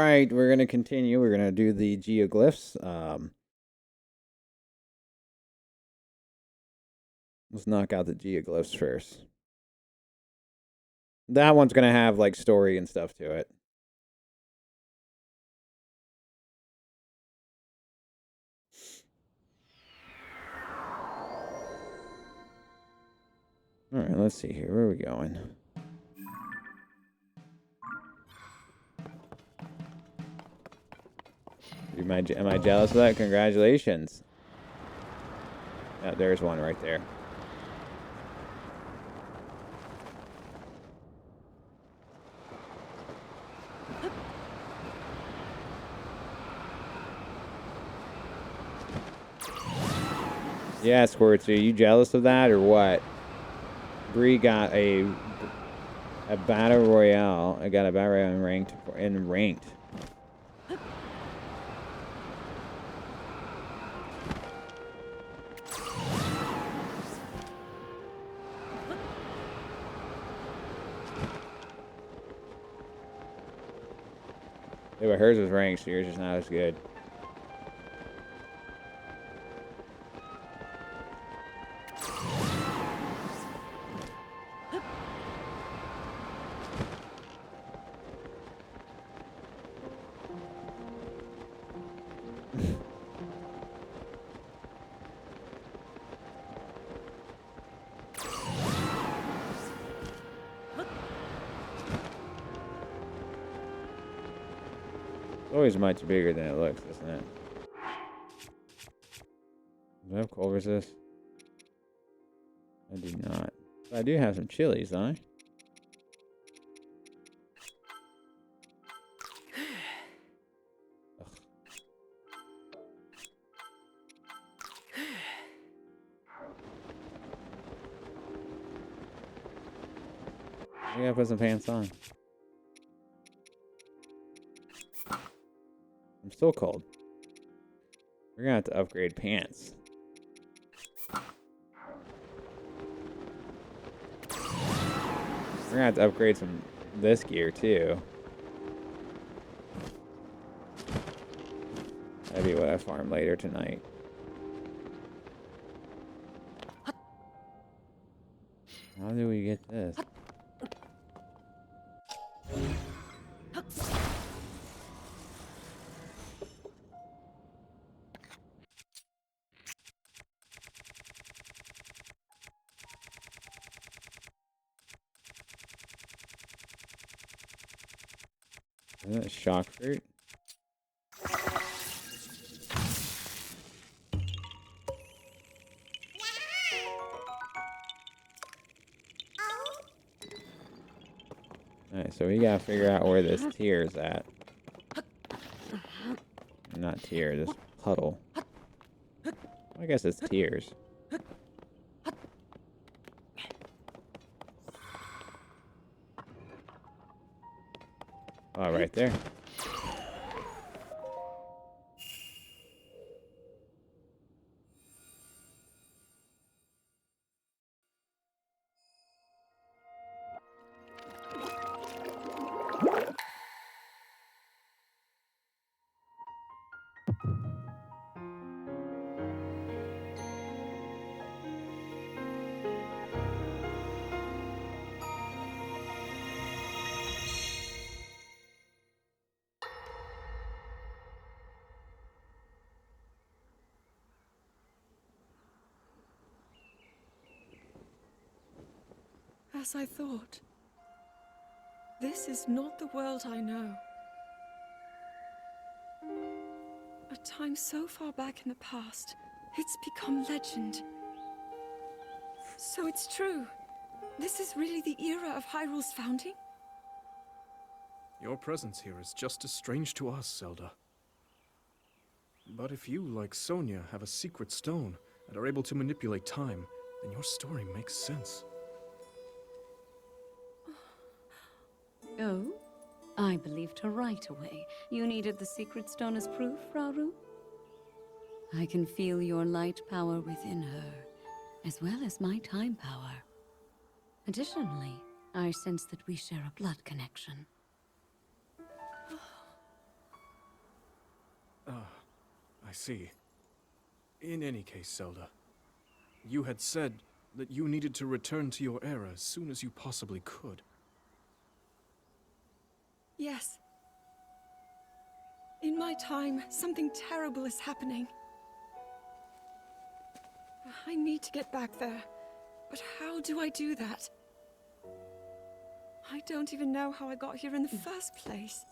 right, we're gonna continue. We're gonna do the geoglyphs. Let's knock out the geoglyphs first. That one's gonna have like story and stuff to it. All right, let's see here. Where are we going? Am I jealous of that? Congratulations. Oh, there's one right there. Yeah, Squirts, are you jealous of that or what? Bree got a battle royale. I got a battle royale in ranked. Yeah, but hers was ranked, so yours is not as good. Always much bigger than it looks, isn't it? Do I have cold resist? I do not. But I do have some chilies, don't I? I gotta put some pants on. I'm still cold. We're gonna have to upgrade pants. We're gonna have to upgrade this gear too. That'd be what I farm later tonight. How do we get this? Isn't it shock fruit? Alright, so we gotta figure out where this tier is at. Not tier, this puddle. I guess it's tiers. Oh, right there. As I thought. This is not the world I know. A time so far back in the past, it's become legend. So it's true. This is really the era of Hyrule's founding? Your presence here is just as strange to us, Zelda. But if you, like Sonia, have a secret stone and are able to manipulate time, then your story makes sense. Oh? I believed her right away. You needed the secret stone as proof, Rauru? I can feel your light power within her, as well as my time power. Additionally, I sense that we share a blood connection. I see. In any case, Zelda, you had said that you needed to return to your era as soon as you possibly could. Yes. In my time, something terrible is happening. I need to get back there. But how do I do that? I don't even know how I got here in the first place.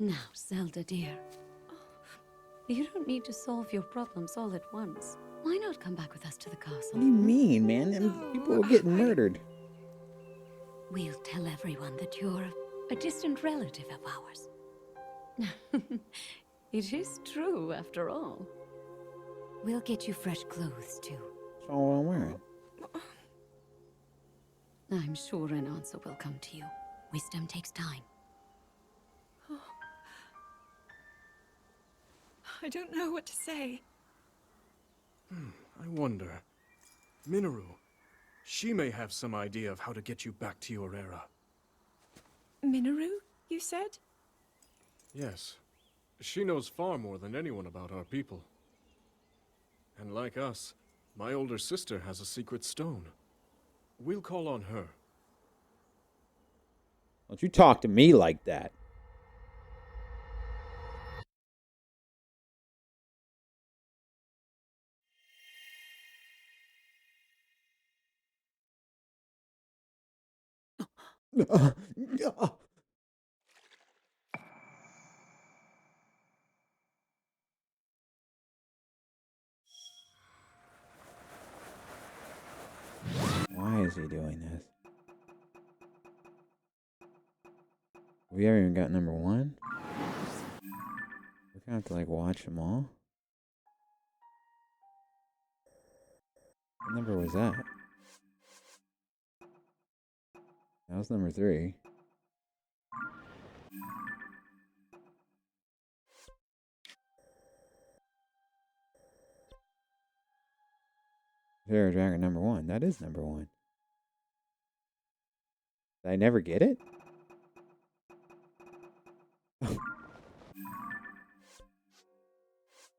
Now, Zelda dear, you don't need to solve your problems all at once. Why not come back with us to the castle? What do you mean, man? No, People are getting murdered. We'll tell everyone that you're a distant relative of ours. It is true, after all. We'll get you fresh clothes, too. That's all I'm wearing. I'm sure an answer will come to you. Wisdom takes time. I don't know what to say. I wonder. Minoru, she may have some idea of how to get you back to your era. Minoru, you said? Yes. She knows far more than anyone about our people. And like us, my older sister has a secret stone. We'll call on her. Don't you talk to me like that. Why is he doing this? We haven't even got number 1. We're gonna have to like watch them all. What number was that? That was number 3. Zero Dragon number 1. That is number 1. Did I never get it?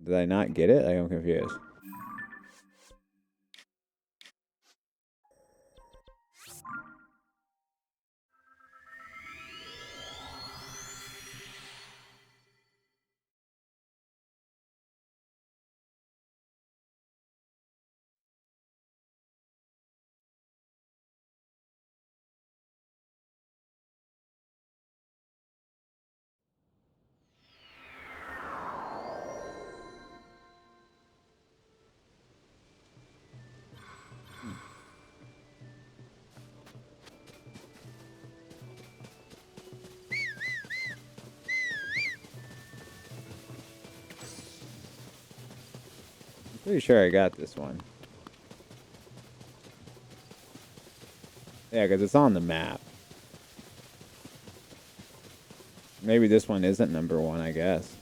Did I not get it? I'm confused. Pretty sure I got this one. Yeah, because it's on the map. Maybe this one isn't number 1, I guess.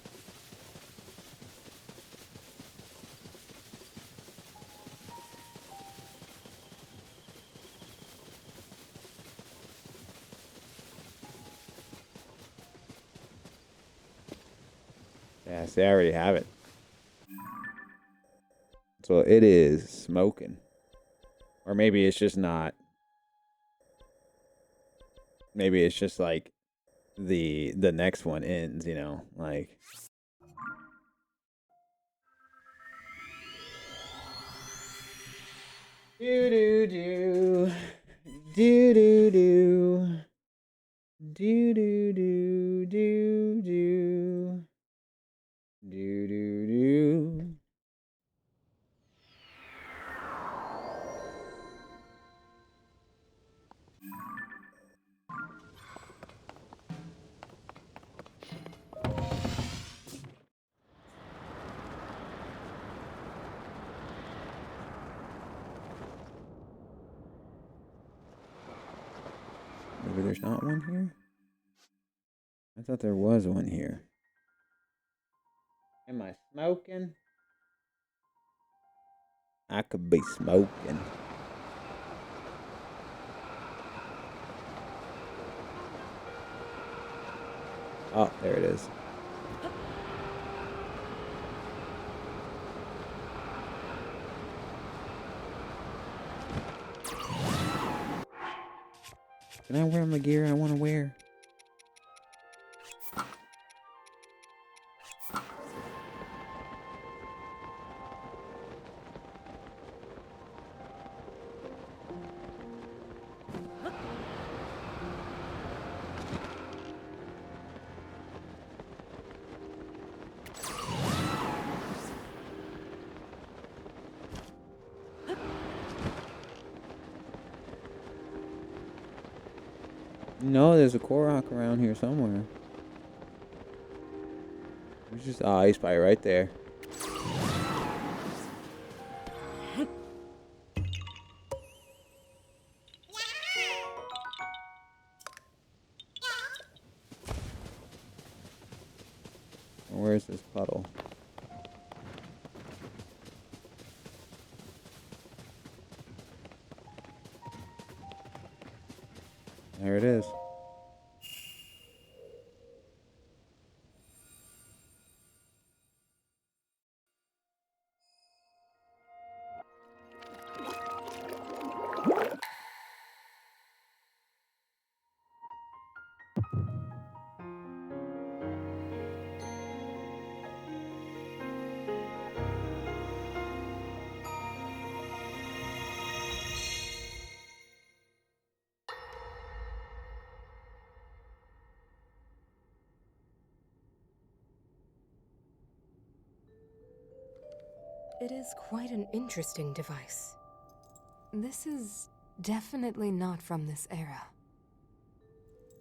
Yeah, see, I already have it. So it is smoking. Or maybe it's just not. Maybe it's just like the next one ends, you know, like do do do do do do do do do do do do do do. Maybe there's not one here? I thought there was one here. Am I smoking? I could be smoking. Oh, there it is. Can I wear my gear I want to wear? No, there's a Korok around here somewhere. There's just I spy right there. Where's this puddle? There it is. It is quite an interesting device. This is definitely not from this era.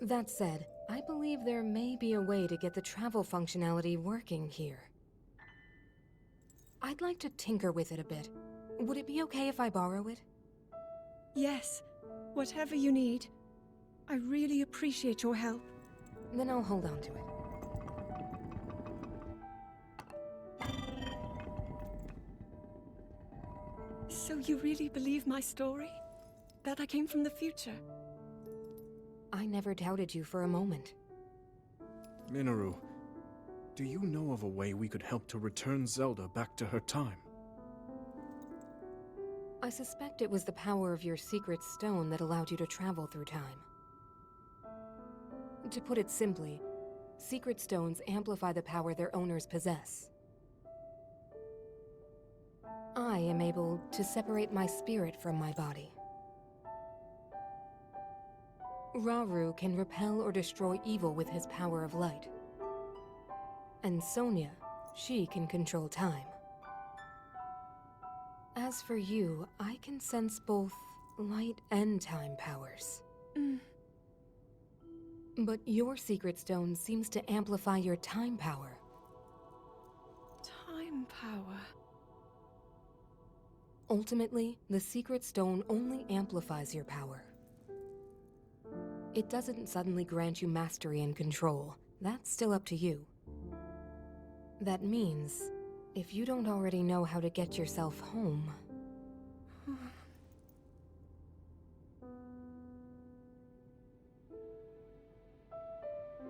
That said, I believe there may be a way to get the travel functionality working here. I'd like to tinker with it a bit. Would it be okay if I borrow it? Yes, whatever you need. I really appreciate your help. Then I'll hold on to it. So you really believe my story? That I came from the future? I never doubted you for a moment. Minoru, do you know of a way we could help to return Zelda back to her time? I suspect it was the power of your secret stone that allowed you to travel through time. To put it simply, secret stones amplify the power their owners possess. I am able to separate my spirit from my body. Rauru can repel or destroy evil with his power of light. And Sonia, she can control time. As for you, I can sense both light and time powers. But your secret stone seems to amplify your time power. Time power. Ultimately, the secret stone only amplifies your power. It doesn't suddenly grant you mastery and control. That's still up to you. That means, if you don't already know how to get yourself home...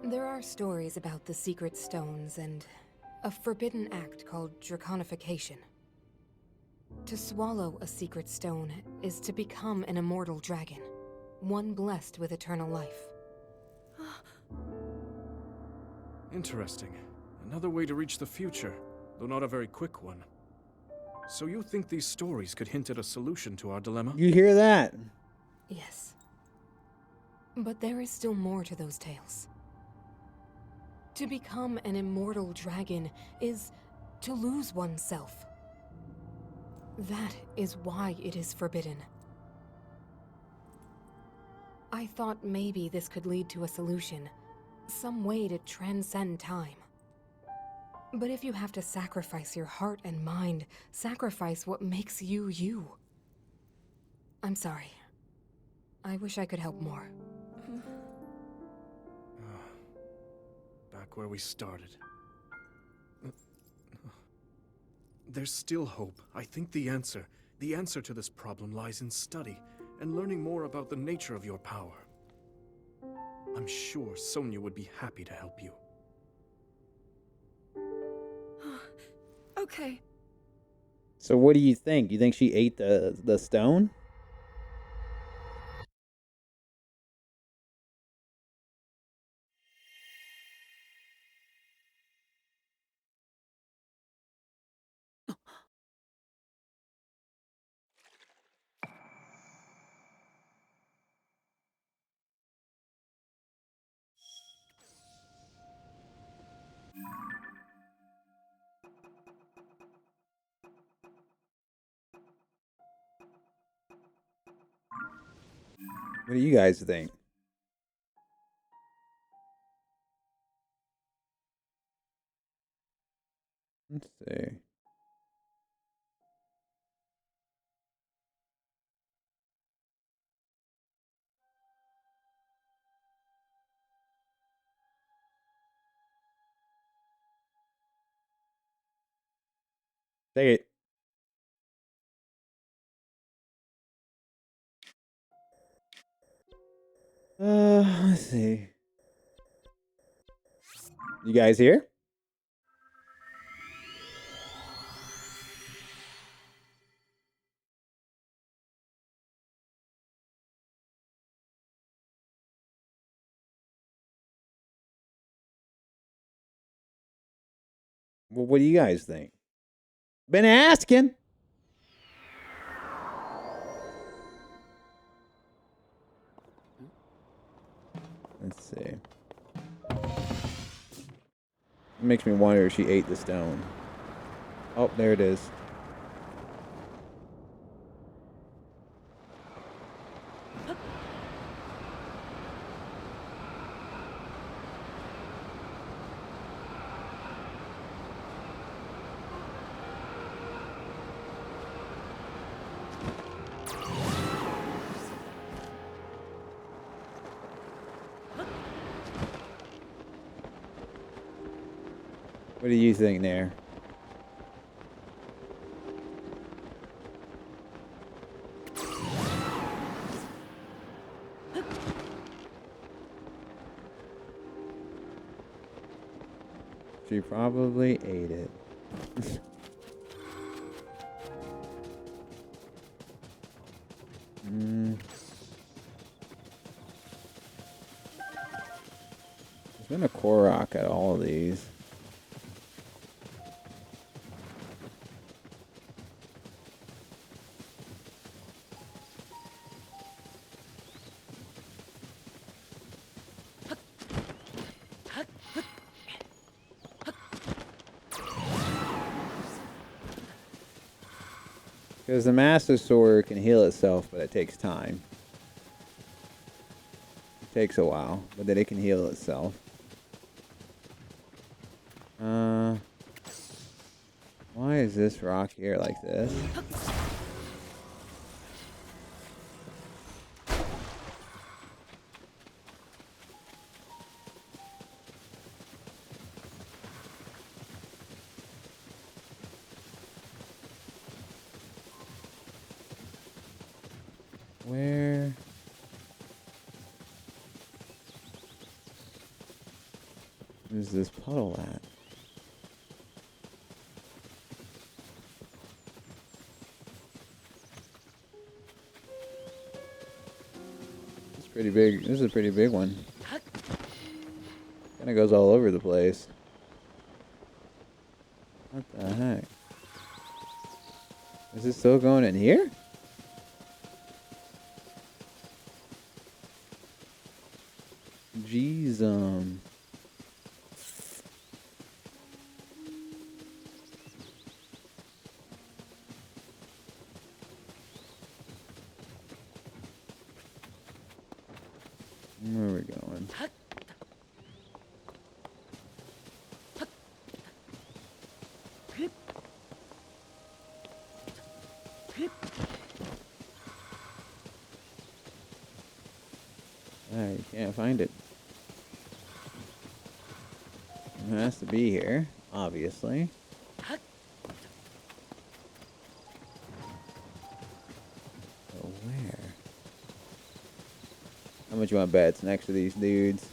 There are stories about the secret stones and a forbidden act called draconification. To swallow a secret stone is to become an immortal dragon, one blessed with eternal life. Interesting. Another way to reach the future, though not a very quick one. So you think these stories could hint at a solution to our dilemma? You hear that? Yes. But there is still more to those tales. To become an immortal dragon is to lose oneself. That is why it is forbidden. I thought maybe this could lead to a solution, some way to transcend time. But if you have to sacrifice your heart and mind, sacrifice what makes you you. I'm sorry. I wish I could help more. Back where we started. There's still hope. I think the answer to this problem lies in study and learning more about the nature of your power. I'm sure Sonia would be happy to help you. okay. So what do you think? You think she ate the stone? What do you guys think? Let's see. Take it. Let's see. You guys here? Well, what do you guys think? Been asking. Let's see. It makes me wonder if she ate the stone. Oh, there it is. What do you think there? She probably ate it. There's been a Korok at all of these. Because the Master Sword can heal itself, but it takes time. It takes a while, but then it can heal itself. Why is this rock here like this? Where is this puddle at? It's pretty big. This is a pretty big one. Kind of goes all over the place. What the heck? Is it still going in here? Jeez, where are we going? You can't find it. It has to be here, obviously. But where? How much you want to bet it's next to these dudes?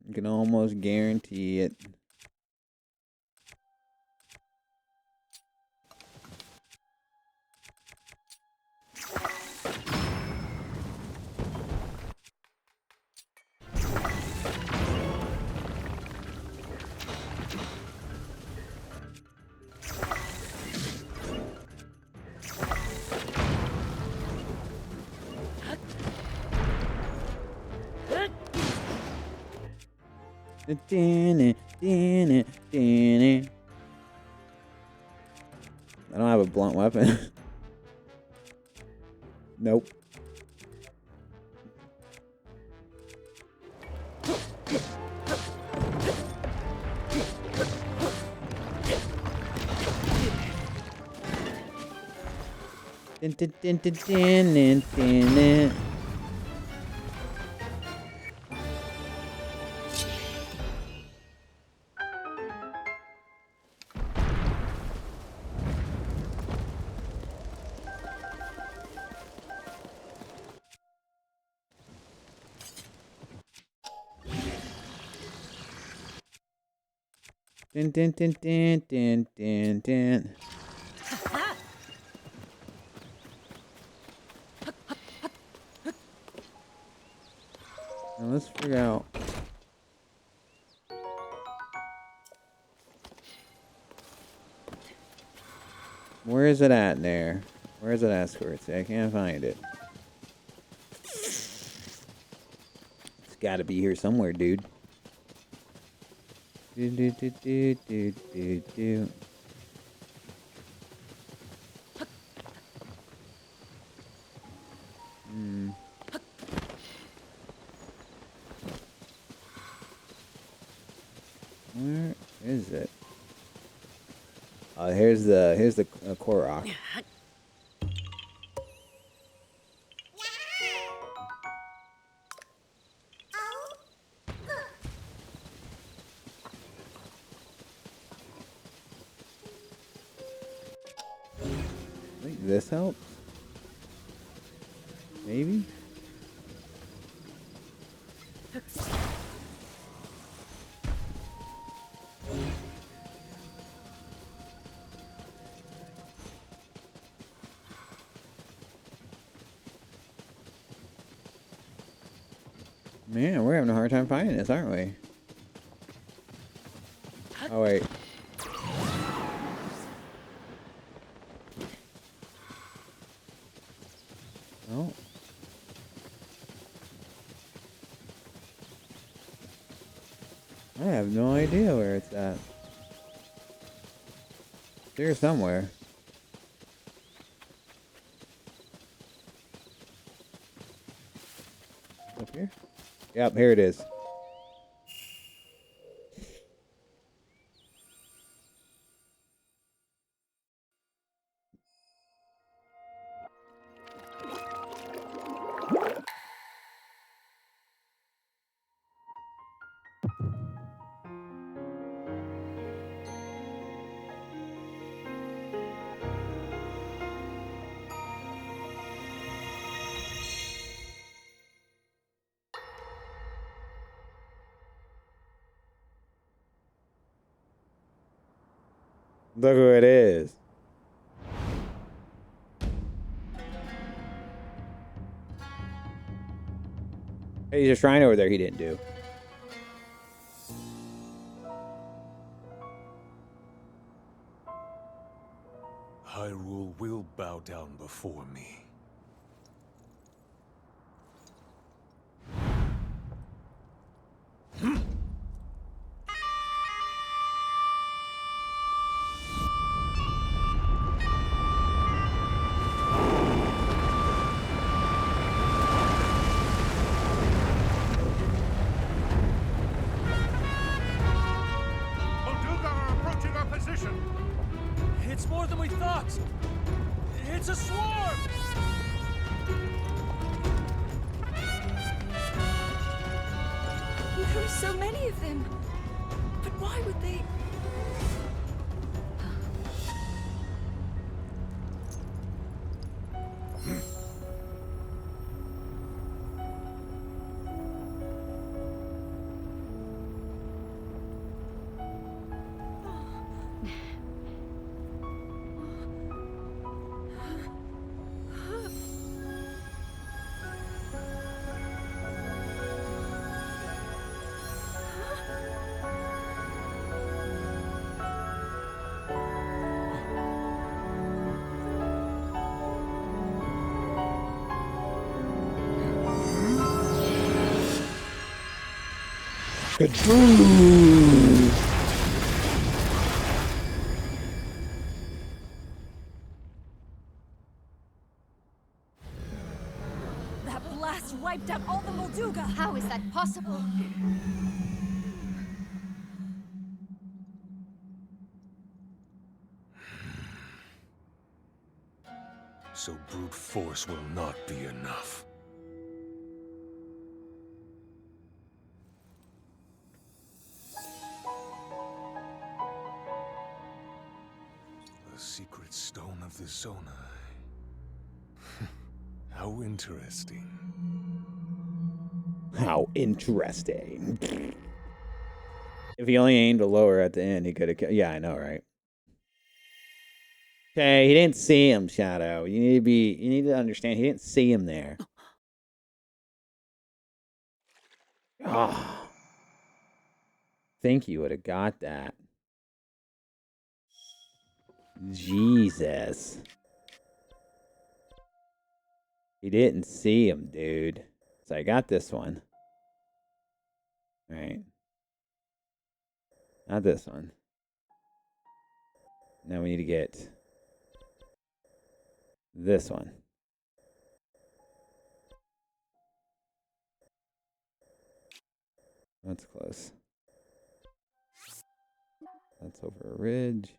You can almost guarantee it. I don't have a blunt weapon. Nope. Dun, dun, dun, dun, dun, dun, dun, dun. Dun, dun, dun, dun, dun, dun, dun. Now let's figure out. Where is it at there? Where is it at, Squirtsy? I can't find it. It's gotta be here somewhere, dude. Do, do, do, do, do, do, do. Where is it? Oh, here's the Korok. I think this helps. Maybe. Man, we're having a hard time finding this, aren't we? Oh, wait. Oh. I have no idea where it's at. It's here somewhere. Up here? Yep, here it is. Look who it is. Hey, there's a shrine over there he didn't do. Hyrule will bow down before me. It's more than we thought! It's a swarm! There are so many of them. But why would they... That blast wiped out all the Molduga! How is that possible? So brute force will not be enough. The secret stone of the Zonai. How interesting. How interesting. If he only aimed a lower at the end, he could have. Yeah, I know, right? Okay, he didn't see him, Shadow. You need to understand. He didn't see him there. Ah, think you would have got that. Jesus. He didn't see him, dude. So I got this one. All right. Not this one. Now we need to get this one. That's close. That's over a ridge.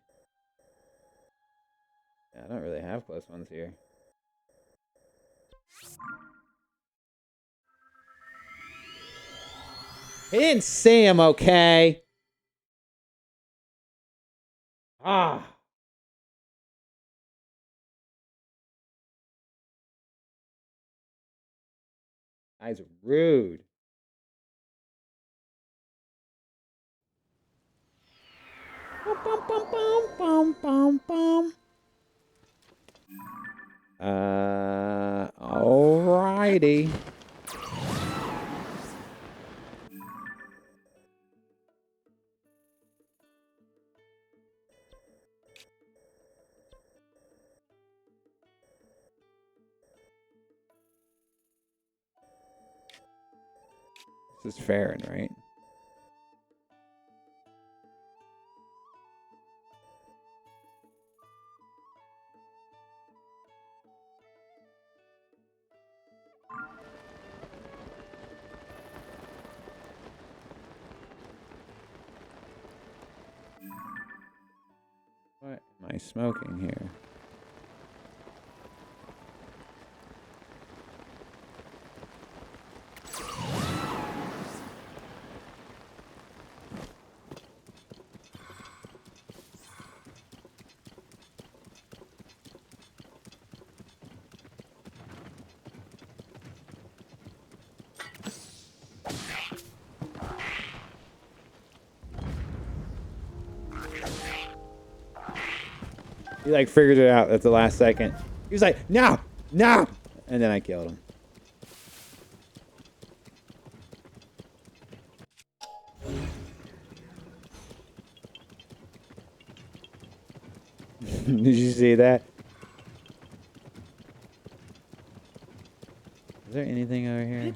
Yeah, I don't really have close ones here. He didn't see him, okay? Ah. Guys are rude. Bum, bum, bum, bum, bum, bum. Alrighty. This is Farron, right? What am I smoking here? He like figured it out at the last second. He was like, no, no. And then I killed him. Did you see that? Is there anything over here?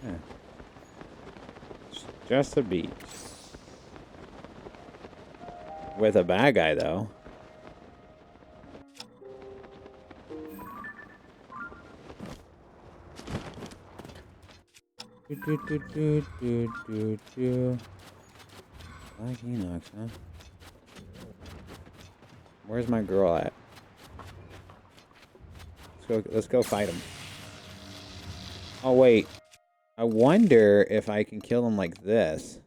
Yeah. It's just a beach. With a bad guy, though. Black Enox, huh? Where's my girl at? Let's go fight him. Oh wait. I wonder if I can kill him like this.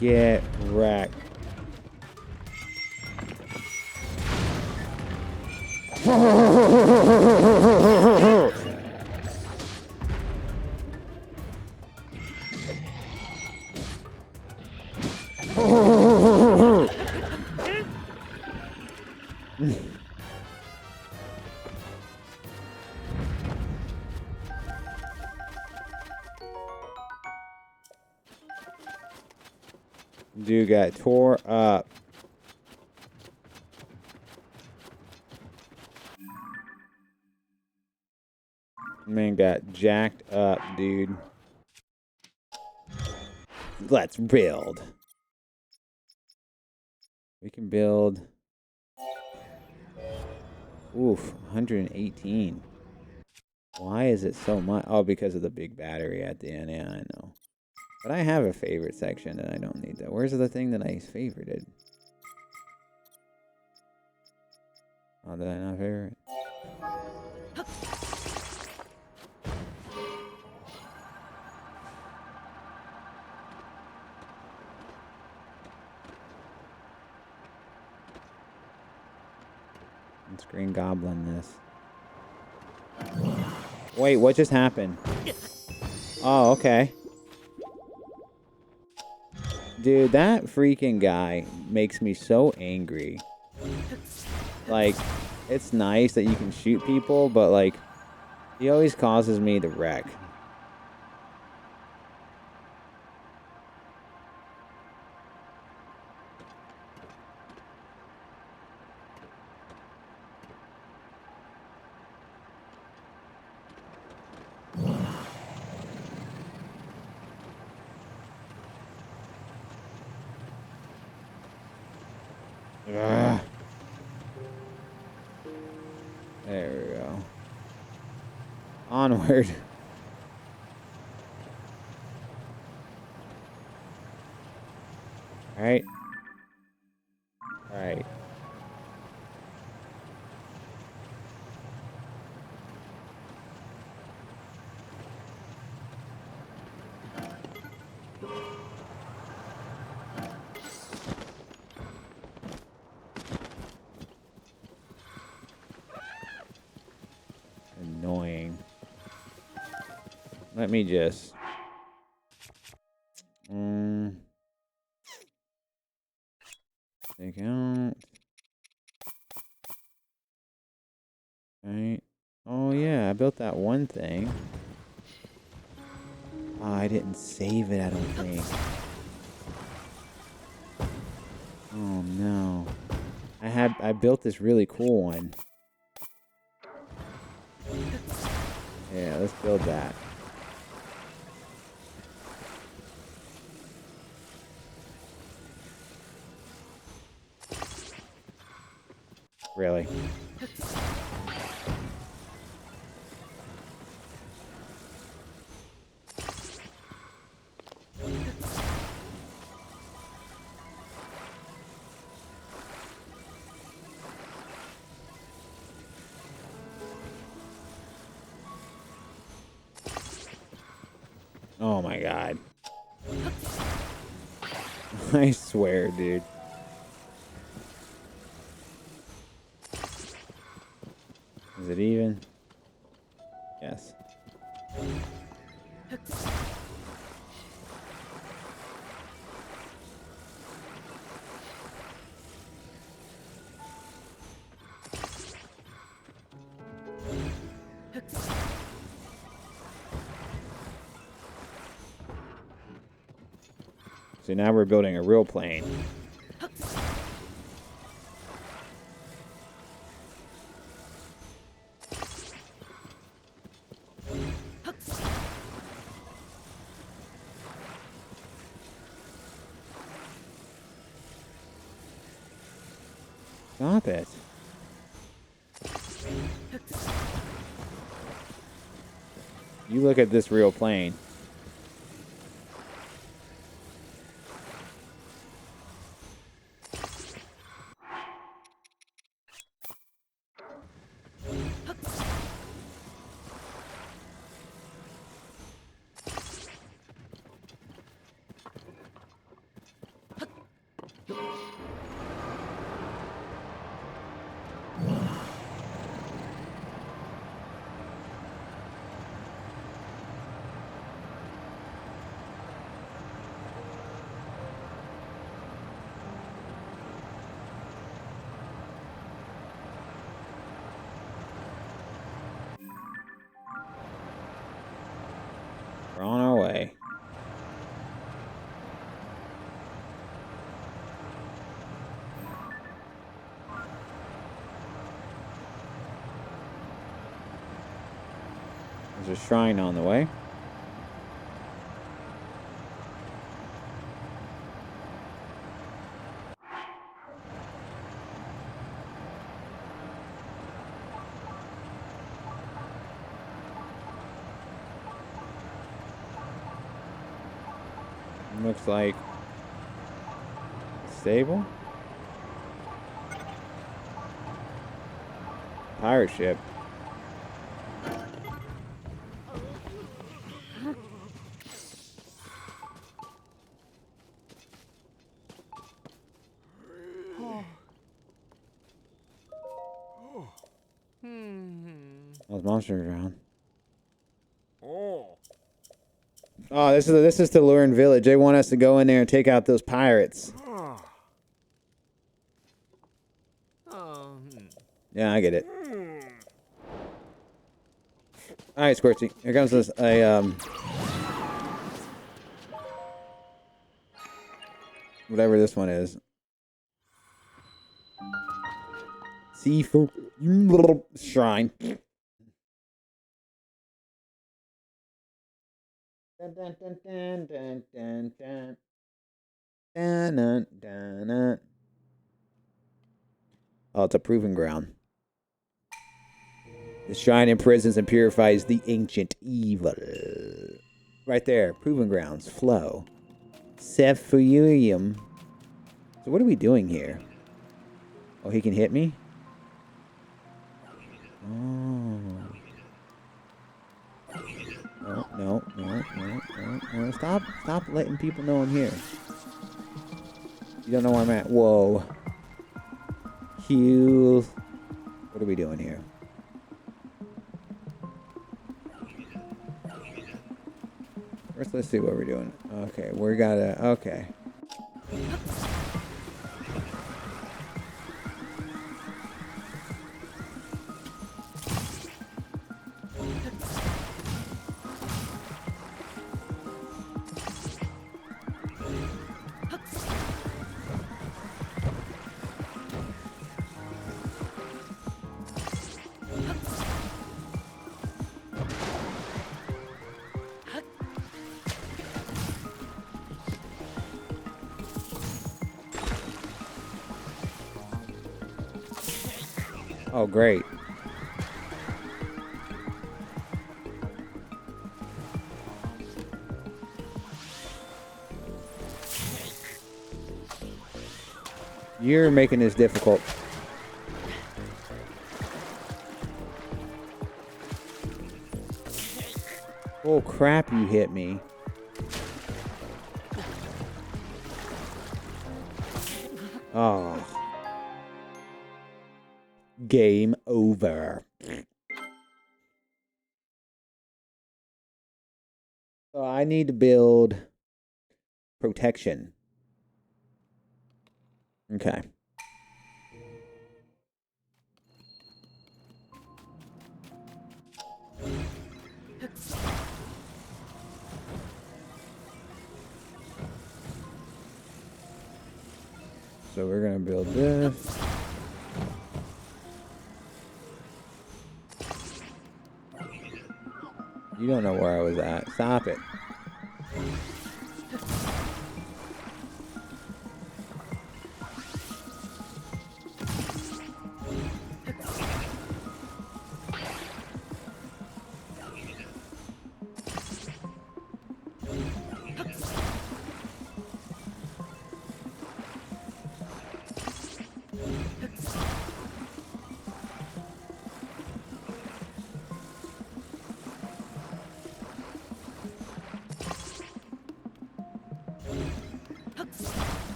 Get wrecked. Dude got tore up. Man got jacked up, dude. Let's build. We can build. Oof, 118. Why is it so much? Oh, because of the big battery at the end. Yeah, I know. But I have a favorite section and I don't need that. Where's the thing that I favorited? Oh, did I not favorite? Let's Green Goblin this. Wait, what just happened? Oh, okay. Dude, that freaking guy makes me so angry. Like, it's nice that you can shoot people, but like, he always causes me to wreck. Ugh. There we go. Onward. Alright. Alright. Annoying. Let me just... Take out. Right. Oh yeah, I built that one thing. Oh, I didn't save it, I don't think. Oh no. I built this really cool one. Yeah, let's build that. Really? Oh my god. I swear, dude. Is it even? Yes. So now we're building a real plane. Stop it. You look at this real plane. We're on our way. a shrine on the way. Looks like a stable. Pirate ship. Those monsters around. Oh, this is the Lurin village. They want us to go in there and take out those pirates. Yeah, I get it. All right, Squirty. Here comes this. Whatever this one is. Seafood shrine. Dun, dun, dun, dun, dun, dun, dun. Dun, dun, dun, dun. Oh, it's a proving ground. The shrine imprisons and purifies the ancient evil. Right there, proving grounds, flow. Cephalium. So what are we doing here? Oh, he can hit me? Oh. No. Stop letting people know I'm here. You don't know where I'm at. Whoa. Heal. What are we doing here? First, let's see what we're doing. Okay, we gotta. Okay. Oh, great. You're making this difficult. Oh, crap, you hit me. Oh. Game over. So I need to build protection. Okay. So we're gonna build this. You don't know where I was at. Stop it.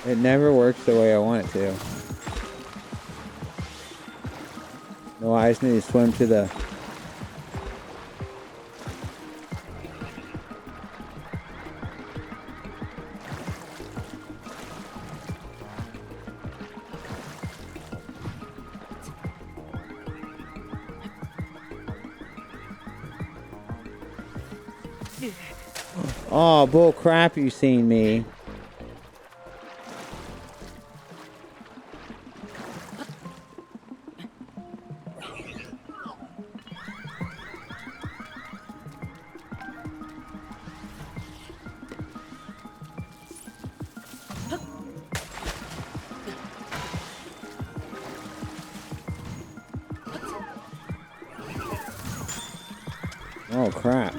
It never works the way I want it to. No, I just need to swim to the... Oh, bull crap, you seen me. Oh, crap.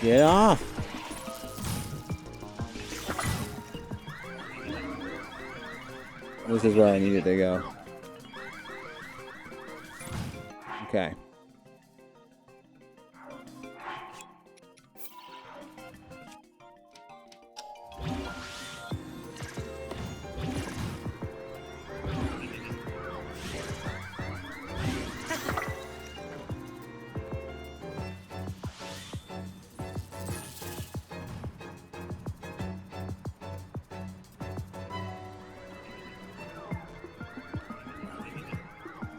Get off. This is where I needed to go. Okay.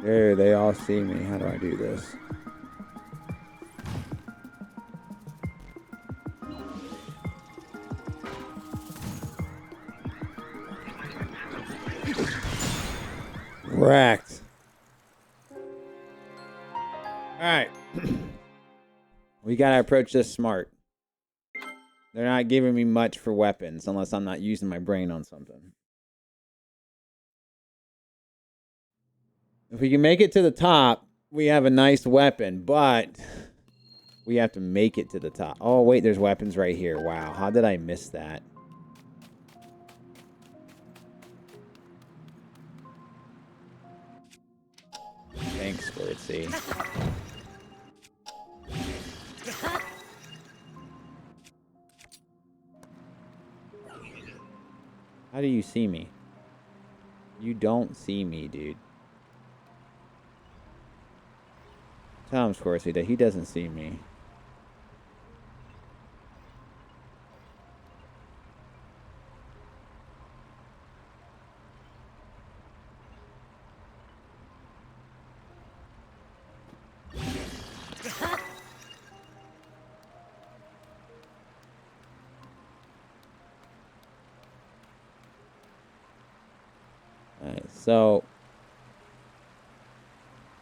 There, they all see me. How do I do this? Wrecked. Alright. We gotta approach this smart. They're not giving me much for weapons unless I'm not using my brain on something. If we can make it to the top, we have a nice weapon, but we have to make it to the top. Oh, wait, there's weapons right here. Wow, how did I miss that? Thanks, Squirtsy. How do you see me? You don't see me, dude. Tell him, Squirtsy, that he doesn't see me. Alright, so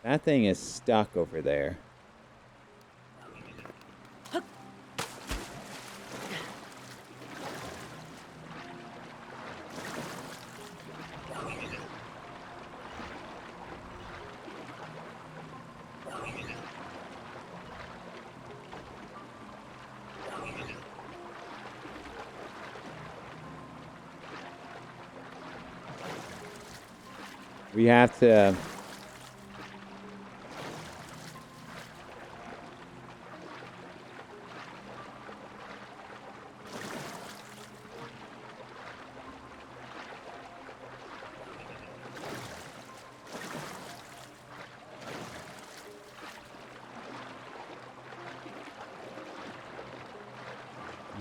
that thing is stuck over there. We have to...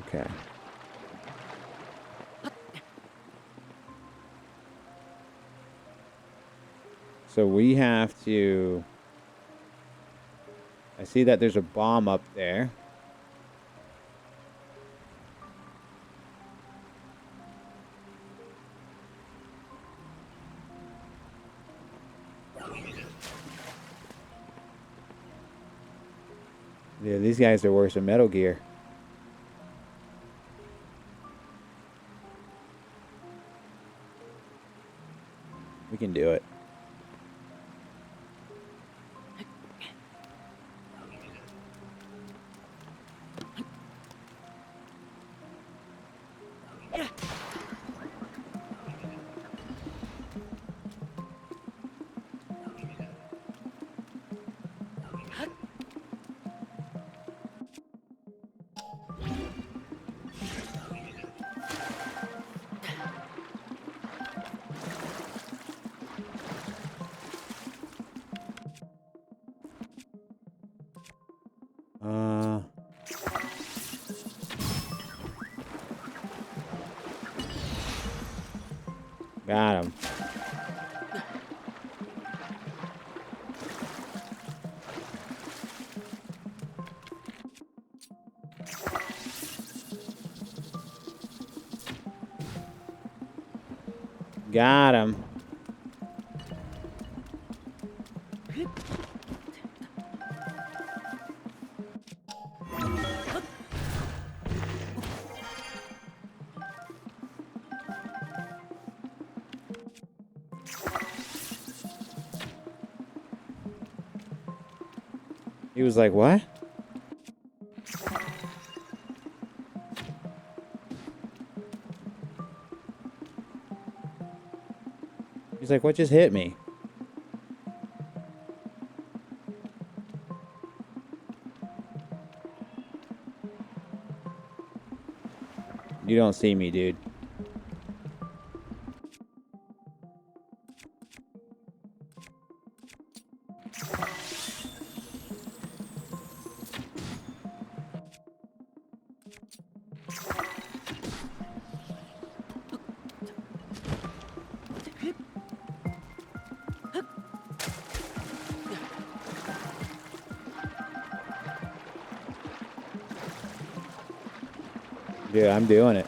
Okay. So we have to... I see that there's a bomb up there. Yeah, these guys are worse than Metal Gear. We can do it. Got him. Got him. He was like, what? He's like, what just hit me? You don't see me, dude. Dude, I'm doing it.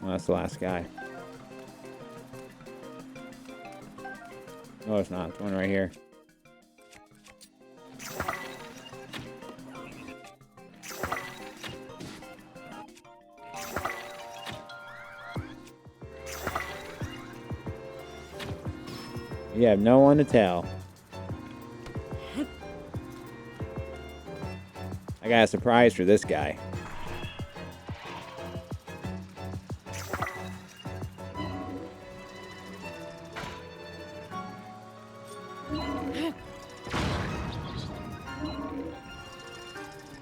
Oh, that's the last guy. No, it's not. It's one right here. You have no one to tell. I got a surprise for this guy.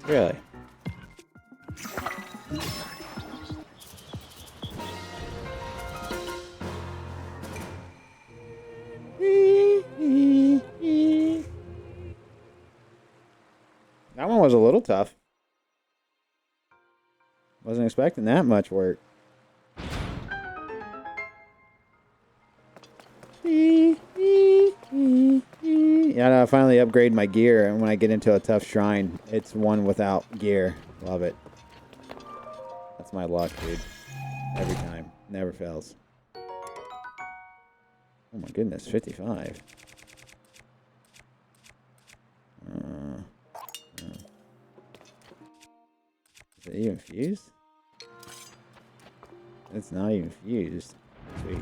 Really? That one was a little tough. Wasn't expecting that much work. Yeah, I finally upgrade my gear, and when I get into a tough shrine, it's one without gear. Love it. That's my luck, dude. Every time. Never fails. Oh my goodness, 55. Is it even fused? It's not even fused. Sweet.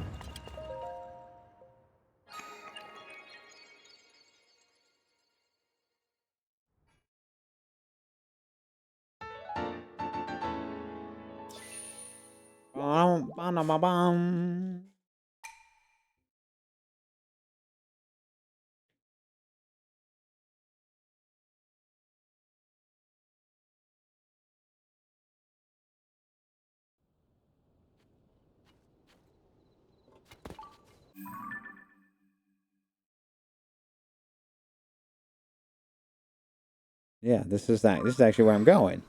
Yeah, this is actually where I'm going.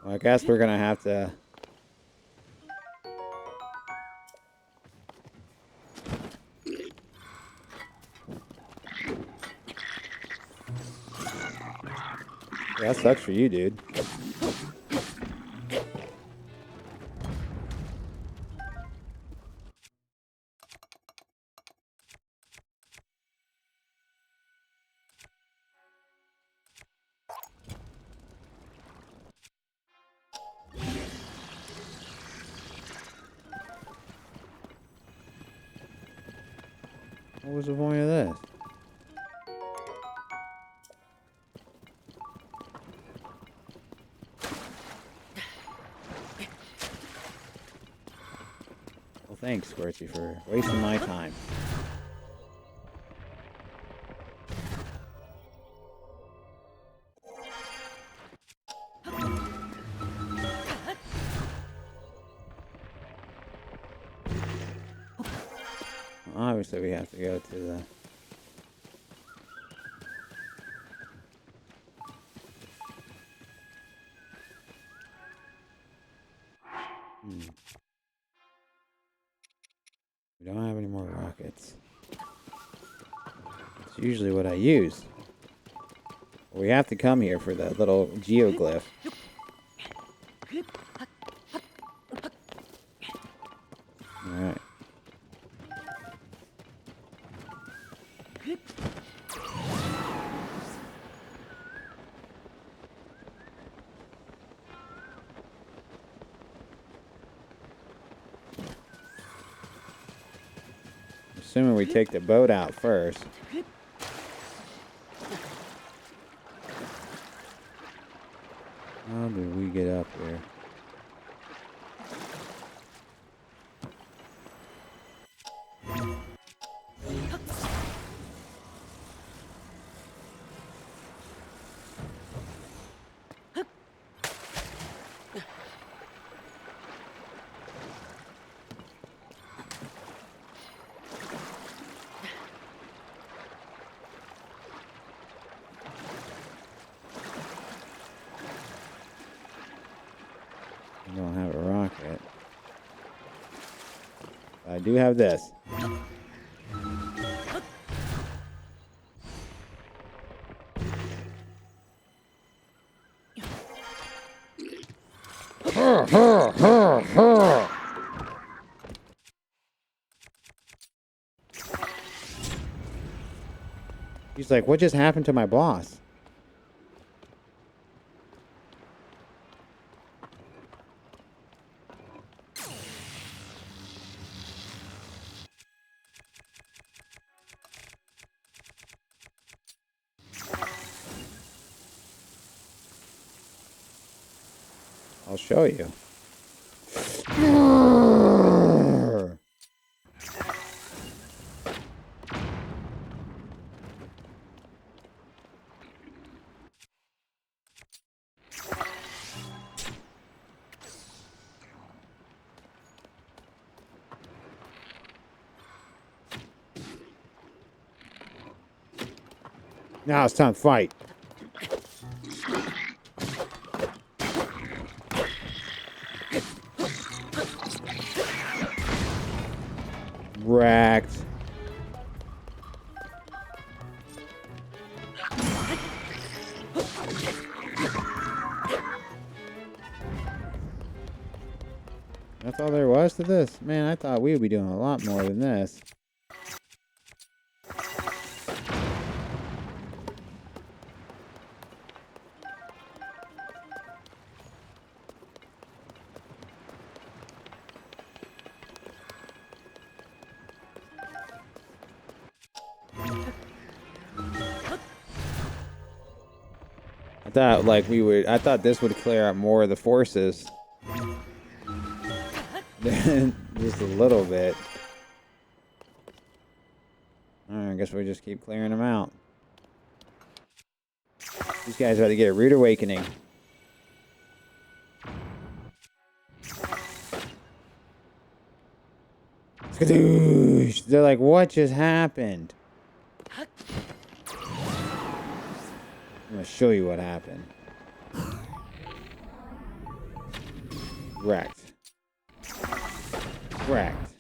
Well, I guess we're gonna have to. Yeah, that sucks for you, dude. What was the point of this? Well, thanks, Squirty, for wasting my time. Obviously, we have to go to the... We don't have any more rockets. It's usually what I use. We have to come here for the little geoglyph. Alright. Assuming we take the boat out first. How did we get up here? I don't have a rocket. I do have this. He's like, what just happened to my boss? I'll show you. Now it's time to fight. Wrecked. That's all there was to this? Man, I thought we would be doing a lot more than this. I thought this would clear out more of the forces. Just a little bit. Alright, I guess we just keep clearing them out. These guys are about to get a rude awakening. Skadoosh! They're like, what just happened? I'm gonna show you what happened. Wrecked. Wrecked.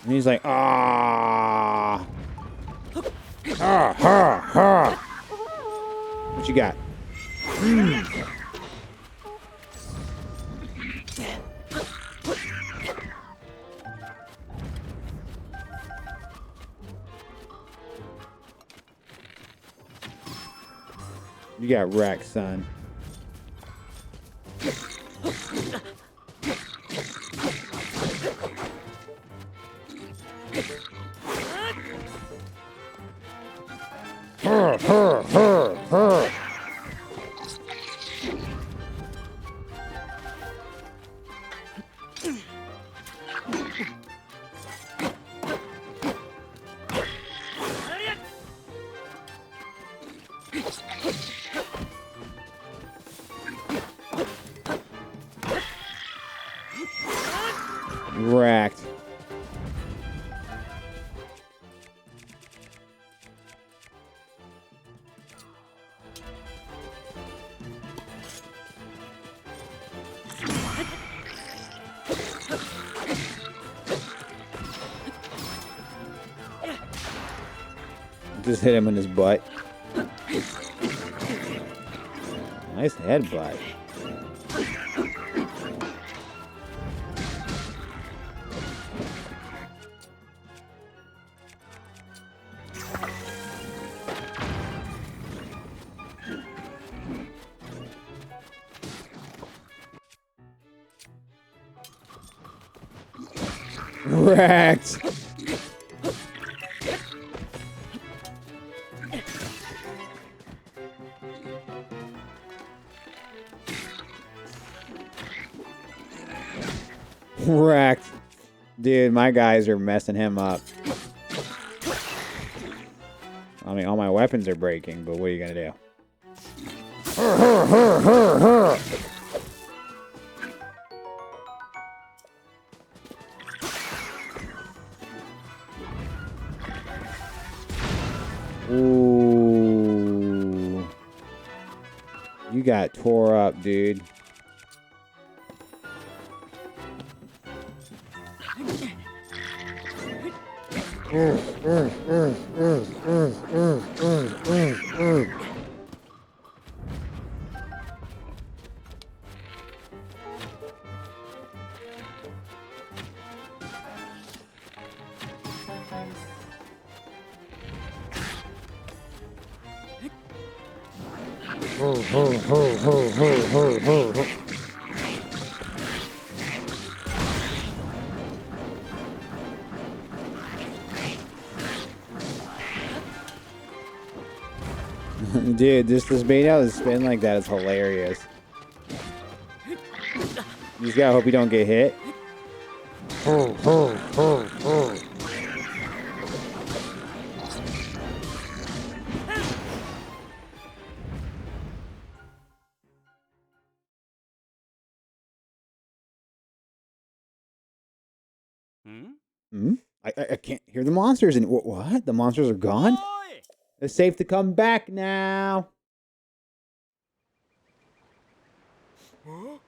And he's like, ah. Ah, ha, ha. What you got? You got wrecked, son. Wrecked. Just hit him in his butt. Nice headbutt. Wrecked. Wrecked. Dude, my guys are messing him up. I mean, all my weapons are breaking, but what are you gonna do? Ooh. You got tore up, dude. Dude, this being able to spin like that is hilarious. You just gotta hope you don't get hit. Hmm? I can't hear the monsters. And what? The monsters are gone? It's safe to come back now.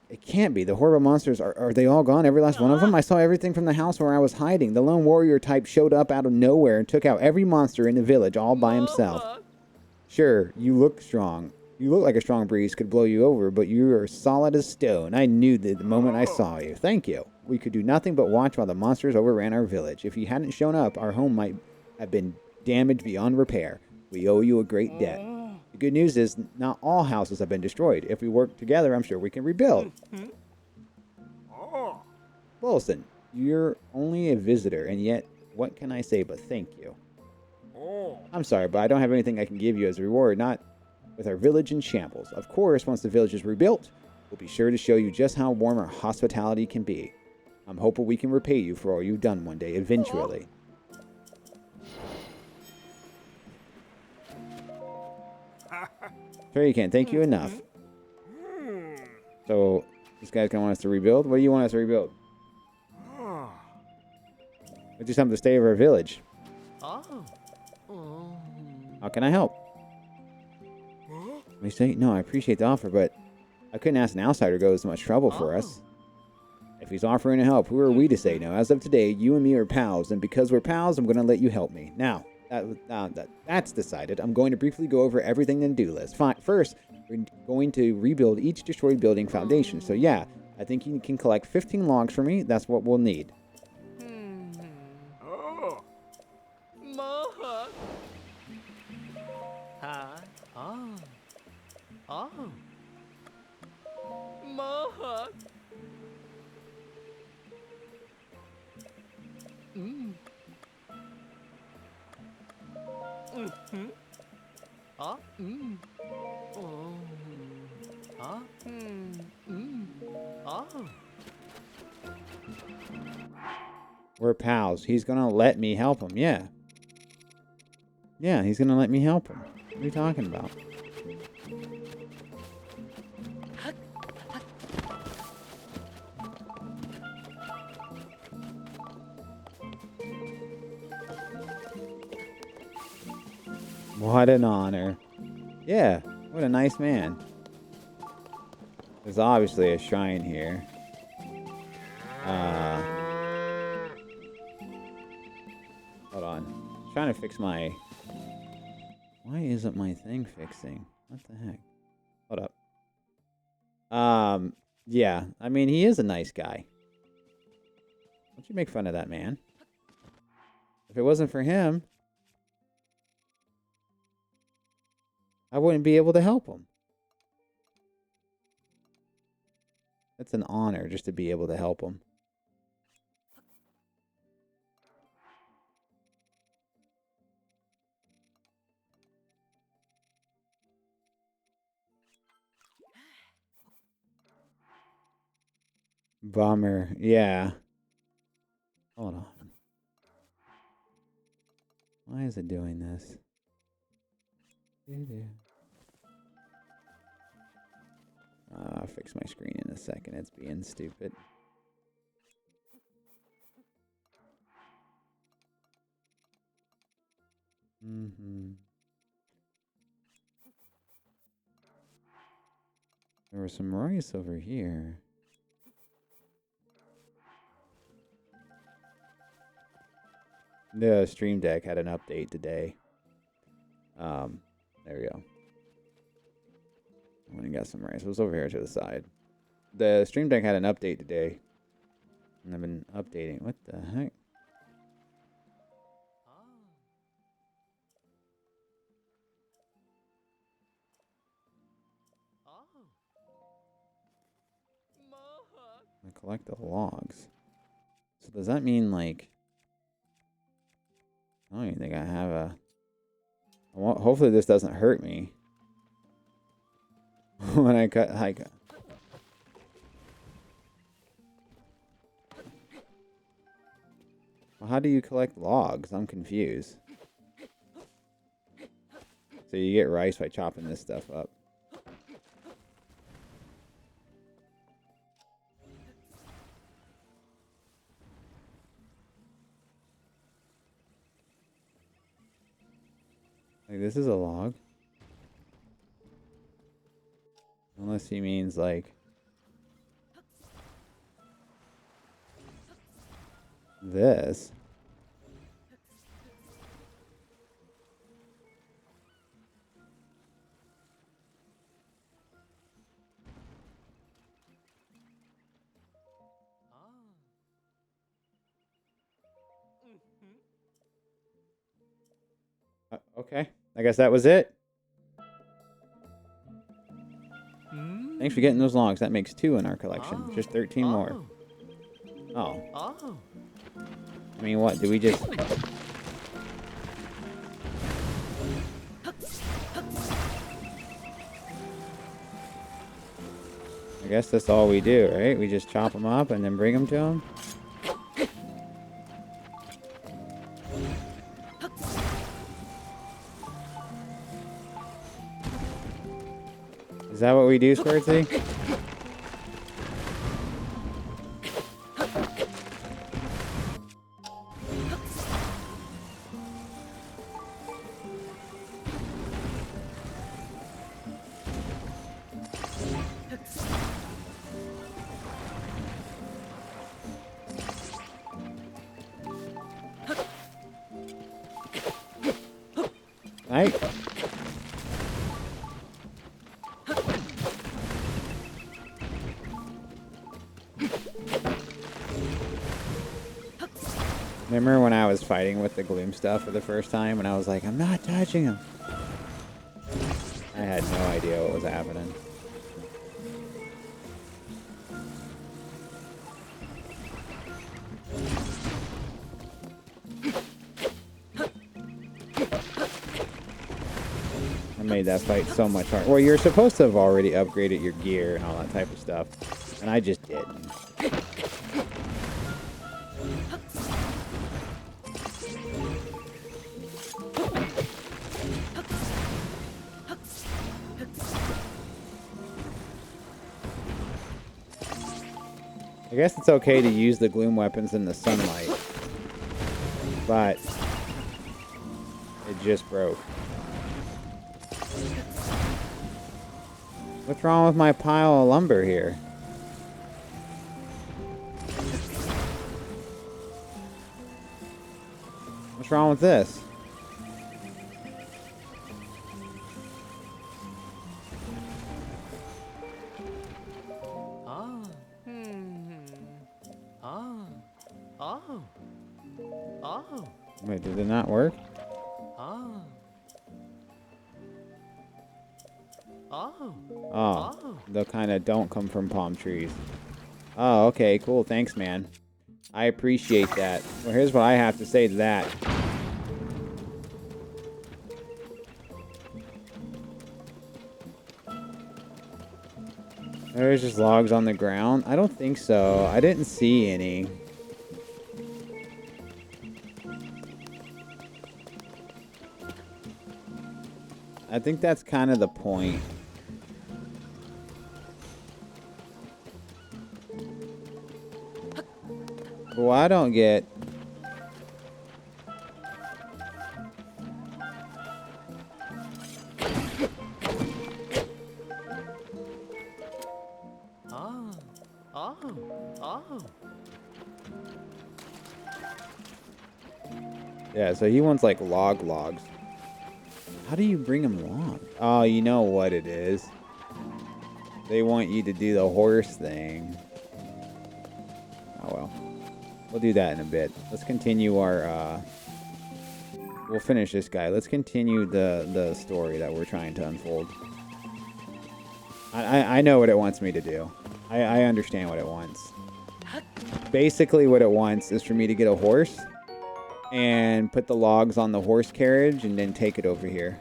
It can't be. The horrible monsters, are they all gone? Every last one of them? I saw everything from the house where I was hiding. The lone warrior type showed up out of nowhere and took out every monster in the village all by himself. Sure, you look strong. You look like a strong breeze could blow you over, but you are solid as stone. I knew that the moment I saw you. Thank you. We could do nothing but watch while the monsters overran our village. If you hadn't shown up, our home might have been damaged beyond repair. We owe you a great debt. The good news is not all houses have been destroyed. If we work together, I'm sure we can rebuild. Wilson, you're only a visitor, and yet, what can I say but thank you? I'm sorry, but I don't have anything I can give you as a reward, not with our village in shambles. Of course, once the village is rebuilt, we'll be sure to show you just how warm our hospitality can be. I'm hoping we can repay you for all you've done one day, eventually. Sure you can. Thank you enough. So, this guy's gonna want us to rebuild? What do you want us to rebuild? We just have to stay over our village. How can I help? We say, no, I appreciate the offer, but I couldn't ask an outsider to go to so much trouble for us. If he's offering to help, who are we to say no? As of today, you and me are pals, and because we're pals, I'm going to let you help me. Now, that's decided. I'm going to briefly go over everything in the do list. Fine. First, we're going to rebuild each destroyed building foundation. So yeah, I think you can collect 15 logs for me. That's what we'll need. Oh. Mom. Mm-hmm. Ah. Oh. Ah. Oh. We're pals. He's gonna let me help him. Yeah. Yeah, he's gonna let me help him. What are you talking about? What an honor. Yeah, what a nice man. There's obviously a shrine here. Hold on. I'm trying to fix my... Why isn't my thing fixing? What the heck? Hold up. Yeah. I mean, he is a nice guy. Don't you make fun of that man. If it wasn't for him, I wouldn't be able to help him. It's an honor just to be able to help him. Bummer. Yeah. Hold on. Why is it doing this? I'll fix my screen in a second. It's being stupid. There was some rice over here. The Stream Deck had an update today. There we go. I went and got some rice. It was over here to the side. The Stream Deck had an update today. And I've been updating. What the heck? I collect the logs. So does that mean, like... I don't even think I have a... hopefully this doesn't hurt me. When I cut... Well, how do you collect logs? I'm confused. So you get rice by chopping this stuff up. Like, this is a log. Unless he means, like... this. Okay. I guess that was it. Thanks for getting those logs. That makes 2 in our collection. Just 13 more. Oh. I mean, what? Do we just... I guess that's all we do, right? We just chop them up and then bring them to them? Is that what we do, Squirtsy? Right? Remember when I was fighting with the gloom stuff for the first time and I was like, I'm not touching him. I had no idea what was happening. I made that fight so much harder. Well, you're supposed to have already upgraded your gear and all that type of stuff, and I just didn't. I guess it's okay to use the gloom weapons in the sunlight, but it just broke. What's wrong with my pile of lumber here? What's wrong with this? Wait, did it not work? Oh, they kind of don't come from palm trees. Oh, okay, cool. Thanks, man. I appreciate that. Well, here's what I have to say to that. There's just logs on the ground. I don't think so. I didn't see any. I think that's kind of the point. Well, I don't get... Yeah, so he wants like logs. How do you bring him along? Oh, you know what it is. They want you to do the horse thing. Oh well. We'll do that in a bit. Let's continue our, we'll finish this guy. Let's continue the story that we're trying to unfold. I know what it wants me to do. I understand what it wants. Basically what it wants is for me to get a horse and put the logs on the horse carriage and then take it over here.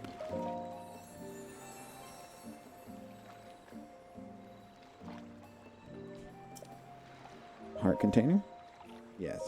Heart container? Yes.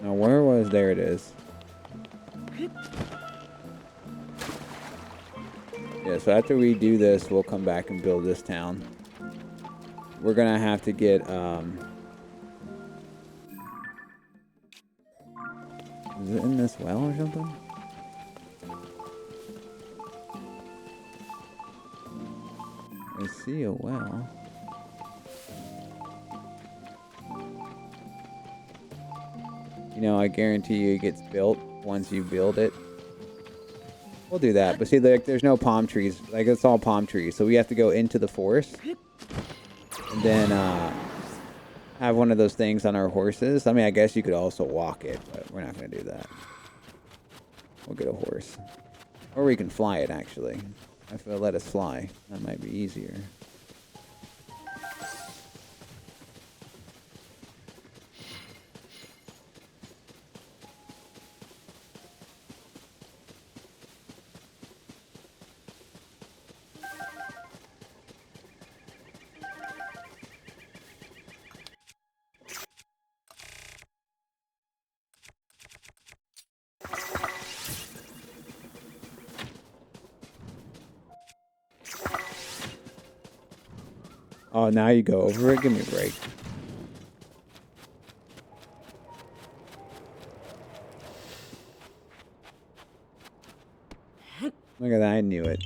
Now, where was... There it is. Yeah, so after we do this, we'll come back and build this town. We're gonna have to get, is it in this well or something? I see a well. You know, I guarantee you it gets built once you build it. We'll do that. But see, like, there's no palm trees. Like, it's all palm trees. So we have to go into the forest. And then have one of those things on our horses. I mean, I guess you could also walk it. But we're not going to do that. We'll get a horse. Or we can fly it, actually. If they'll let us fly. That might be easier. Oh, now you go over it? Give me a break. Look at that, I knew it.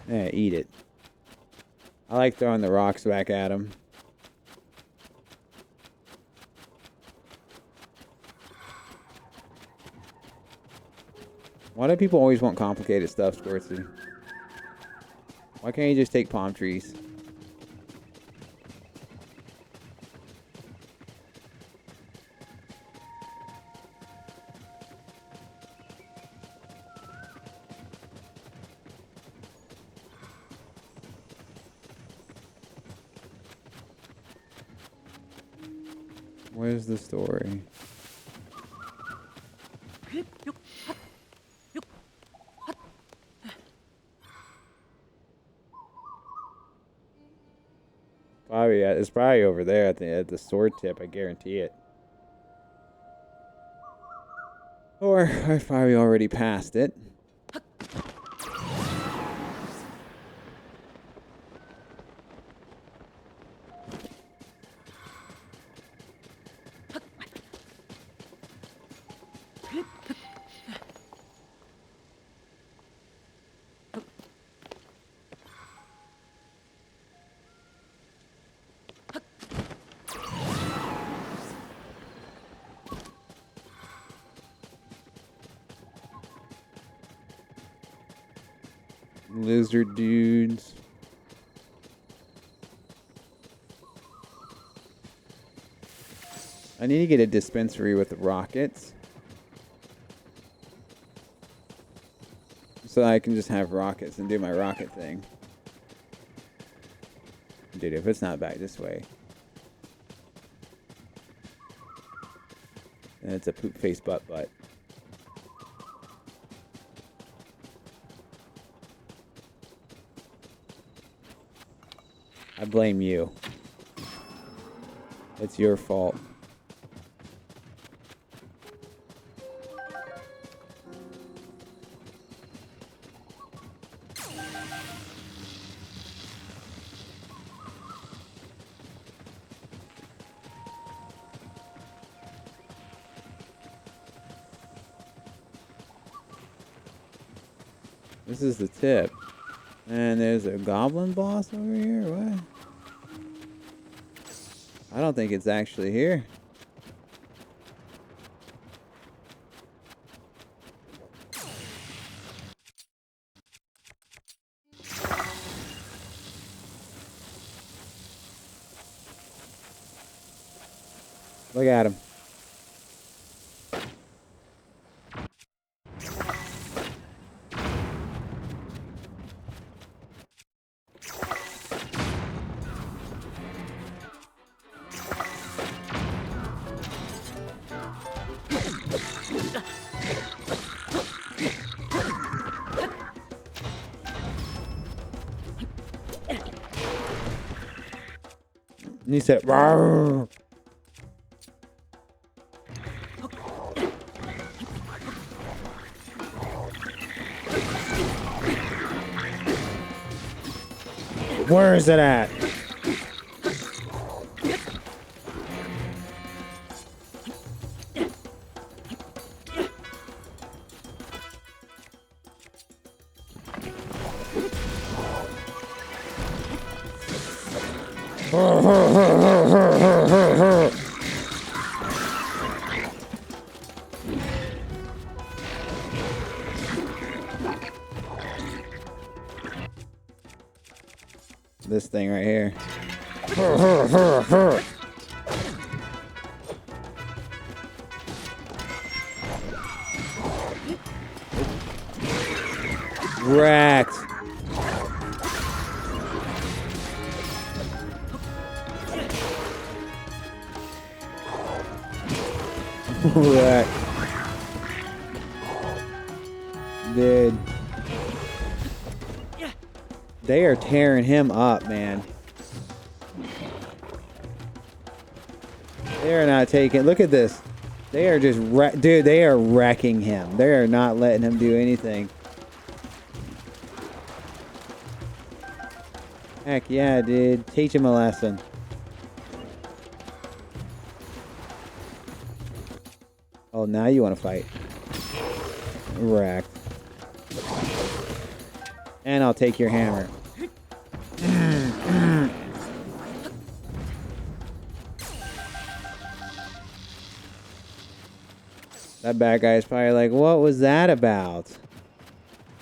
Yeah, eat it. I like throwing the rocks back at him. Why do people always want complicated stuff, Squirtsy? Why can't you just take palm trees? Where's the story? Probably, it's probably over there at the sword tip. I guarantee it. Or I've probably already passed it. Lizard dudes. I need to get a dispensary with the rockets. So I can just have rockets and do my rocket thing. Dude, if it's not back this way. Then it's a poop face butt. I blame you. It's your fault. This is the tip. And there's a goblin boss over here? What? I don't think it's actually here. Look at him. And he said, "Rawr." Where is it at? This thing right here. Wrecked. Wrecked. Dude. They are tearing him up, man. They are not taking... Look at this. They are just... Dude, they are wrecking him. They are not letting him do anything. Heck yeah, dude. Teach him a lesson. Oh, now you want to fight. Wrecked. And I'll take your hammer. That bad guy is probably like, what was that about?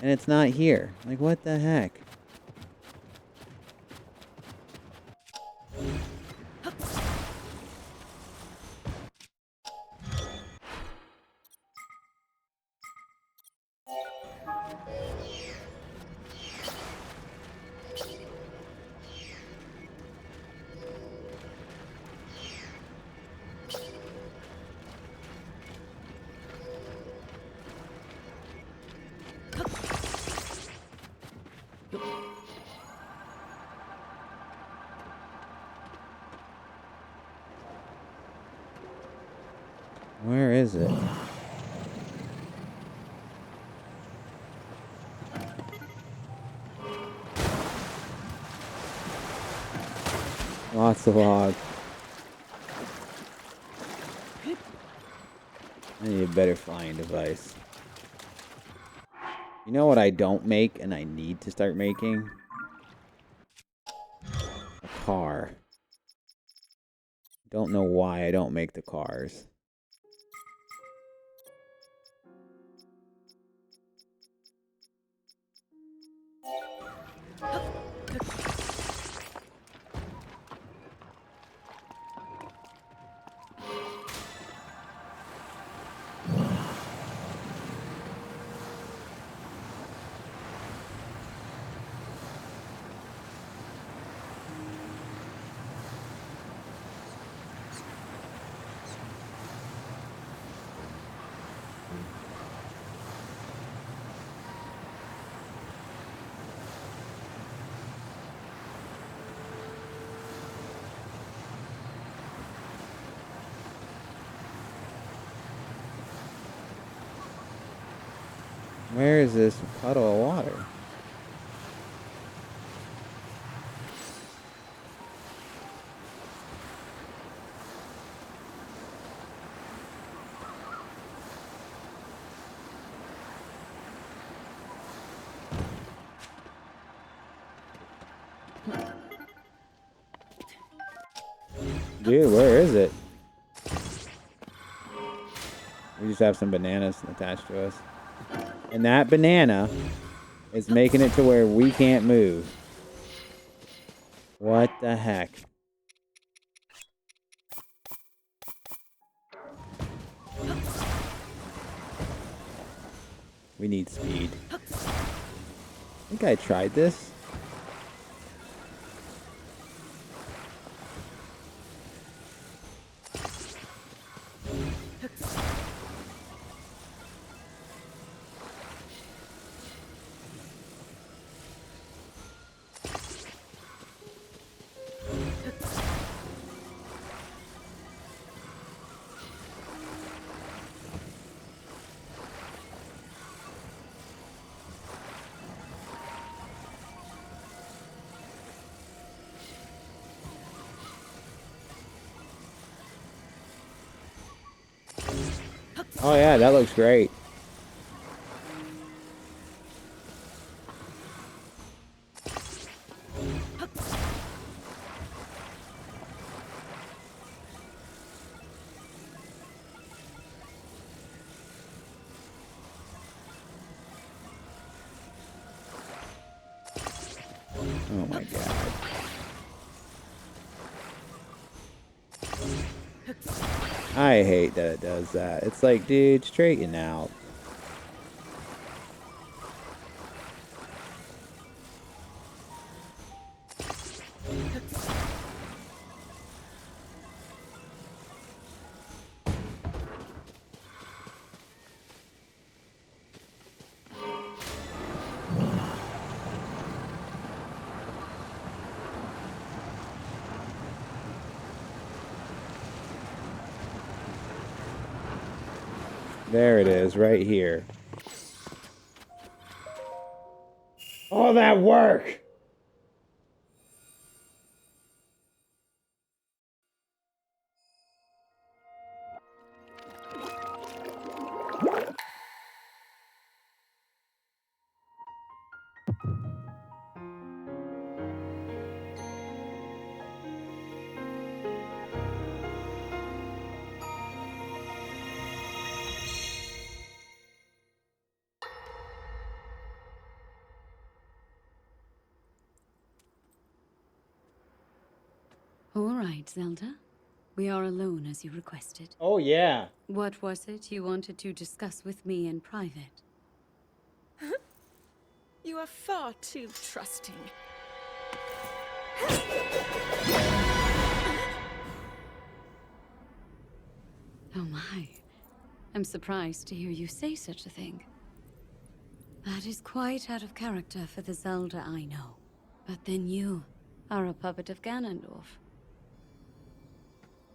And it's not here. Like, what the heck? Where is it? Lots of log. I need a better flying device. You know what I don't make and I need to start making? A car. Don't know why I don't make the cars. Where is this puddle of water? Dude, where is it? We just have some bananas attached to us. And that banana is making it to where we can't move. What the heck? We need speed. I think I tried this. Oh yeah, that looks great. Oh my god. I hate that it does that. It's like, dude, straighten out. There it is, right here. All that work! All right, Zelda. We are alone as you requested. Oh, yeah. What was it you wanted to discuss with me in private? You are far too trusting. Oh my. I'm surprised to hear you say such a thing. That is quite out of character for the Zelda I know. But then you are a puppet of Ganondorf.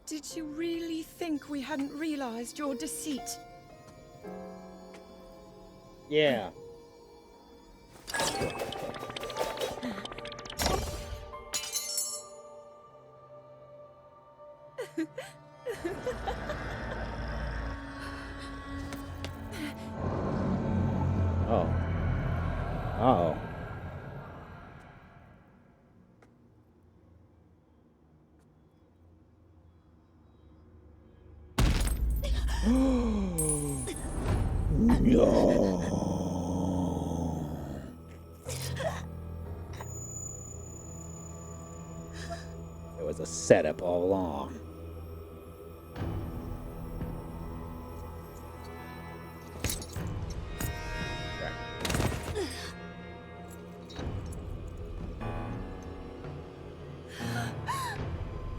Did you really think we hadn't realized your deceit? Yeah. Oh. Uh-oh. No. It was a setup all along.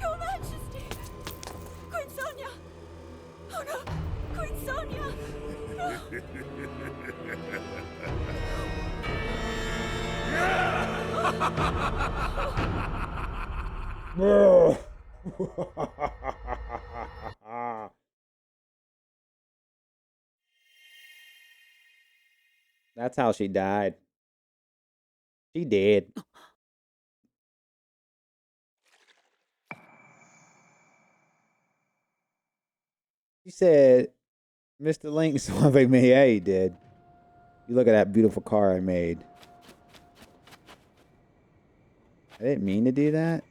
Your Majesty! Queen Sonia! Oh no! Queen Sonia! No. That's how she died. She did. She said, Mr. Link Suave me. Yeah, he did. You look at that beautiful car I made. I didn't mean to do that.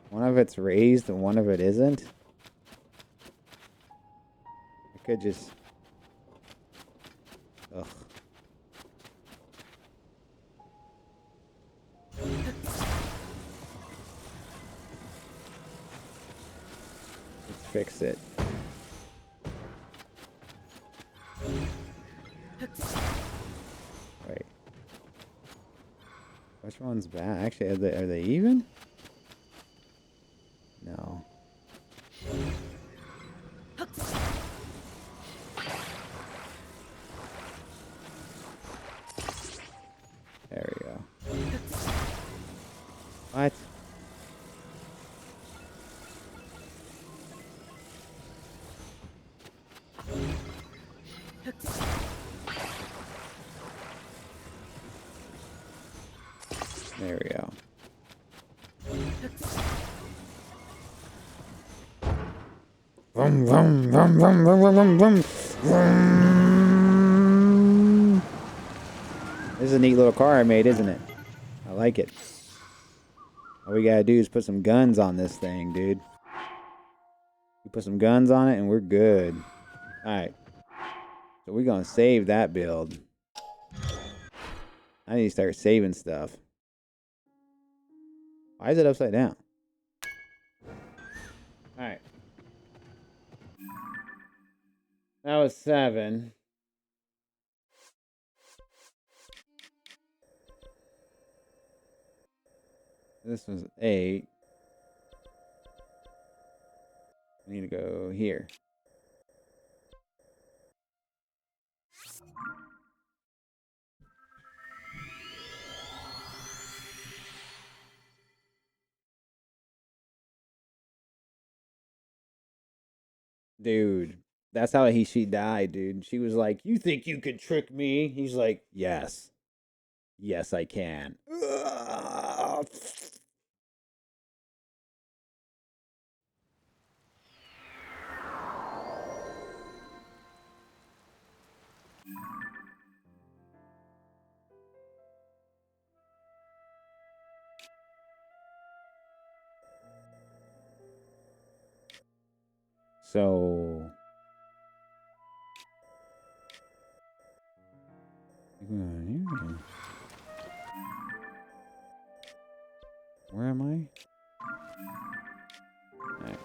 One of it's raised and one of it isn't. I could just... Ugh. Let's fix it. Wait. Which one's bad? Actually, are they even? No. There we go. What? There we go. Vroom, vroom, vroom, vroom, vroom, vroom, vroom, vroom. This is a neat little car I made, isn't it? I like it. All we gotta do is put some guns on this thing, dude. We put some guns on it and we're good. Alright. So we're gonna save that build. I need to start saving stuff. Why is it upside down? Alright. That was 7. This was 8. I need to go here. Dude, that's how she died, dude. She was like, "You think you could trick me?" He's like, "Yes. Yes, I can." So, where am I? Alright.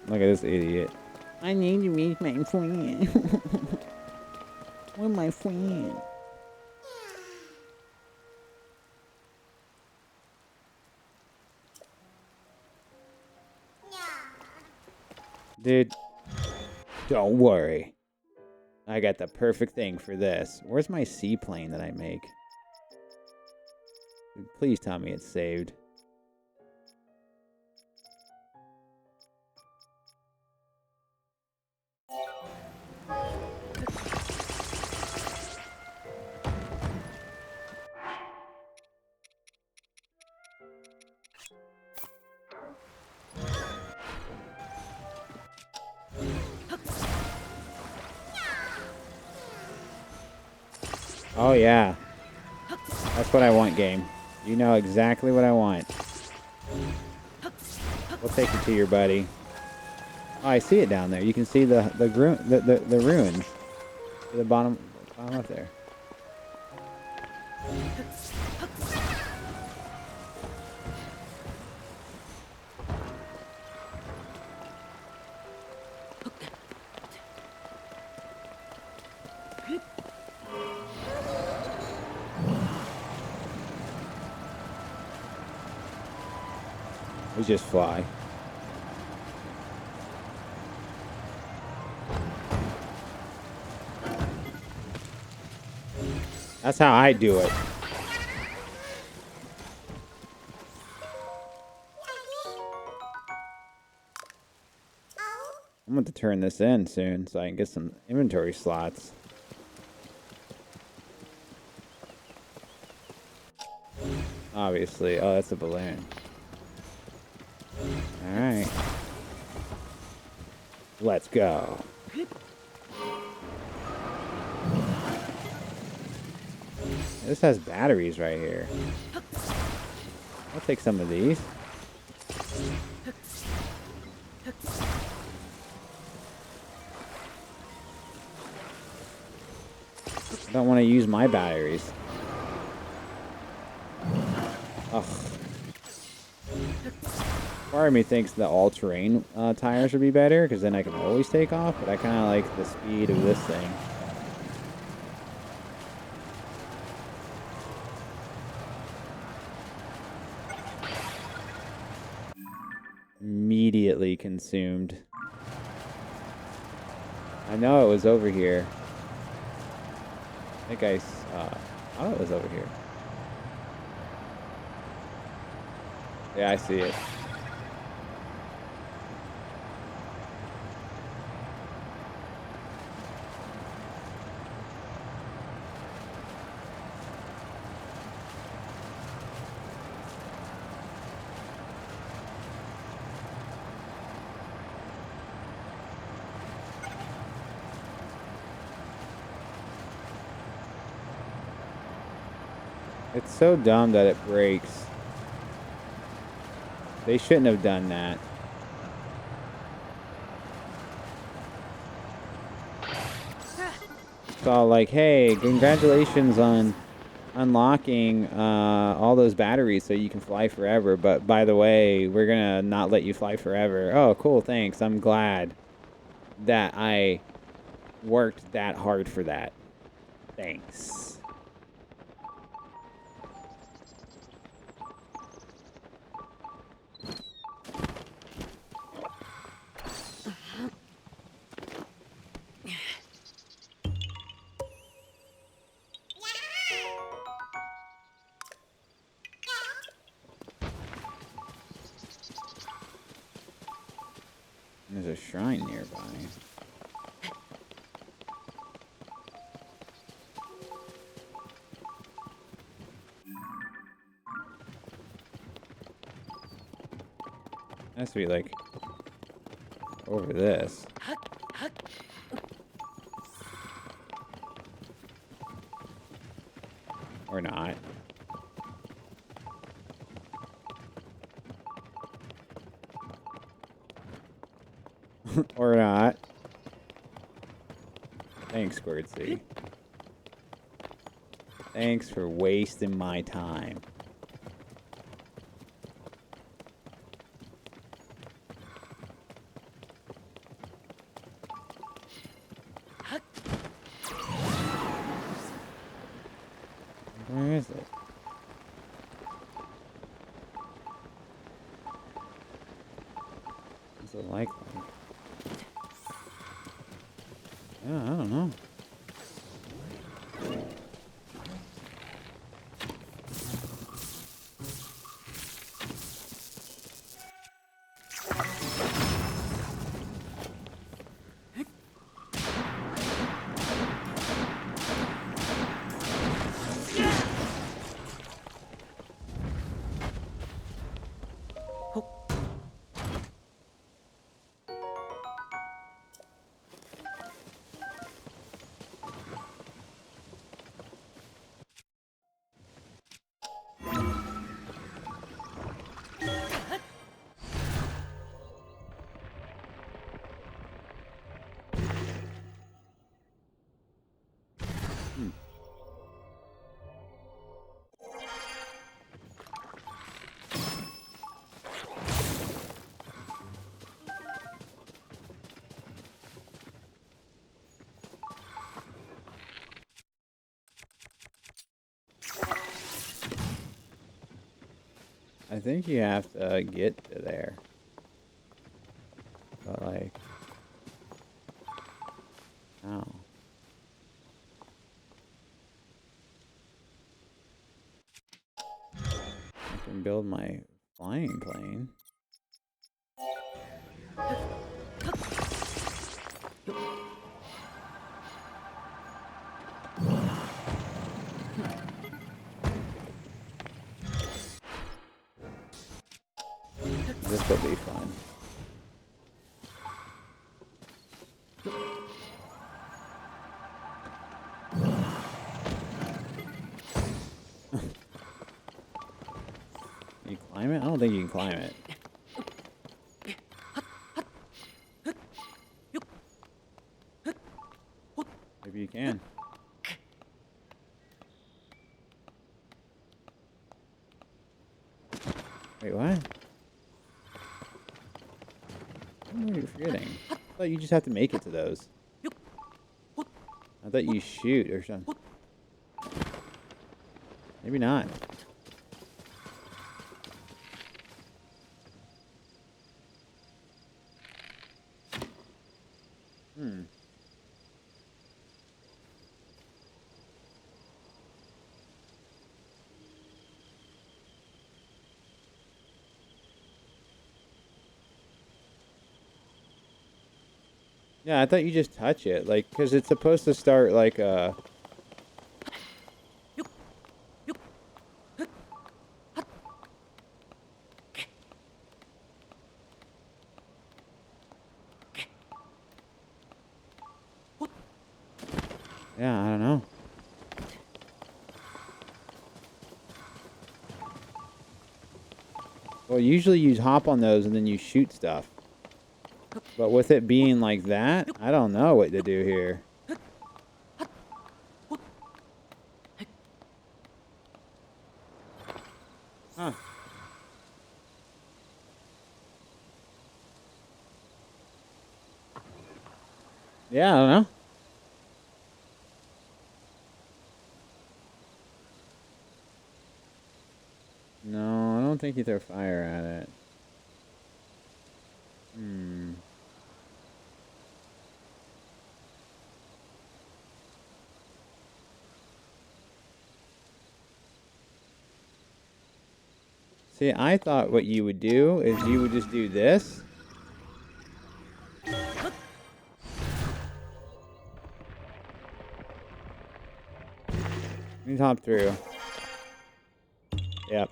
Look at this idiot. I need to meet my friend. Where's my friend? Dude, don't worry. I got the perfect thing for this. Where's my seaplane that I make? Please tell me it's saved. Oh yeah. That's what I want, game. You know exactly what I want. We'll take it to your buddy. Oh, I see it down there. You can see the ruins. To the bottom up there. We just fly. That's how I do it. I'm going to turn this in soon so I can get some inventory slots. Obviously. Oh, that's a balloon. Alright. Let's go. This has batteries right here. I'll take some of these. I don't want to use my batteries. Ugh. Part of me thinks the all-terrain tires would be better, because then I can always take off, but I kind of like the speed of this thing. Immediately consumed. I know it was over here. I think I thought it was over here. Yeah, I see it. It's so dumb that it breaks. They shouldn't have done that. It's all like, hey, congratulations on unlocking all those batteries so you can fly forever. But by the way, we're gonna not let you fly forever. Oh, cool, thanks. I'm glad that I worked that hard for that. Thanks. There's a shrine nearby. Has to be like over this. Or not. Or not. Thanks, Squirtsy. Thanks for wasting my time. Where is it? What's it like? Yeah, I don't know. I think you have to get to there. But like, oh. I can build my flying plane. This will be fun. You climb it? I don't think you can climb it. Maybe you can. Wait, what? What are you forgetting? I thought you just have to make it to those. I thought you shoot or something. Maybe not. Yeah, I thought you just touch it, like, because it's supposed to start like a... Yeah, I don't know. Well, usually you hop on those and then you shoot stuff. But with it being like that, I don't know what to do here. Huh. Yeah, I don't know. No, I don't think you throw fire at it. See, I thought what you would do is you would just do this. Let me hop through. Yep.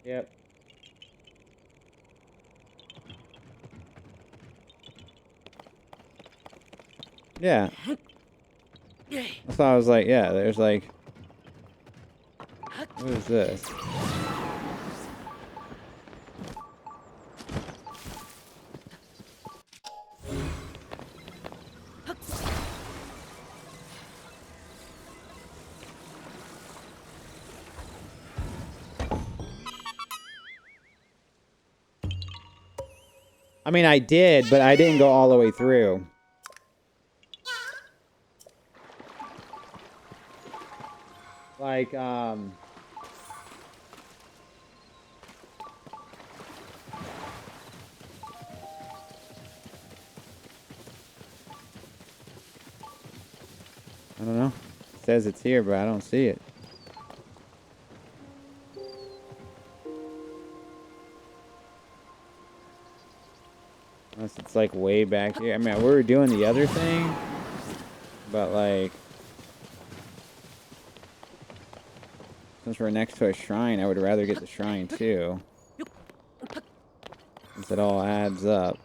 Yep. Yeah. That's why I was like, yeah, there's like... What is this? I mean, I did, but I didn't go all the way through. Like, I don't know. It says it's here, but I don't see it. Unless it's like way back here. I mean, we were doing the other thing, but like, since we're next to a shrine, I would rather get the shrine too. Since it all adds up.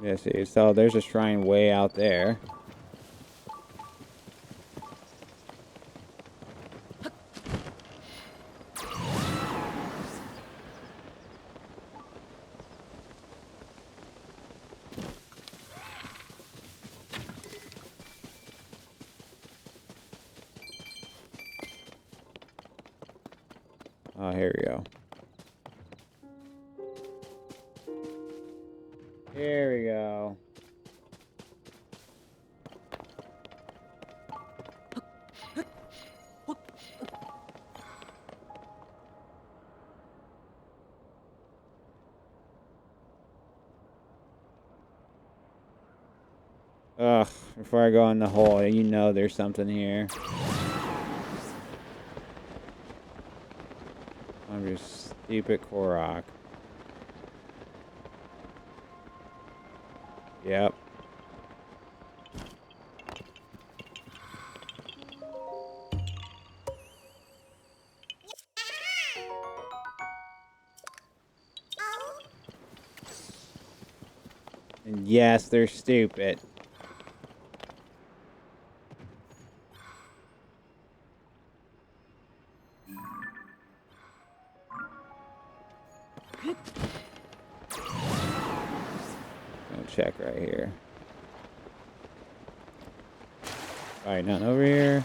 Yeah, see, so there's a shrine way out there. Oh, here we go. Here we go. Ugh, before I go in the hole, you know there's something here. I'm just stupid Korok. Yep. And yes, they're stupid. I'll check right here. Alright, nothing over here.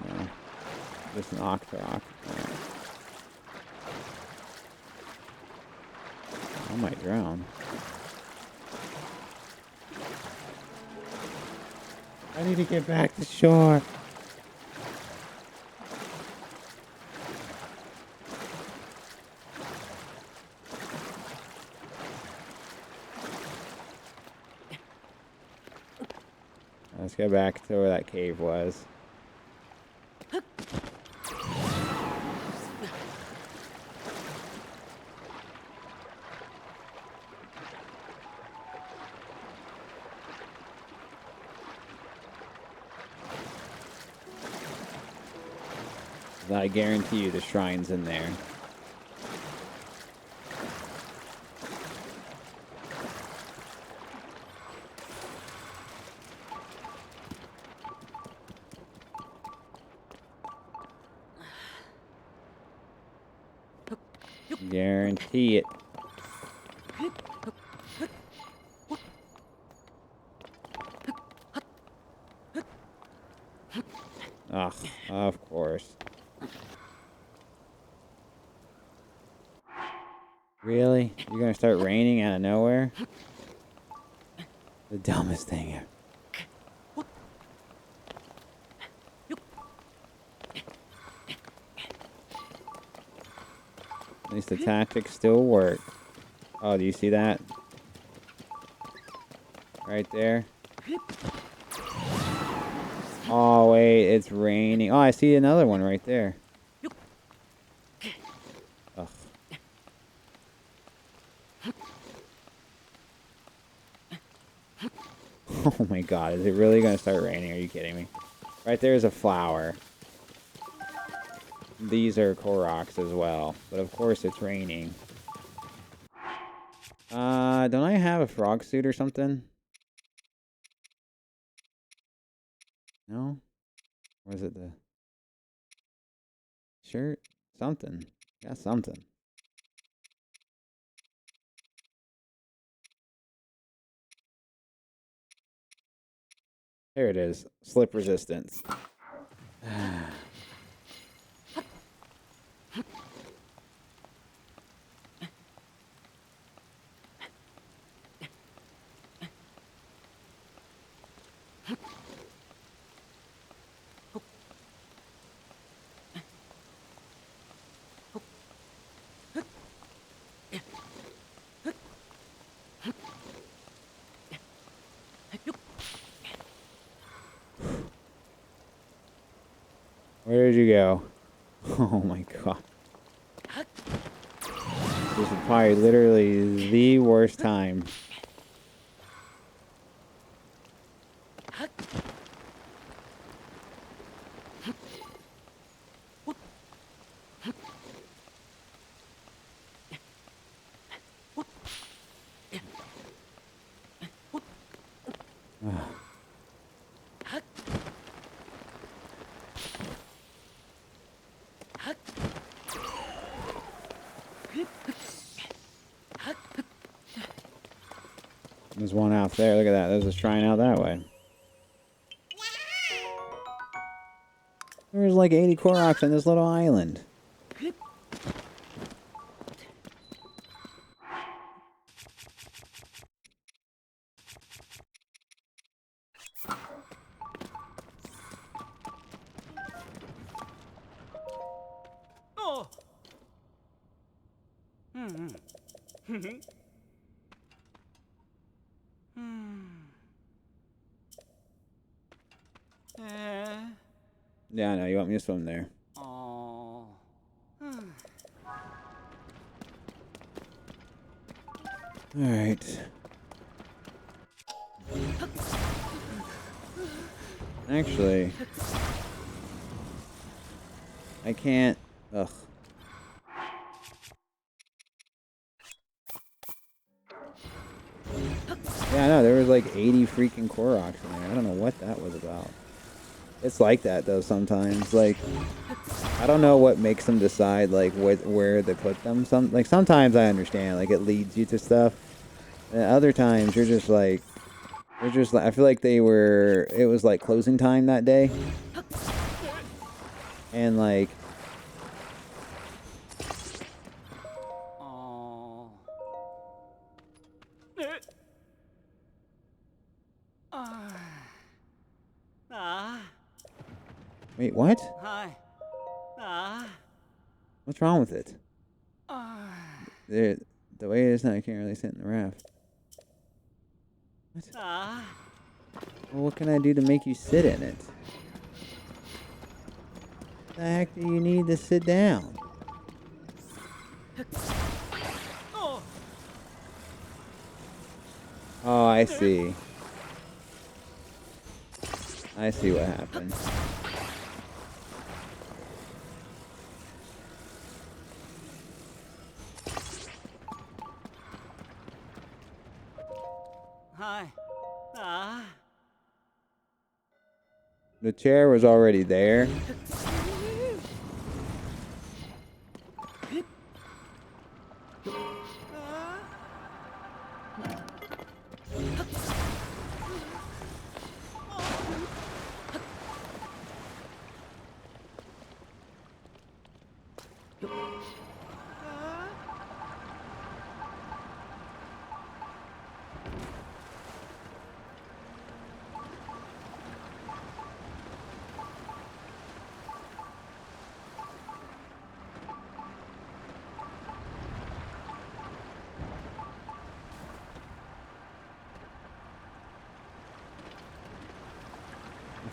No. Just an Octorok. Right. I might drown. I need to get back to shore. Let's go back to where that cave was. I guarantee you the shrine's in there. Guarantee it. Ugh, of course. Really? You're gonna start raining out of nowhere? The dumbest thing ever. At least the tactics still work. Oh, do you see that? Right there. Oh, wait, it's raining. Oh, I see another one right there. Ugh. Oh my god, is it really gonna start raining? Are you kidding me? Right there's a flower. These are Koroks as well, but of course it's raining. Don't I have a frog suit or something? No? Or is it the shirt? Something. Got something. There it is. Slip resistance. Where did you go? Oh my god. This is probably literally the worst time. There's one out there. Look at that. There's a shrine out that way. There's like 80 Koroks on this little island. Oh. Yeah, I know. You want me to swim there. Oh. Alright. Actually, I can't. Ugh. Yeah, I know. There was like 80 freaking Koroks in there. I don't know what that was about. It's like that though sometimes. Like, I don't know what makes them decide like where they put them. Sometimes I understand. Like it leads you to stuff. And other times you're just like, I feel like it was like closing time that day. And like, wait, what? Hi. What's wrong with it? The way it is now, I can't really sit in the raft. What? Well, what can I do to make you sit in it? The heck do you need to sit down? Oh, I see. I see what happened. Hi. The chair was already there.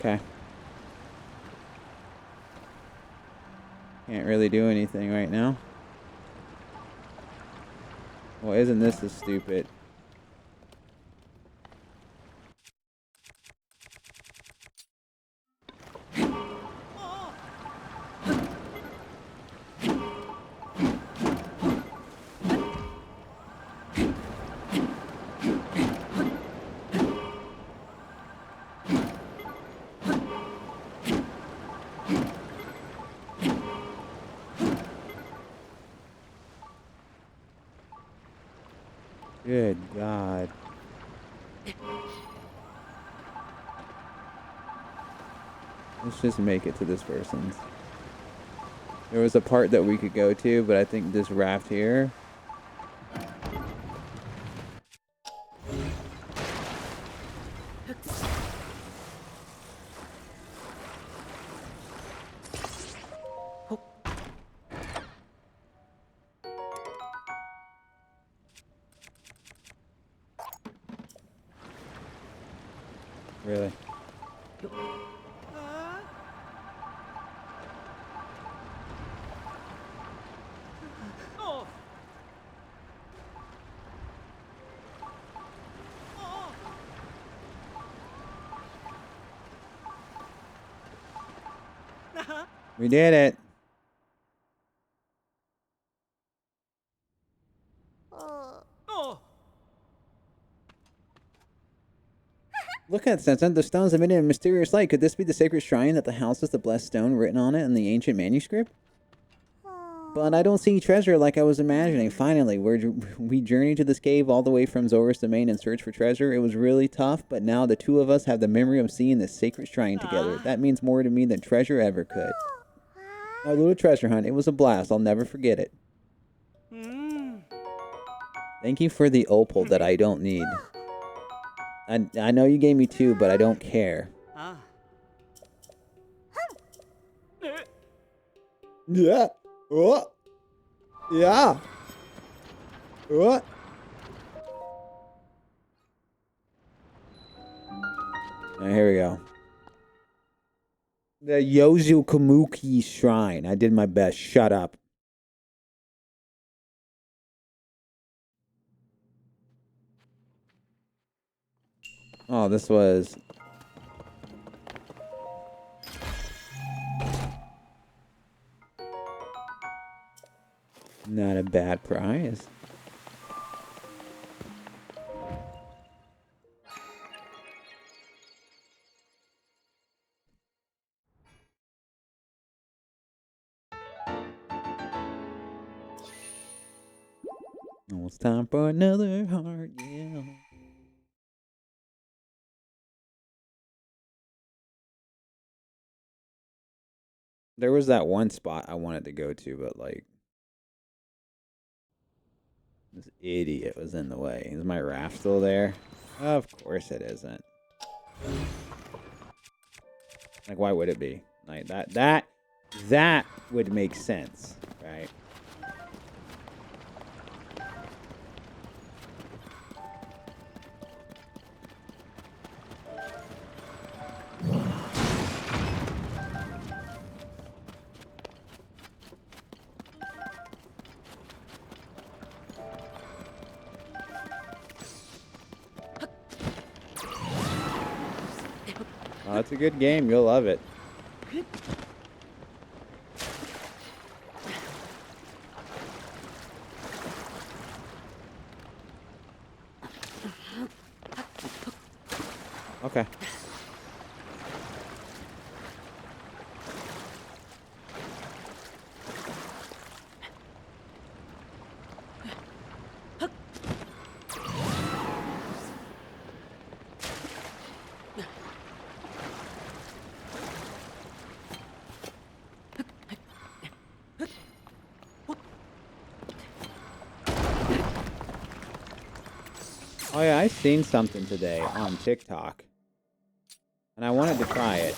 Okay. Can't really do anything right now. Well, isn't this stupid? Good God. Let's just make it to this person's. There was a part that we could go to, but I think this raft here. Really? We did it. Look at that. The stones emitted a mysterious light. Could this be the sacred shrine that the house is the blessed stone written on it in the ancient manuscript? But I don't see treasure like I was imagining. Finally, we journeyed to this cave all the way from Zora's domain in search for treasure. It was really tough, but now the two of us have the memory of seeing this sacred shrine together. That means more to me than treasure ever could. Our little treasure hunt. It was a blast. I'll never forget it. Thank you for the opal that I don't need. I know you gave me 2, but I don't care. Yeah. What? Yeah. What? Here we go. The Yozu Kamuki Shrine. I did my best. Shut up. Oh, this was... not a bad prize. Oh, it's time for another heart, yeah. There was that one spot I wanted to go to, but like... this idiot was in the way. Is my raft still there? Of course it isn't. Like, why would it be? Like, that would make sense, right? Oh, it's a good game. You'll love it. Okay. Oh yeah, I seen something today on TikTok. And I wanted to try it.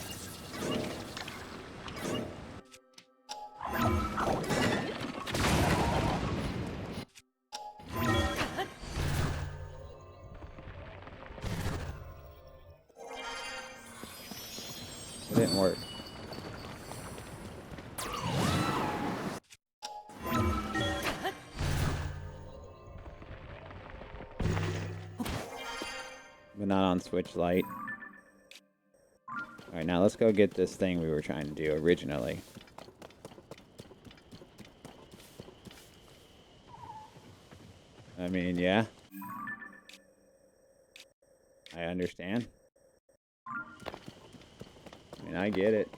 It didn't work. But not on Switch Lite. Alright, now let's go get this thing we were trying to do originally. I mean, yeah. I understand. I mean, I get it.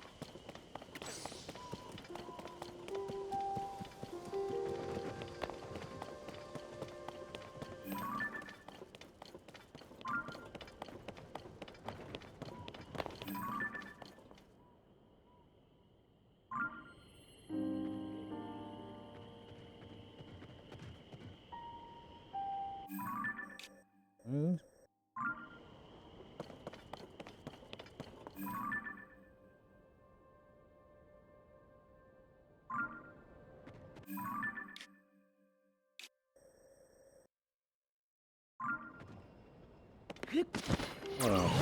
Hmm? Oh.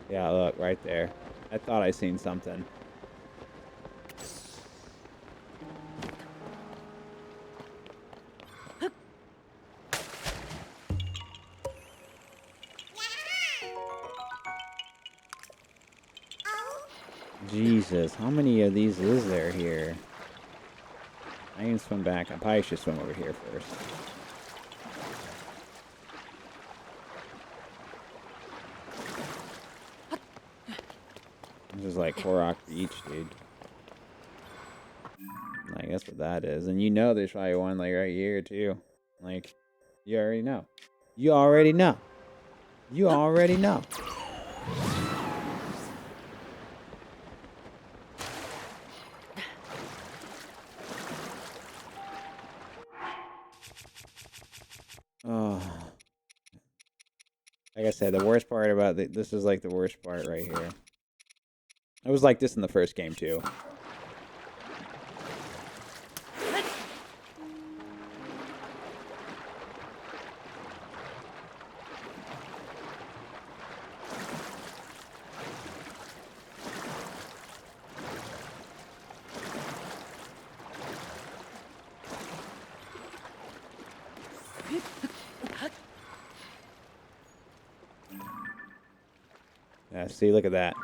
Yeah, look, right there. I thought I seen something. Jesus, how many of these is there here? I can swim back. I probably should swim over here first. This is like Korok Beach, dude. Like, that's what that is. And you know there's probably one, like, right here, too. Like, you already know. You already know. You already know. Oh. Like I said, the worst part about this is like the worst part right here. It was like this in the first game, too. Yeah, see, look at that.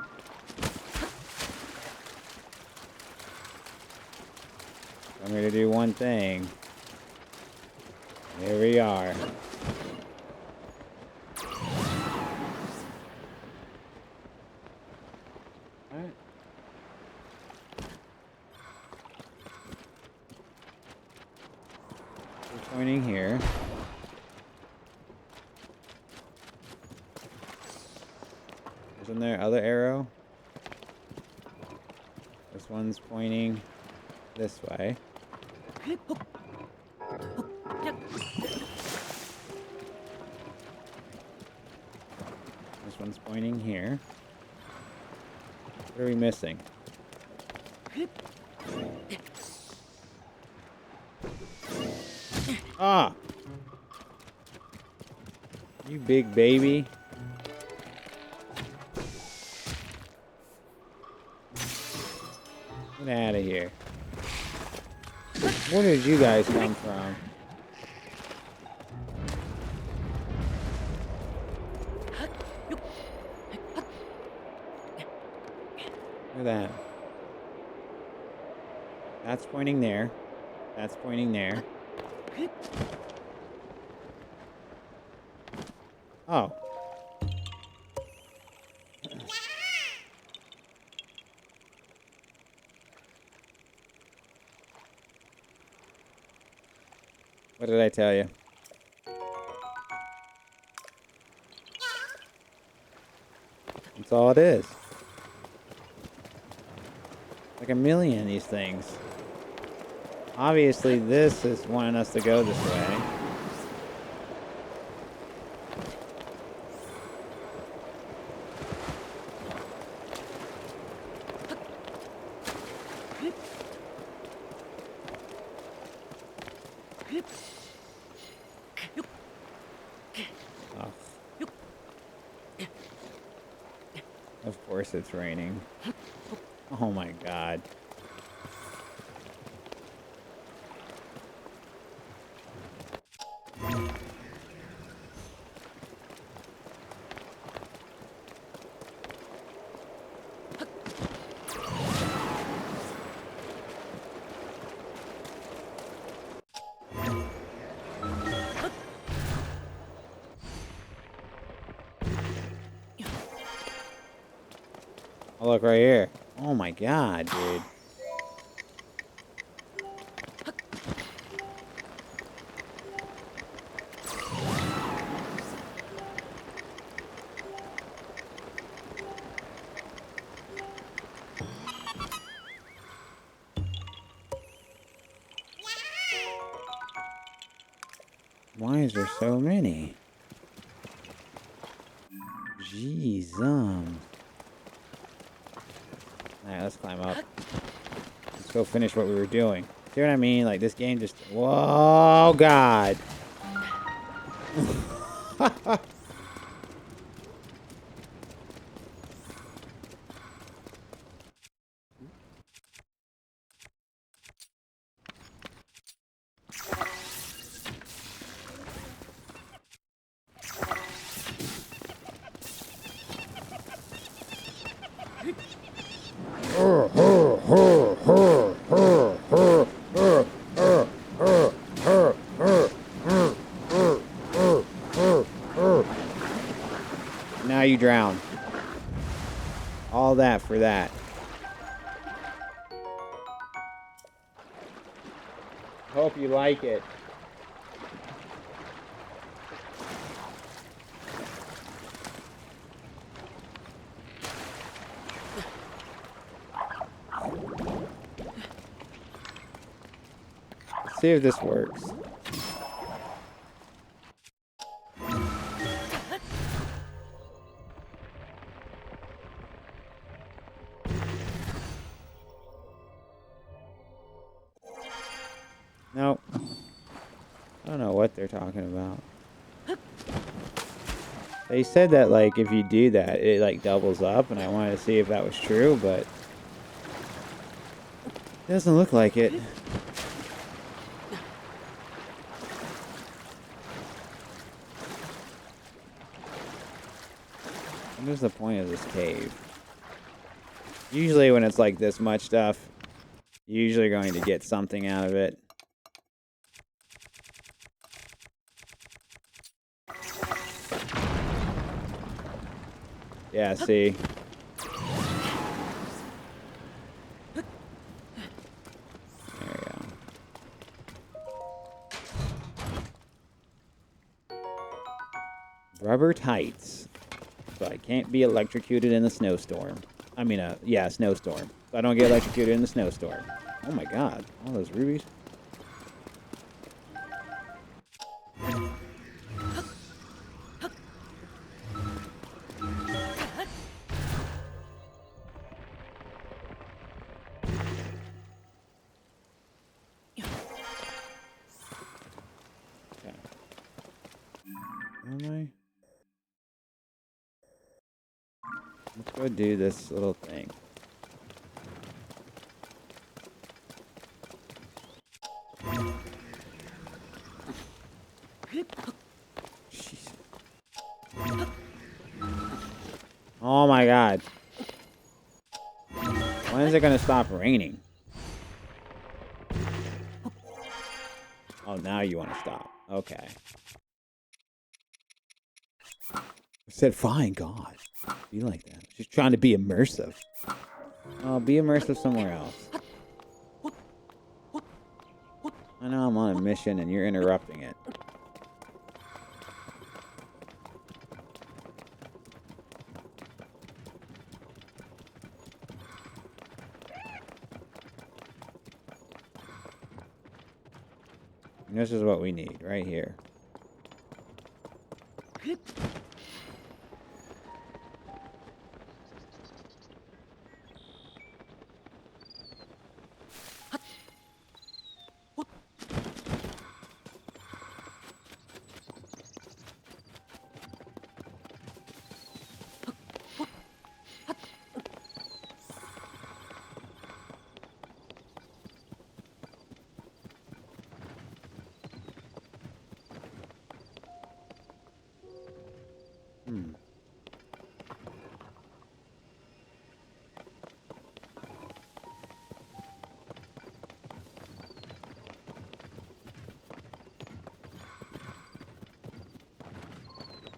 I'm going to do one thing. Here we are. Alright. We're pointing here. Isn't there other arrow? This one's pointing this way. This one's pointing here. What are we missing? Ah! You big baby. Get out of here. Where did you guys come from? Look at that. That's pointing there. That's pointing there. Oh. What did I tell you? That's all it is. Like a million of these things. Obviously, this is wanting us to go this way. Oh. Of course it's raining. Oh my god. Oh, look right here. Oh my god, dude. Why is there so many? Jeez, Alright, let's climb up. Let's go finish what we were doing. See what I mean? Like, this game just... Whoa, God! Now you drown. All that for that. Hope you like it. Let's see if this works. Nope. I don't know what they're talking about. They said that, like, if you do that, it, like, doubles up, and I wanted to see if that was true, but... it doesn't look like it. What is the point of this cave? Usually when it's like this much stuff, you're usually going to get something out of it. Yeah, see? There we go. Rubber tights. So I can't be electrocuted in a snowstorm. I mean, yeah, snowstorm. So I don't get electrocuted in the snowstorm. Oh my god, all those rubies. Okay. Am I? Let's go do this little thing. Jeez. Oh my god. When is it gonna stop raining? Oh, now you want to stop. Okay. I said, fine, God. Be like that. Just trying to be immersive. Oh, be immersive somewhere else. I know I'm on a mission and you're interrupting it. And this is what we need, right here.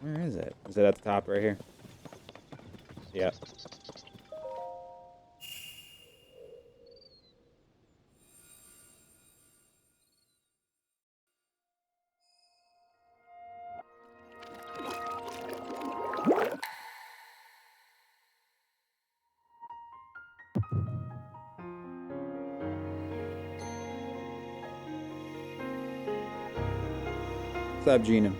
Where is it? Is it at the top right here? Yep. What's up, Gina?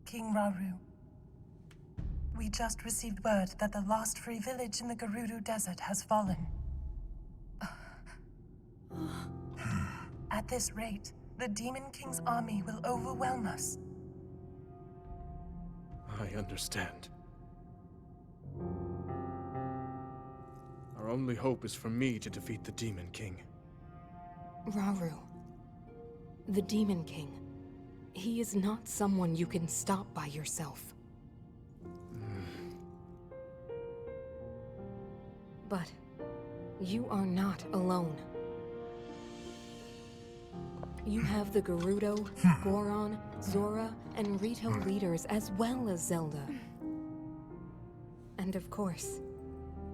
King Rauru. We just received word that the last free village in the Gerudo Desert has fallen. At this rate, the Demon King's army will overwhelm us. I understand. Our only hope is for me to defeat the Demon King. Rauru. The Demon King. He is not someone you can stop by yourself. But you are not alone. You have the Gerudo, Goron, Zora, and Rito leaders as well as Zelda. And of course,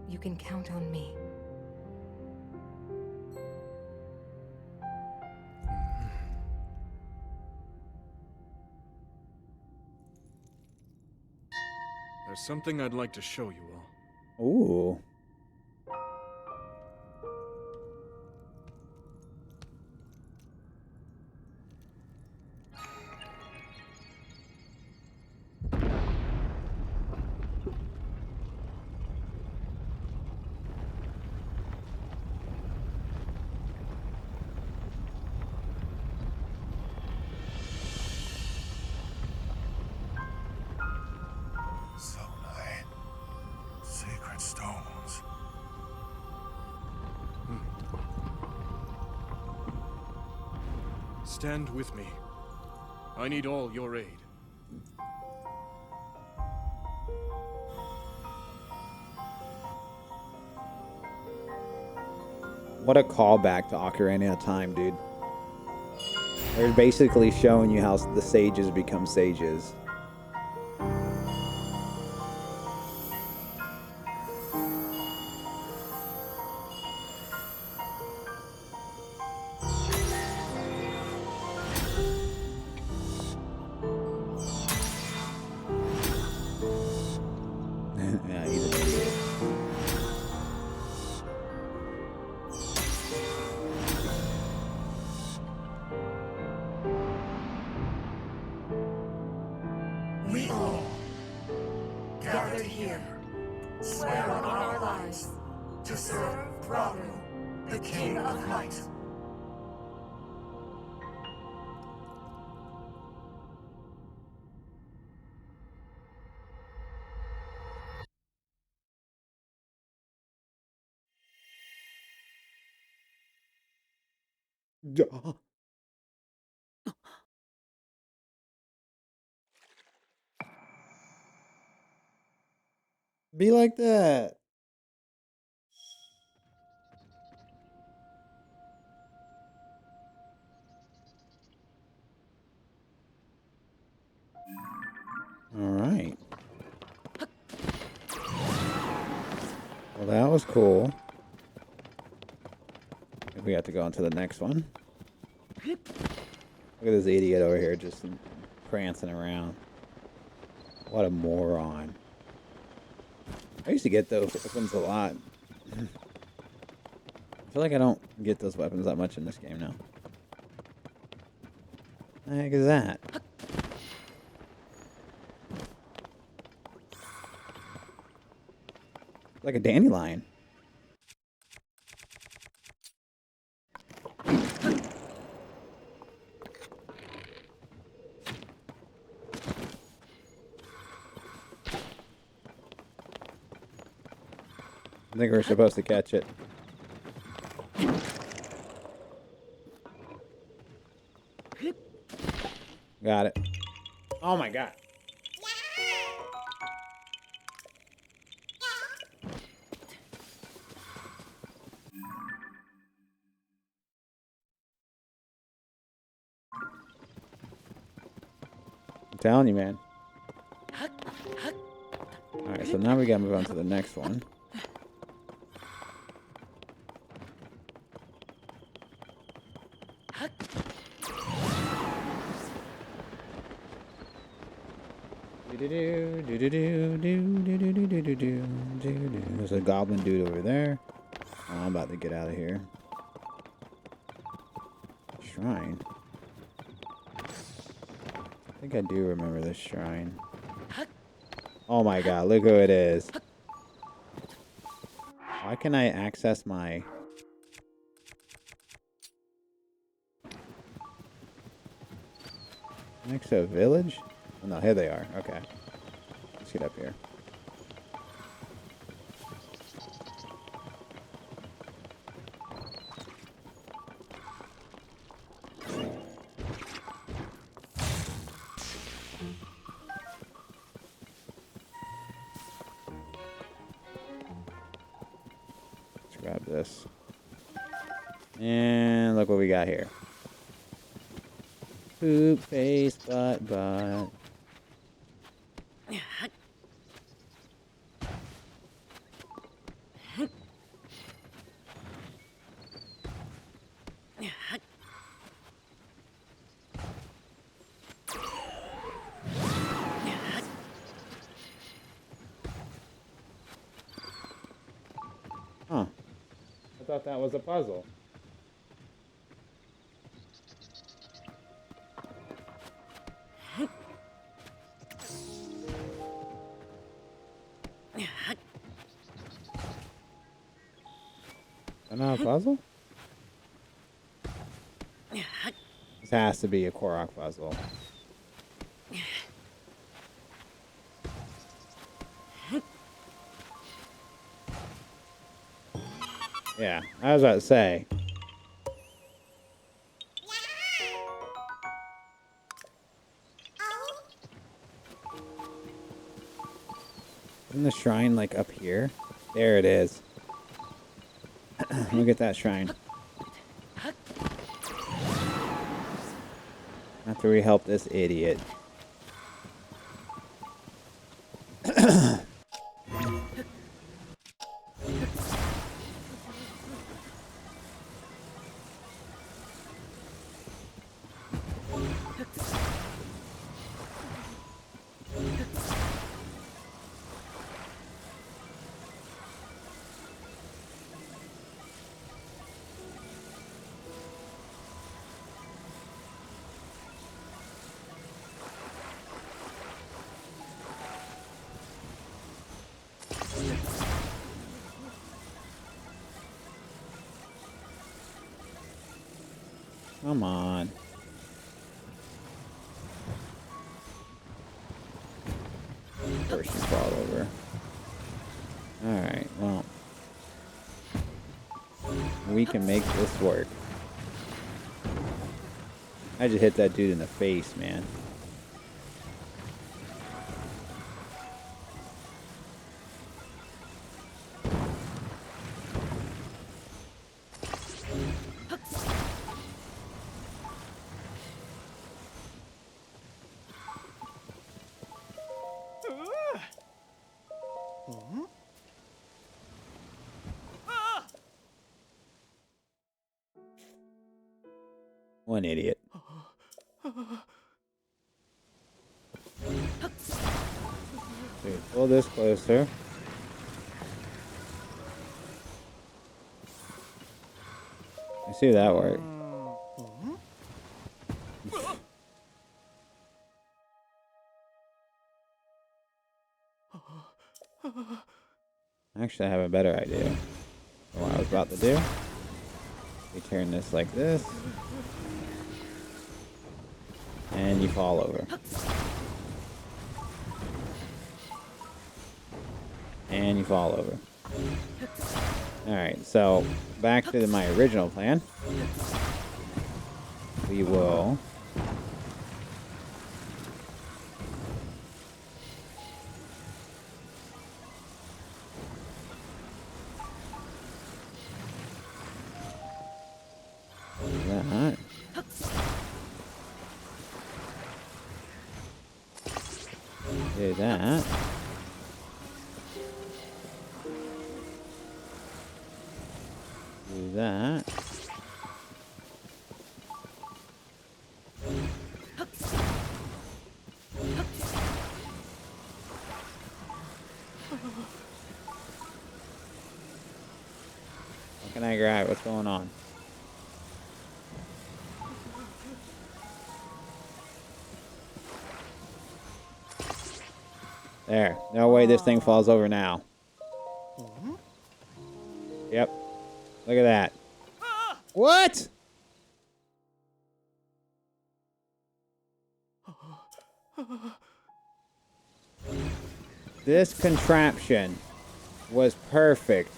you can count on me. There's something I'd like to show you all. Ooh. Sacred stones. Stand with me. I need all your aid. What a callback to Ocarina of Time, dude. They're basically showing you how the sages become sages. Yeah, he's an idiot. We all, gathered here, swear on our lives to serve Rauru, the King of Light. Be like that. All right. Well, that was cool. We have to go on to the next one. Look at this idiot over here just prancing around. What a moron. I used to get those weapons a lot. I feel like I don't get those weapons that much in this game now. The heck is that? Like a dandelion. I think we're supposed to catch it. Got it. Oh my god. I'm telling you, man. Alright, so now we gotta move on to the next one. There's a goblin dude over there. Oh, I'm about to get out of here. Shrine. I think I do remember this shrine. Oh my god, look who it is. Why can I access my... Next to a village? Oh no, here they are. Okay. Let's get up here. Let's grab this. And look what we got here. Poop, face, butt. Huh. I thought that was a puzzle. Not a puzzle? This has to be a Korok puzzle. Yeah, I was about to say. Isn't the shrine like up here? There it is. Look at that shrine. After we help this idiot. Come on. First you fall over. Alright, well. We can make this work. I just hit that dude in the face, man. One idiot. So you pull this closer. I see that work. Actually, I have a better idea. What I was about to do. We turn this like this. And you fall over. And you fall over. Alright, so back to my original plan. We will... that. Do that. Do that. Can I grab? What's going on? There. No way this thing falls over now. Yep. Look at that. What? This contraption was perfect.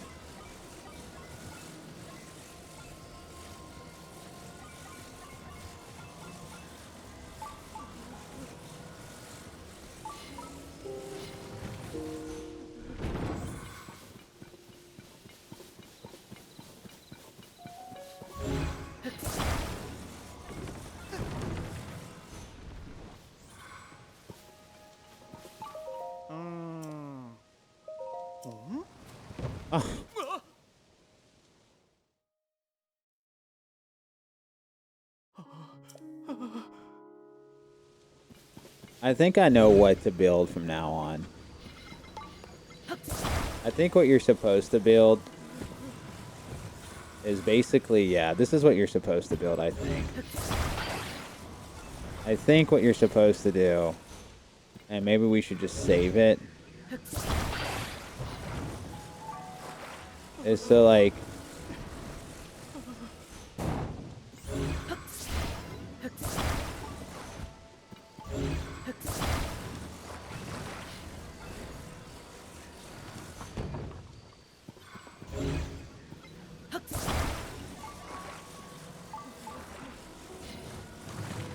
Oh. I think I know what to build from now on. I think what you're supposed to build is basically, yeah, this is what you're supposed to build, I think. I think what you're supposed to do, and maybe we should just save it, is to, like,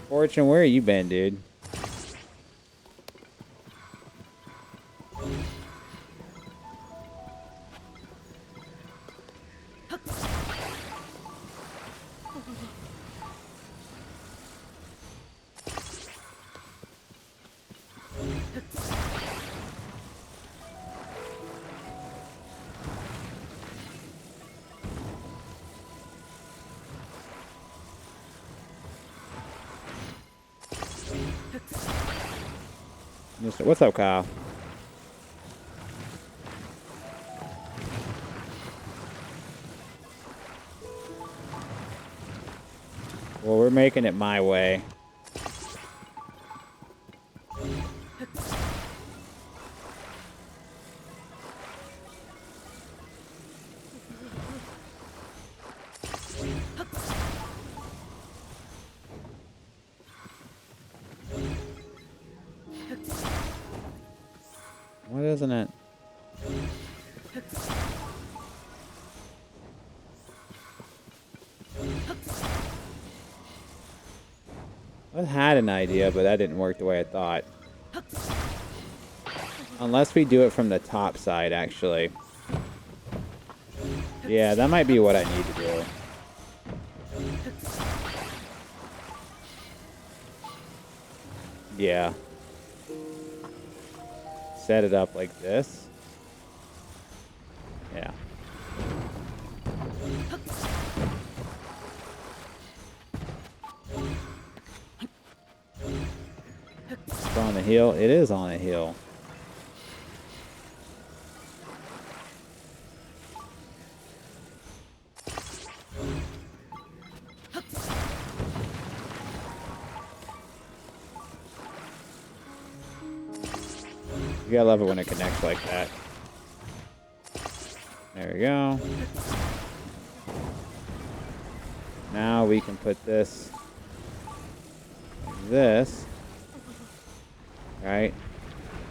Fortune, where you been, dude? What's up, Kyle? Well, we're making it my way. What isn't it? I had an idea, but that didn't work the way I thought. Unless we do it from the top side, actually. Yeah, that might be what I need to do. Yeah. Set it up like this. Yeah. It's on the hill. It is on a hill. You gotta love it when it connects like that. There we go. Now we can put this like this. Right?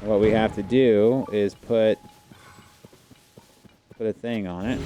And what we have to do is put a thing on it.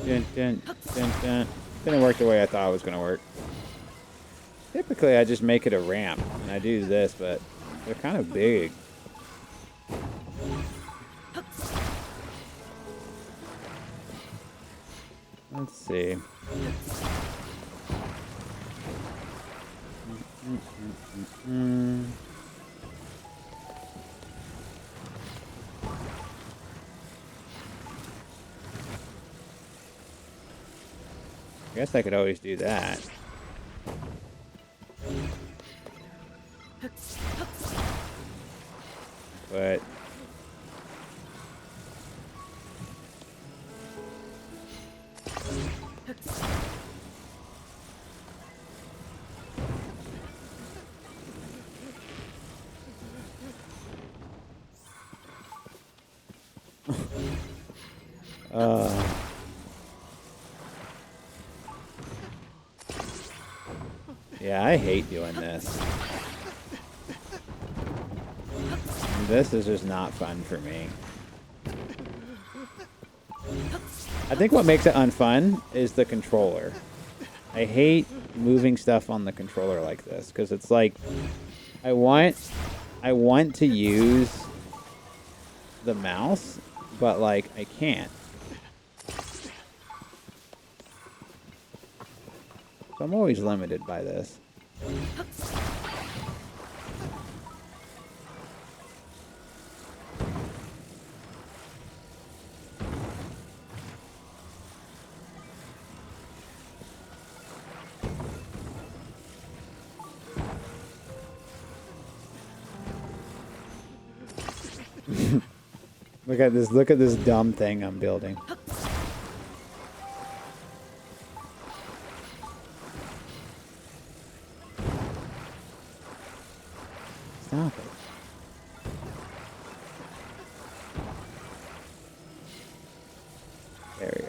Dun, dun, dun, dun. Didn't work the way I thought it was gonna work. Typically, I just make it a ramp, and I do this, but they're kind of big. Let's see. I guess I could always do that. But yeah, I hate doing this. This is just not fun for me. I think what makes it unfun is the controller. I hate moving stuff on the controller like this because it's like I want to use the mouse, but like I can't. So I'm always limited by this. Look at this dumb thing I'm building. Stop it. There we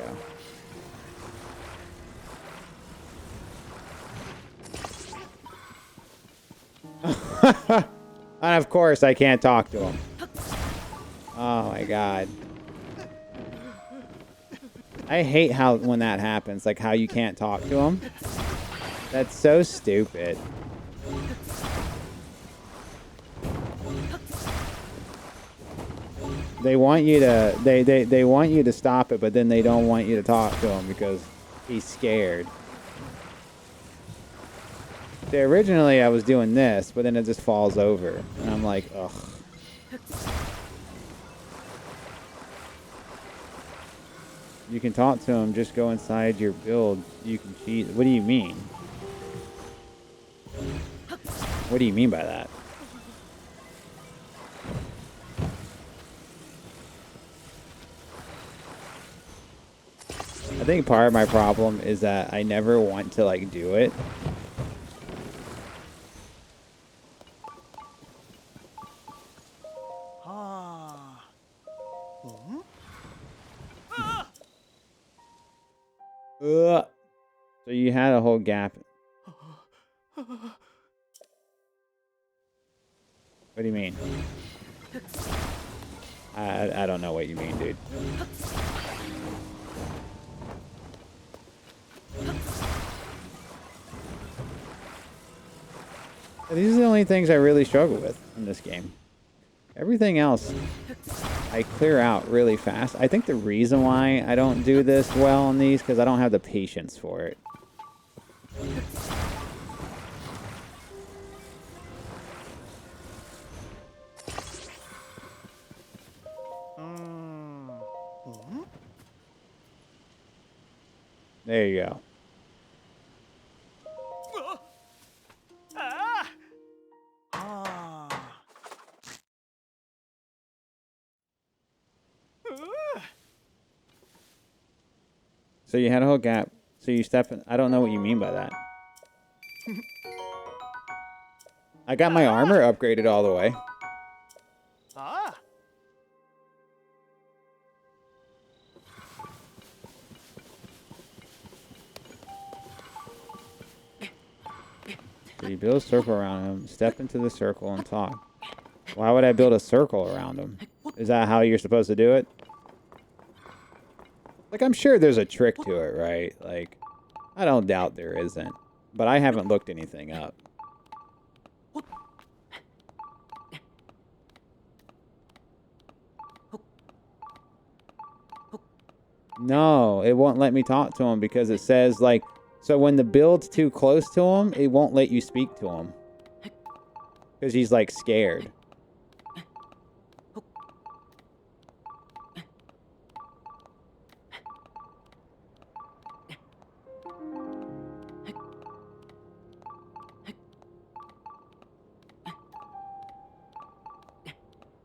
go. And of course I can't talk to him. Oh my god. I hate how when that happens, like how you can't talk to him. That's so stupid. They want you to they want you to stop it, but then they don't want you to talk to him because he's scared. See, originally I was doing this, but then it just falls over. And I'm like, ugh. You can talk to him, just go inside your build. You can cheat. What do you mean? What do you mean by that? I think part of my problem is that I never want to like do it. So you had a whole gap. What do you mean? I don't know what you mean, dude. These are the only things I really struggle with in this game. Everything else I clear out really fast. I think the reason why I don't do this well on these because I don't have the patience for it. There you go. So you had a whole gap. So you step in. I don't know what you mean by that. I got my armor upgraded all the way. So you build a circle around him, step into the circle and talk. Why would I build a circle around him? Is that how you're supposed to do it? Like, I'm sure there's a trick to it, right? Like, I don't doubt there isn't. But I haven't looked anything up. No, it won't let me talk to him because it says, like, so when the build's too close to him, it won't let you speak to him. Because he's, like, scared.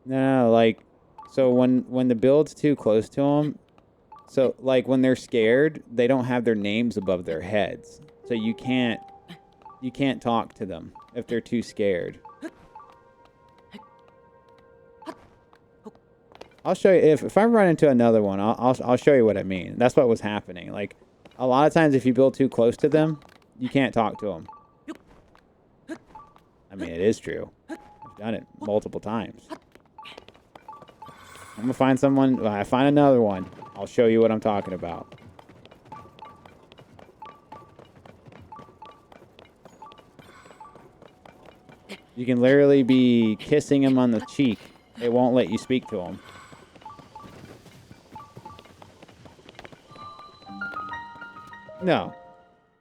No, like, so when the build's too close to him, so, like, when they're scared, they don't have their names above their heads. So you can't talk to them if they're too scared. I'll show you, if I run into another one, I'll show you what I mean. That's what was happening. Like, a lot of times if you build too close to them, you can't talk to them. I mean, it is true. I've done it multiple times. I'm gonna find someone, when I find another one, I'll show you what I'm talking about. You can literally be kissing him on the cheek. It won't let you speak to him. No.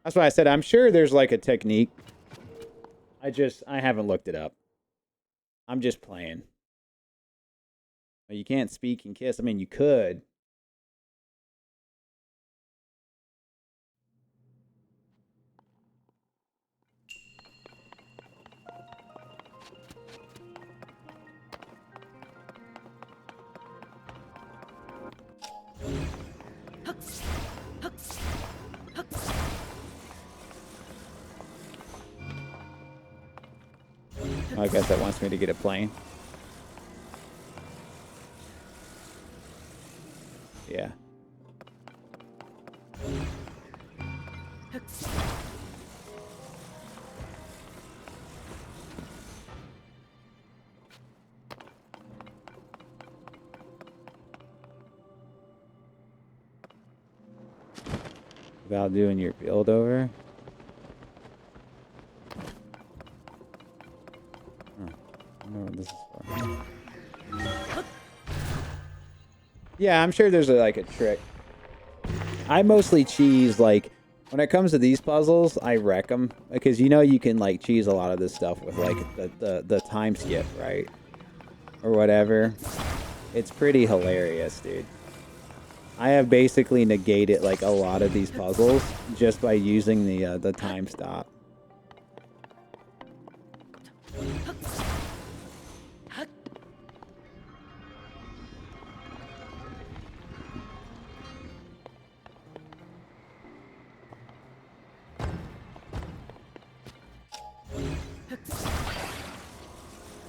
That's why I said I'm sure there's like a technique. I haven't looked it up. I'm just playing. You can't speak and kiss. I mean, you could. I guess that wants me to get a plane. Yeah. Without doing your build over. I don't know what this is for. Yeah, I'm sure there's like a trick. I mostly cheese, like, when it comes to these puzzles, I wreck them. Because you know you can, like, cheese a lot of this stuff with, like, the time skip, right? Or whatever. It's pretty hilarious, dude. I have basically negated, like, a lot of these puzzles just by using the time stop.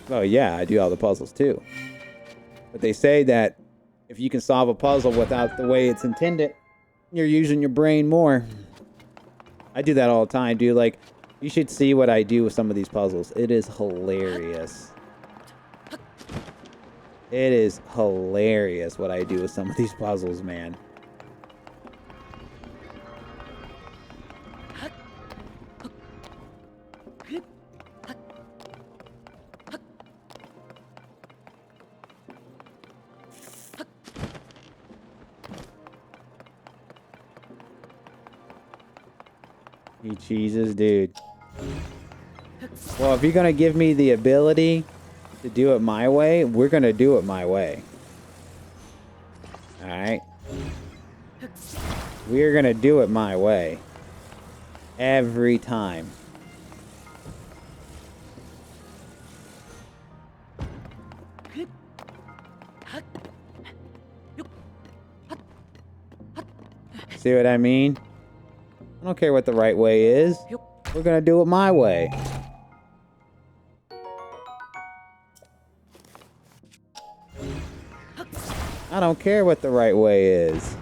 Oh yeah, I do all the puzzles too. But they say that if you can solve a puzzle without the way it's intended, you're using your brain more. I do that all the time, dude. Like, you should see what I do with some of these puzzles. It is hilarious. It is hilarious what I do with some of these puzzles, man. He cheeses, dude. Well, if you're gonna give me the ability to do it my way, we're gonna do it my way. Alright? We're gonna do it my way. Every time. See what I mean? I don't care what the right way is. We're gonna do it my way. I don't care what the right way is.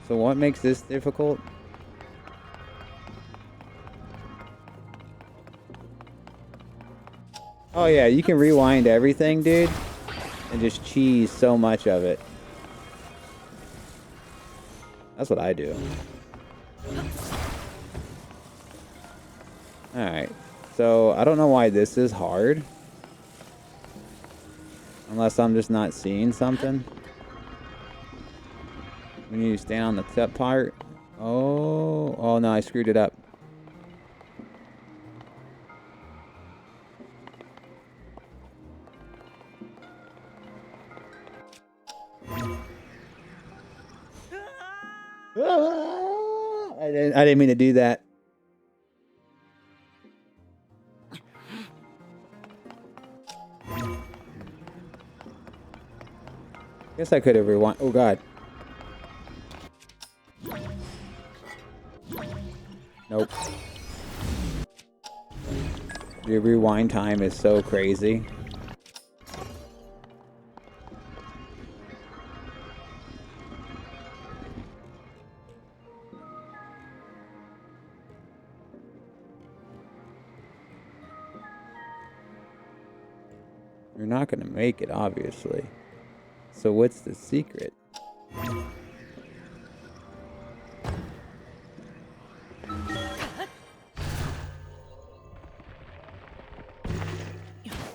So what makes this difficult? Oh yeah, you can rewind everything, dude, and just cheese so much of it. That's what I do. Alright. So, I don't know why this is hard. Unless I'm just not seeing something. When you stand on the tip part. Oh. Oh no, I screwed it up. I didn't mean to do that. Guess I could have rewind. Oh god. Nope. The rewind time is so crazy. You're not going to make it, obviously. So what's the secret?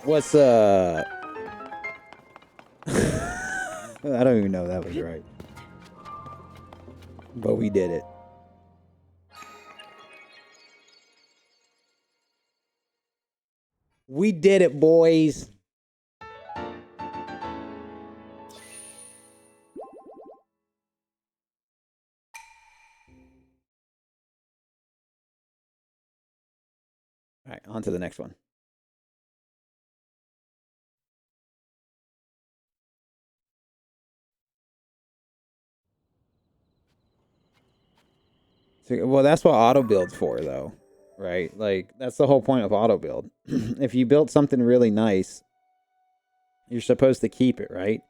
What's I don't even know if that was right. But we did it. We did it, boys. All right, on to the next one. So, well, that's what auto build's for, though, right? Like, that's the whole point of auto build. If you built something really nice, you're supposed to keep it, right?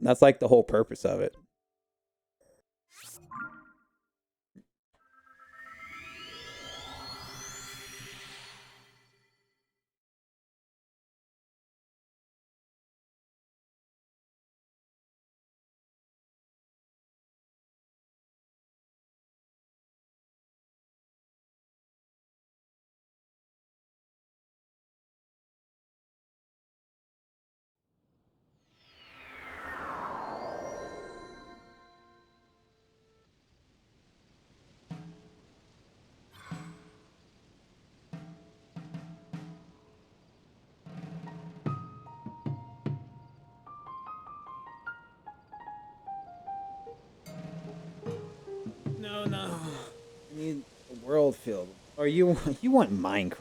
That's like the whole purpose of it. No, no. I need a world filled. Or you want Minecraft.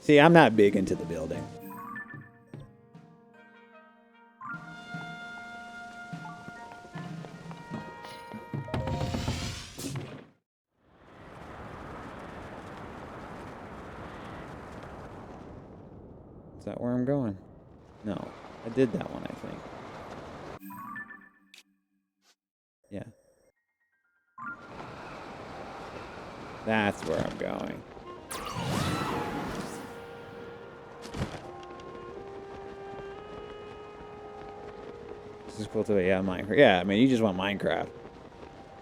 See, I'm not big into the building. Is that where I'm going? No. I did that one, I think. Yeah. That's where I'm going. This is cool too. Yeah, Minecraft. Yeah, I mean, you just want Minecraft.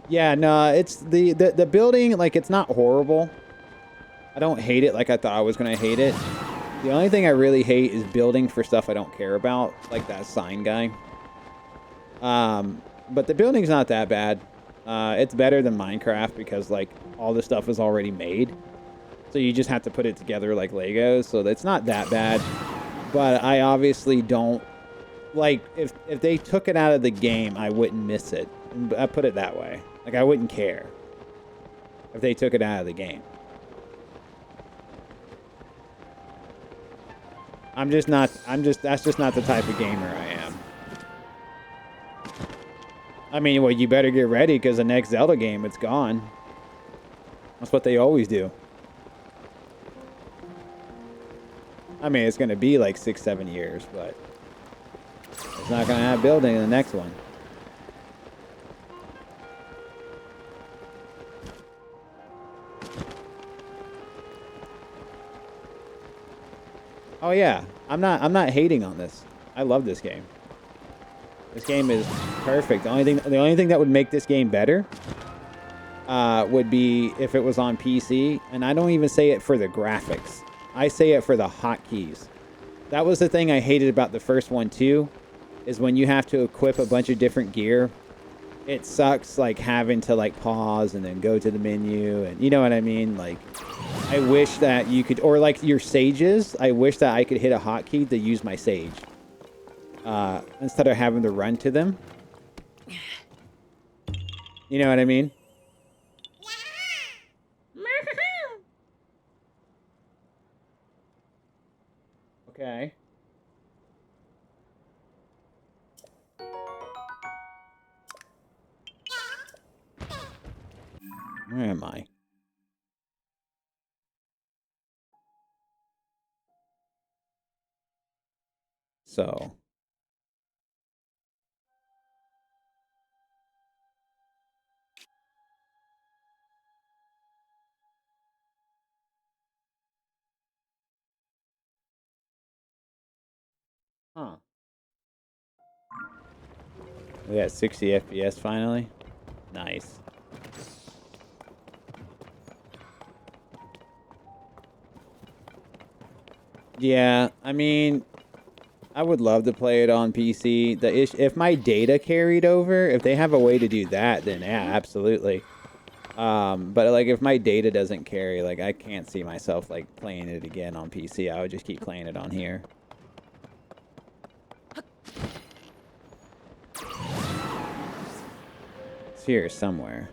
Yeah, no, it's the building, like, it's not horrible. I don't hate it like I thought I was going to hate it. The only thing I really hate is building for stuff I don't care about, like that sign guy. But the building's not that bad. It's better than Minecraft because, like, all the stuff is already made. So you just have to put it together like Legos. So it's not that bad. But I obviously don't... Like, if they took it out of the game, I wouldn't miss it. I put it that way. Like, I wouldn't care if they took it out of the game. That's just not the type of gamer I am. I mean, well, you better get ready because the next Zelda game, it's gone. That's what they always do. I mean, it's going to be like 6-7 years, but it's not going to have building in the next one. Oh yeah, I'm not hating on this. I love this game. This game is perfect. The only thing that would make this game better would be if it was on PC, and I don't even say it for the graphics. I say it for the hotkeys. That was the thing I hated about the first one too, is when you have to equip a bunch of different gear. It sucks, like, having to, like, pause and then go to the menu, and you know what I mean? Like, I wish that you could, or like your sages, I wish that I could hit a hotkey to use my sage. Instead of having to run to them. You know what I mean? Okay. Where am I? So. Huh. We got 60 FPS finally. Nice. Yeah, I mean, I would love to play it on PC. If my data carried over, if they have a way to do that, then yeah, absolutely. But like if my data doesn't carry, like I can't see myself like playing it again on PC. I would just keep playing it on here. It's here somewhere.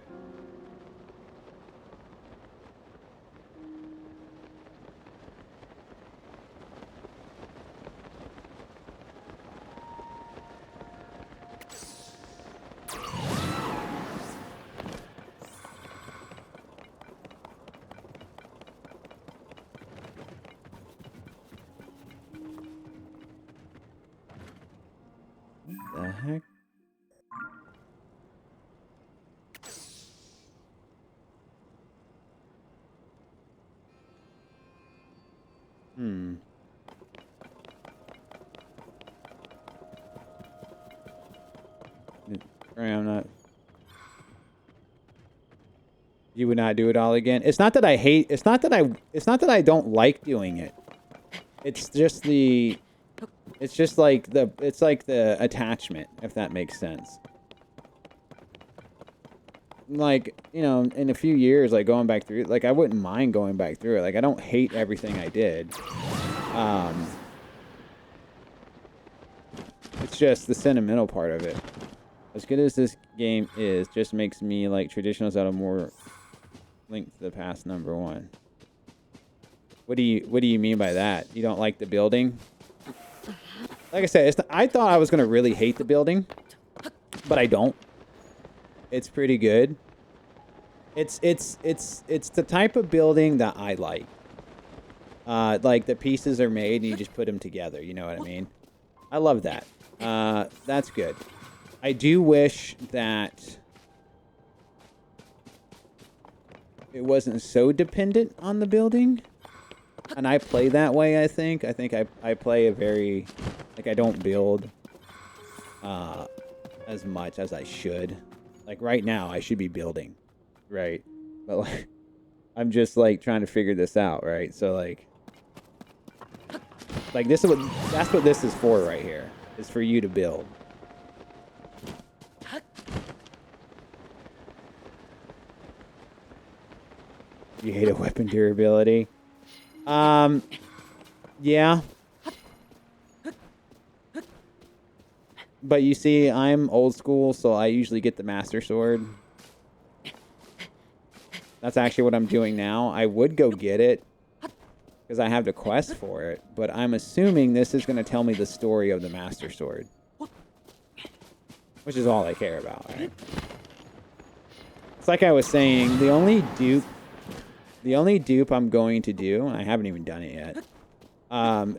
What the heck? Hmm. I'm not. You would not do it all again. It's not that I hate. It's not that I don't like doing it. It's just the. It's just like the. It's like the attachment, if that makes sense. Like, you know, in a few years, like going back through, like I wouldn't mind going back through it. Like I don't hate everything I did. It's just the sentimental part of it. As good as this game is, just makes me like traditional Zelda more Link to the Past #1. What do you mean by that? You don't like the building? Like I said, I thought I was gonna really hate the building, but I don't. It's pretty good. It's the type of building that I like. Like the pieces are made and you just put them together. You know what I mean? I love that. That's good. I do wish that it wasn't so dependent on the building. And I play that way, I think. I think I play a very... Like, I don't build as much as I should. Like, right now, I should be building. Right? But, like, I'm just, like, trying to figure this out, right? So, like... Like, this is what... That's what this is for right here. Is for you to build. You hate a weapon durability? Yeah. But you see, I'm old school, so I usually get the Master Sword. That's actually what I'm doing now. I would go get it, because I have the quest for it, but I'm assuming this is going to tell me the story of the Master Sword. Which is all I care about, right? It's like I was saying, the only dupe I'm going to do, and I haven't even done it yet,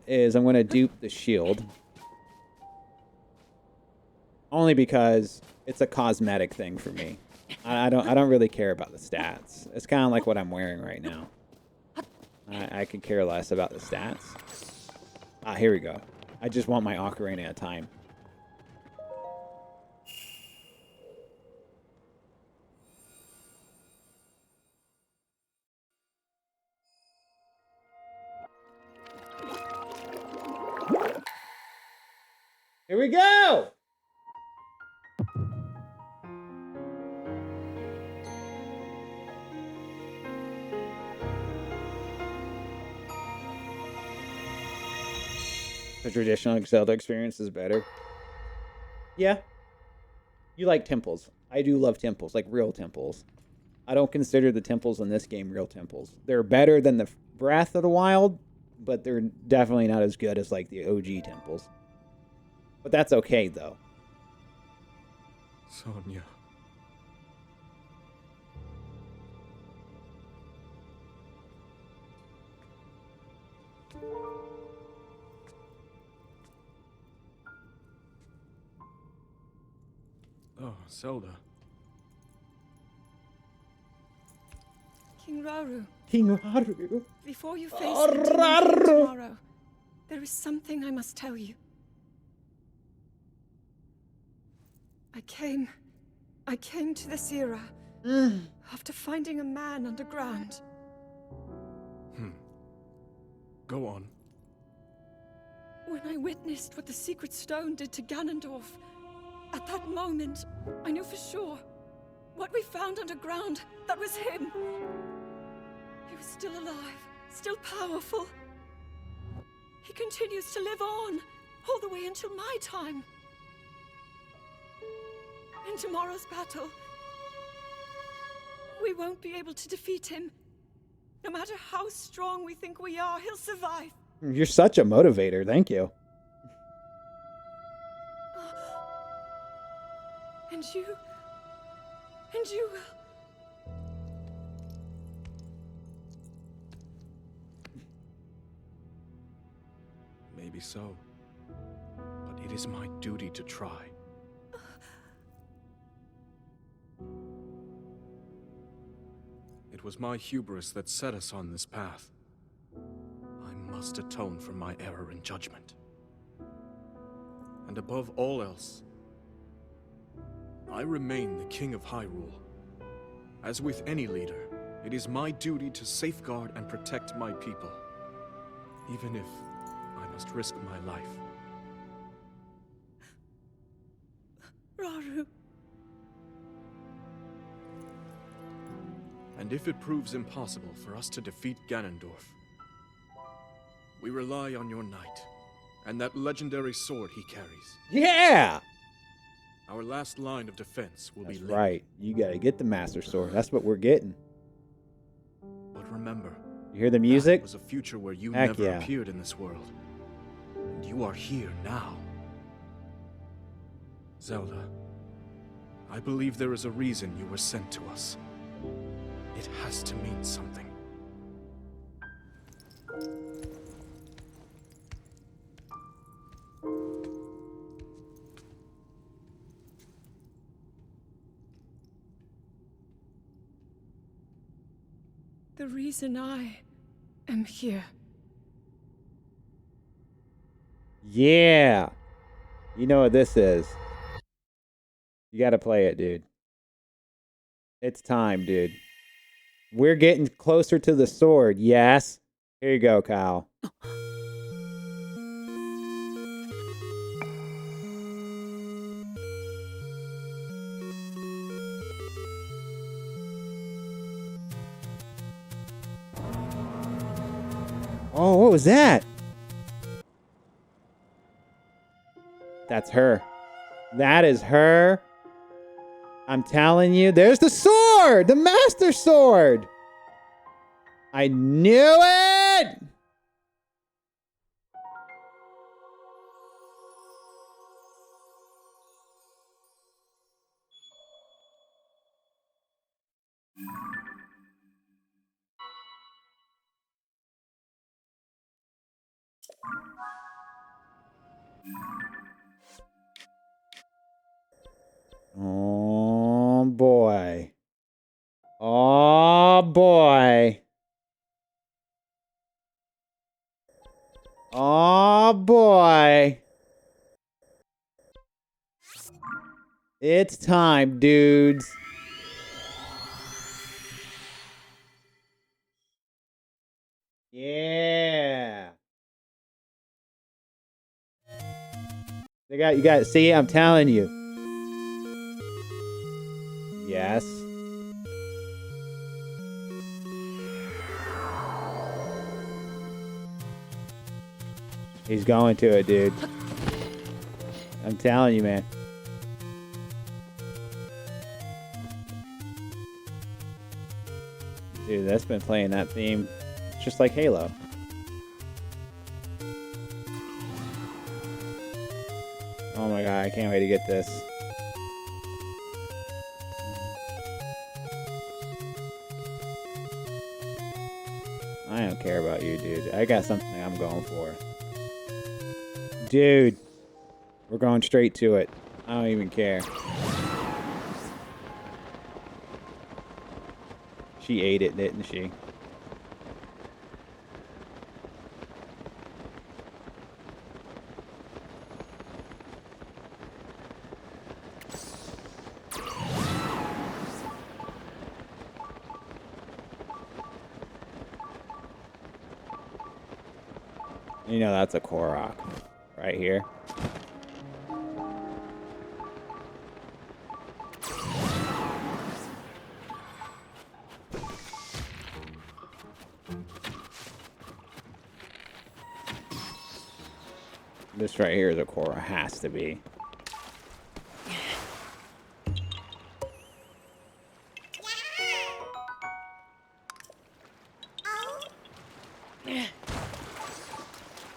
is I'm going to dupe the shield. Only because it's a cosmetic thing for me. I don't really care about the stats. It's kind of like what I'm wearing right now. I could care less about the stats. Ah, here we go. I just want my ocarina of time. Here we go! The traditional Zelda experience is better. Yeah. You like temples. I do love temples, like real temples. I don't consider the temples in this game real temples. They're better than the Breath of the Wild, but they're definitely not as good as like the OG temples. But that's okay though. Sonia. Oh, Zelda. King Rauru, King Haru. before you face Oh, the demon Rauru. king tomorrow, there is something I must tell you. I came to this era after finding a man underground. Go on. When I witnessed what the secret stone did to Ganondorf, at that moment, I knew for sure what we found underground, that was him. He was still alive, still powerful. He continues to live on, all the way until my time. In tomorrow's battle, we won't be able to defeat him. No matter how strong we think we are, he'll survive. You're such a motivator. Thank you. And you will. Maybe so. But it is my duty to try. It was my hubris that set us on this path. I must atone for my error in judgment. And above all else, I remain the King of Hyrule. As with any leader, it is my duty to safeguard and protect my people, even if I must risk my life. Rauru. And if it proves impossible for us to defeat Ganondorf, we rely on your knight and that legendary sword he carries. Yeah! Our last line of defense will That's be Link. right. You gotta get the Master Sword. That's what we're getting. But remember, You hear the that music? was a future where you Heck never yeah. appeared in this world. And you are here now. Zelda, I believe there is a reason you were sent to us. It has to mean something. The reason I am here. Yeah. You know what this is. You gotta play it, dude. It's time, dude. We're getting closer to the sword, yes? Here you go, Kyle. Oh, what was that? That's her. That is her. I'm telling you, there's the sword! The Master Sword! I knew it! Oh boy. Oh boy. Oh boy. It's time, dudes. Yeah. You got, see, I'm telling you. Yes. He's going to it, dude. I'm telling you, man. Dude, that's been playing that theme. It's just like Halo. Oh my god, I can't wait to get this. I don't care about you, dude. I got something I'm going for. Dude, we're going straight to it. I don't even care. She ate it, didn't she? You know that's a Korok right here. This right here is a Korok, has to be.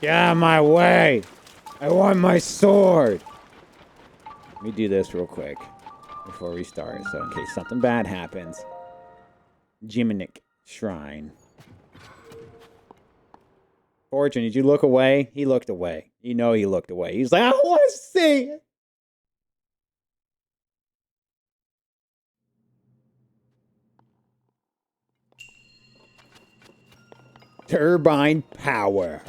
Get out of my way! I want my sword! Let me do this real quick before we start, so in case something bad happens. Jiminic Shrine. Fortune, did you look away? He looked away. You know he looked away. He's like, I want to see it! Turbine power.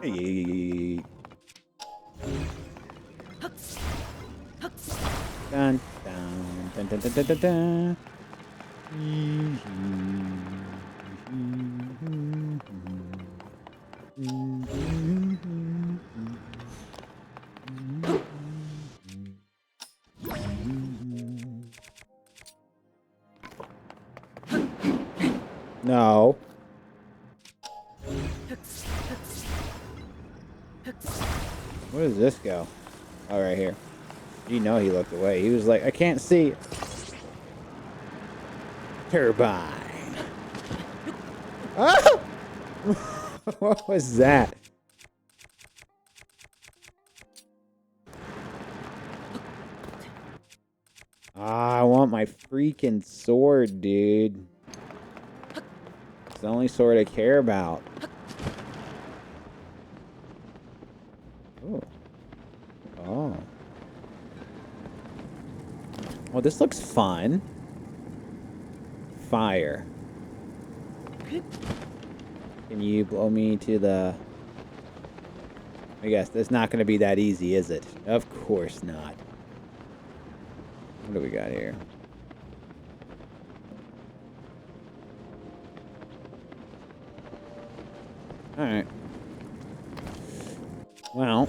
Hey. Dun, dun, dun, dun, dun, dun, dun, dun. No. Where does this go? Oh, right here. You know he looked away. He was like, I can't see it. Turbine. Ah! What was that? Ah, I want my freaking sword, dude. It's the only sword I care about. Oh. Oh. Well, this looks fun. Fire. Can you blow me to the... I guess that's not going to be that easy, is it? Of course not. What do we got here? Alright. Well,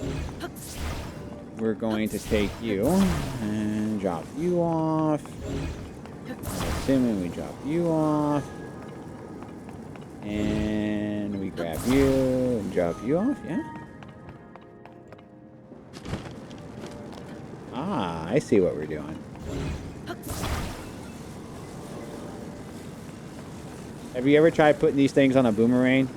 we're going to take you and drop you off. Assuming we drop you off. And we grab you and drop you off, yeah? Ah, I see what we're doing. Have you ever tried putting these things on a boomerang?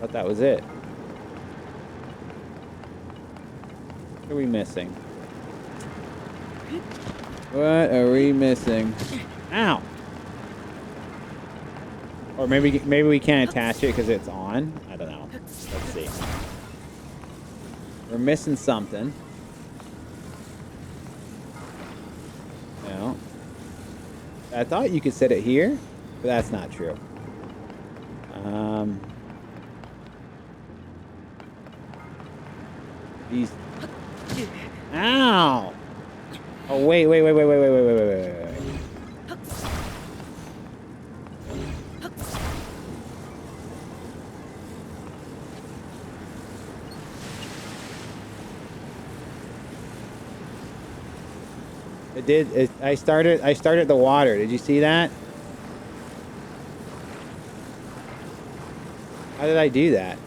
Thought that was it. What are we missing? What are we missing? Ow! Or maybe we can't attach it because it's on. I don't know. Let's see. We're missing something. I thought you could set it here, but that's not true. These. Ow! Oh wait. It did. I started the water. Did you see that? How did I do that?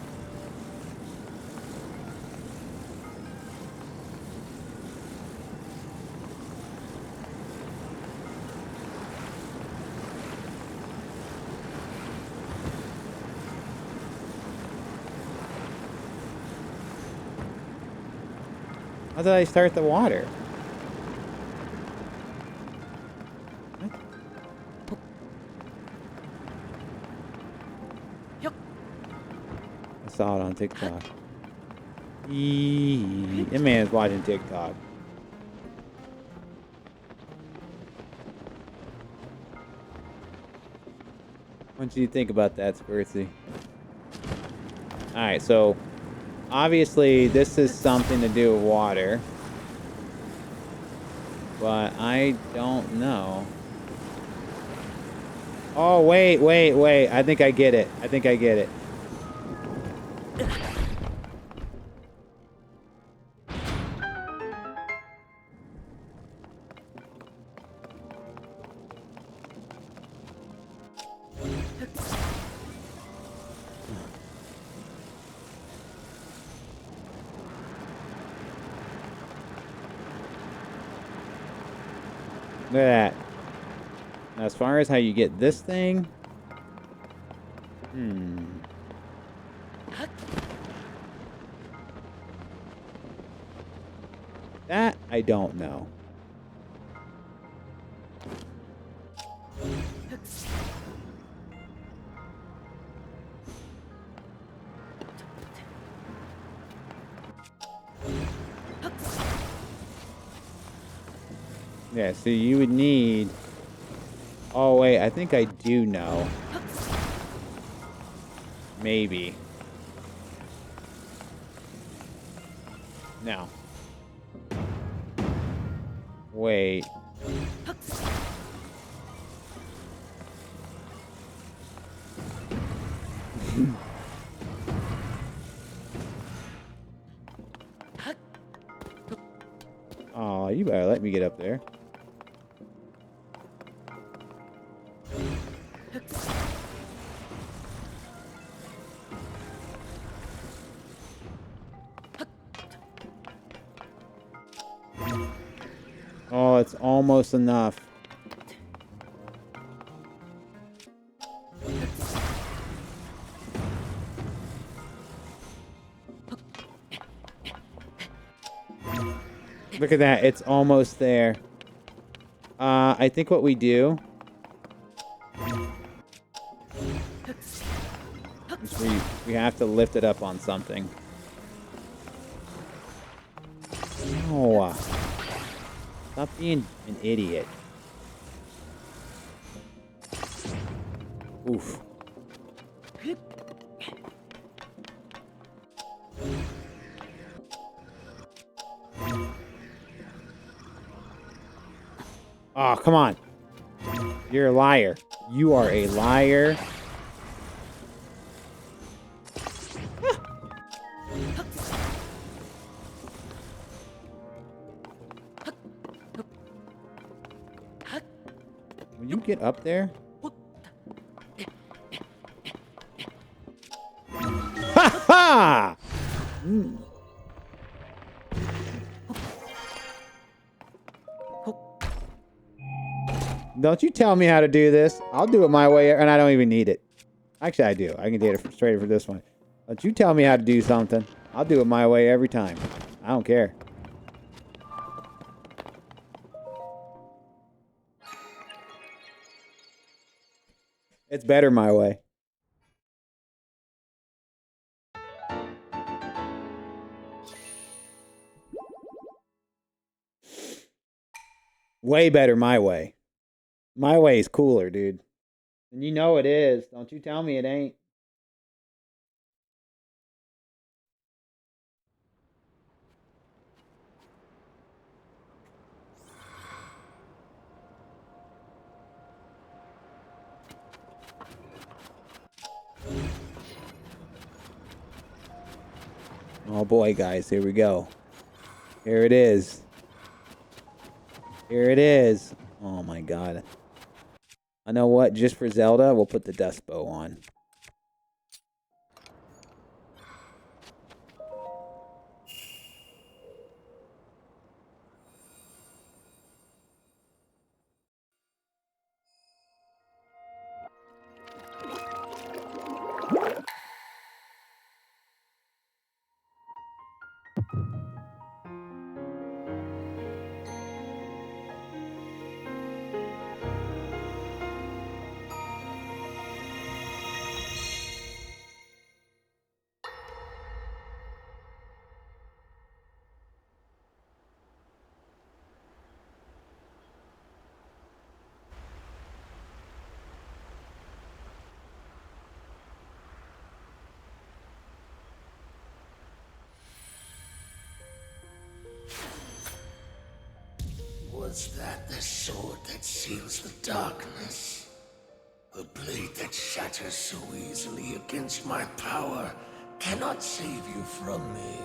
How did I start the water? I saw it on TikTok. That man's watching TikTok. What do you think about that, Squirtsy? Alright, so obviously this is something to do with water. But I don't know. Oh, wait. I think I get it. Look at that. Now, as far as how you get this thing... That, I don't know. Yeah, so you would need... Oh, wait, I think I do know. Maybe. No. Wait. Oh, you better let me get up there. Oh, it's almost enough. Look at that. It's almost there. I think what we do is we have to lift it up on something. No. Stop being an idiot. Oof. Oh, come on. You're a liar. You are a liar. Will you get up there? Ha ha! Don't you tell me how to do this. I'll do it my way, and I don't even need it. Actually, I do. I can get it straight for this one. Don't you tell me how to do something. I'll do it my way every time. I don't care. It's better my way. Way better my way. My way's cooler, dude. And you know it is. Don't you tell me it ain't. Oh boy, guys, here we go. Here it is. Here it is. Oh my god. I know what, just for Zelda, we'll put the dust bow on. Was that the sword that seals the darkness? A blade that shatters so easily against my power cannot save you from me.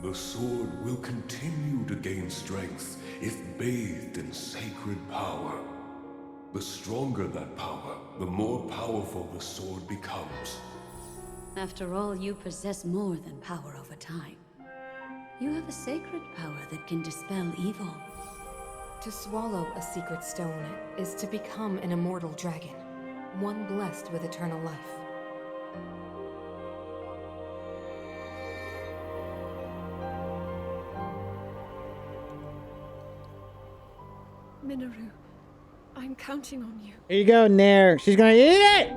The sword will continue to gain strength if bathed in sacred power. The stronger that power, the more powerful the sword becomes. After all, you possess more than power over time. You have a sacred power that can dispel evil. To swallow a secret stone is to become an immortal dragon, one blessed with eternal life. Minoru, I'm counting on you. Here you go, Nair. She's gonna eat it!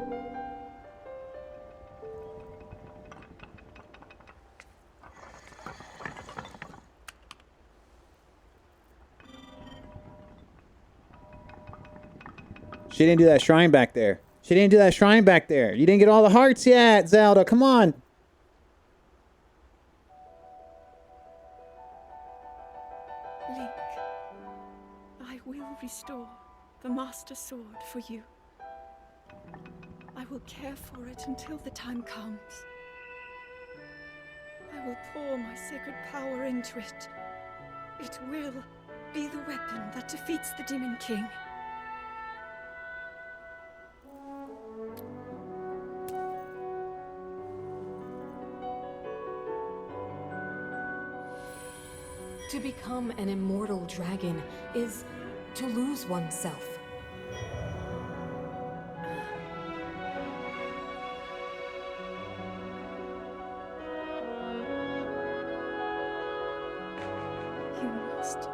She didn't do that shrine back there. She didn't do that shrine back there. You didn't get all the hearts yet, Zelda. Come on. Link, I will restore the Master Sword for you. I will care for it until the time comes. I will pour my sacred power into it. It will be the weapon that defeats the Demon King. To become an immortal dragon is to lose oneself. You must.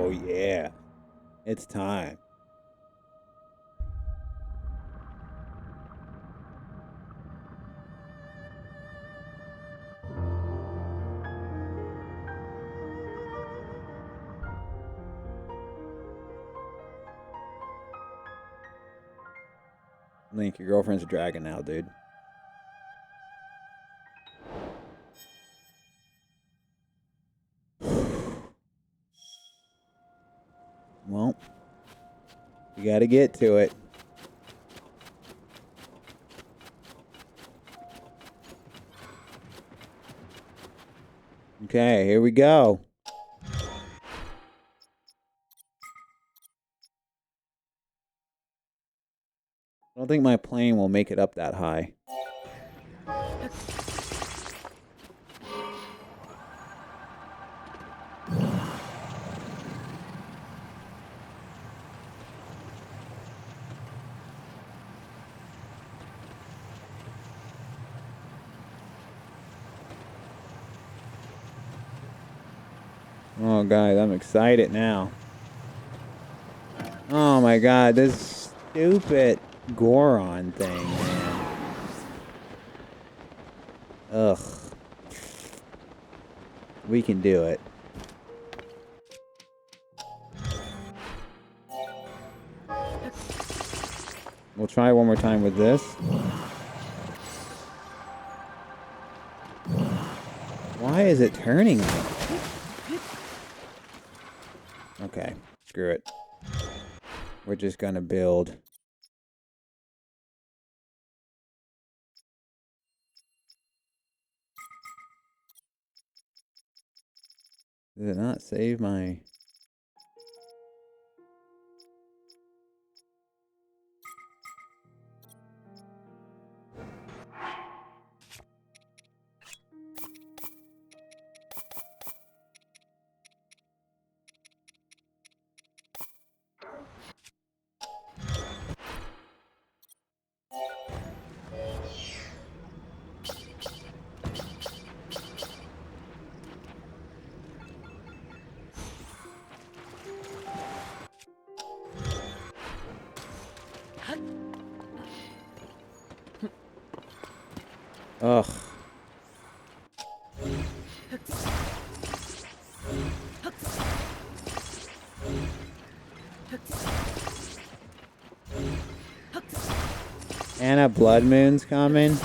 Oh, yeah. It's time. Link, your girlfriend's a dragon now, dude. Well, you gotta get to it. Okay, here we go. I don't think my plane will make it up that high. Oh, guys, I'm excited now. Oh my god, this stupid Goron thing, man. Ugh. We can do it. We'll try one more time with this. Why is it turning me? Okay, screw it. We're just gonna build. Did it not save my... Ugh. And a blood moon's coming.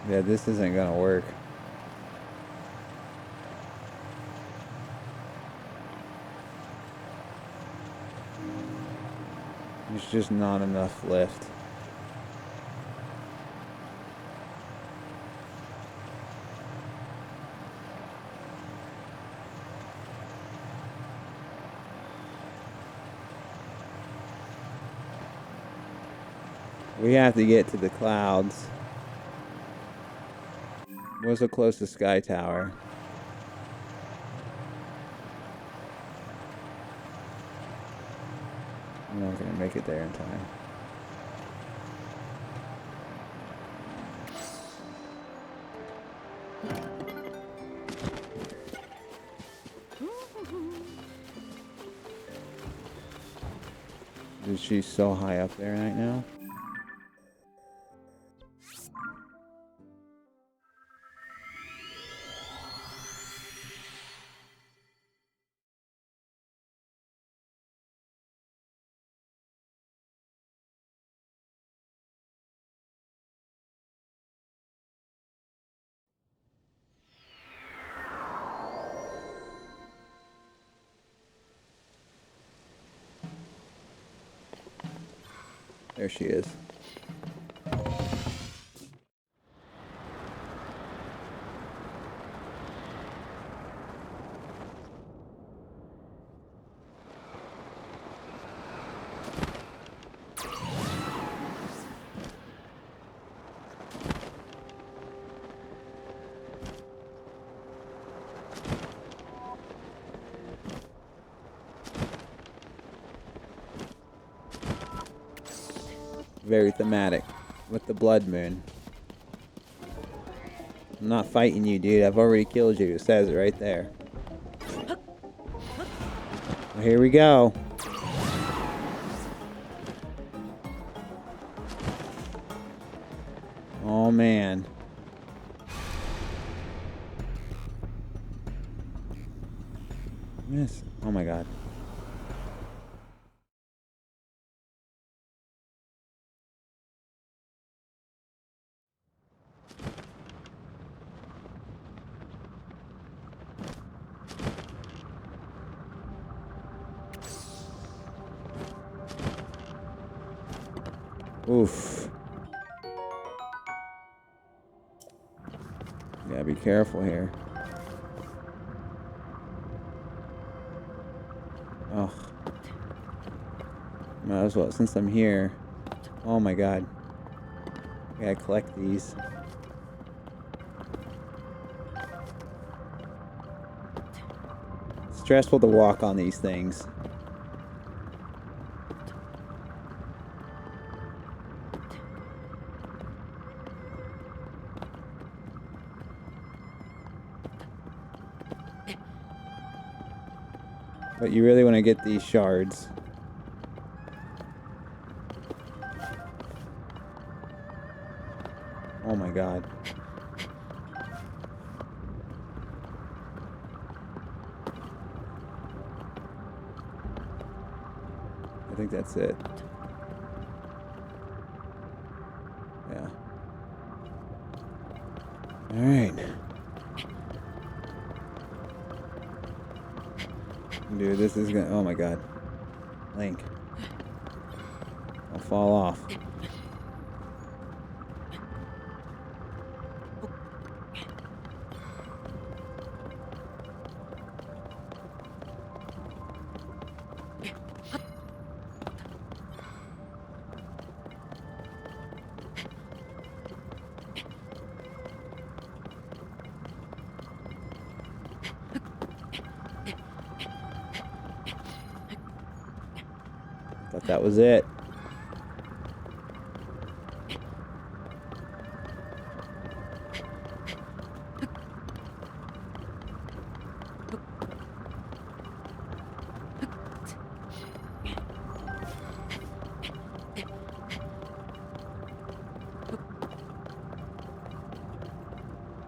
Yeah, this isn't gonna work. There's just not enough lift. We have to get to the clouds. What's the closest sky tower? I'm not gonna make it there in time. Dude, she's so high up there right now. There she is. very thematic with the blood moon. I'm not fighting you, dude. I've already killed you. It says it right there. Well, here we go. Oh, man. Yes. Oh, my God. Oof. Gotta be careful here. Oh. Might as well, since I'm here. Oh my god. I gotta collect these. It's stressful to walk on these things. But you really want to get these shards. Oh my god. I think that's it. Yeah. Alright. Dude, this is gonna... Oh my god. Link. I'll fall off. Thought that was it.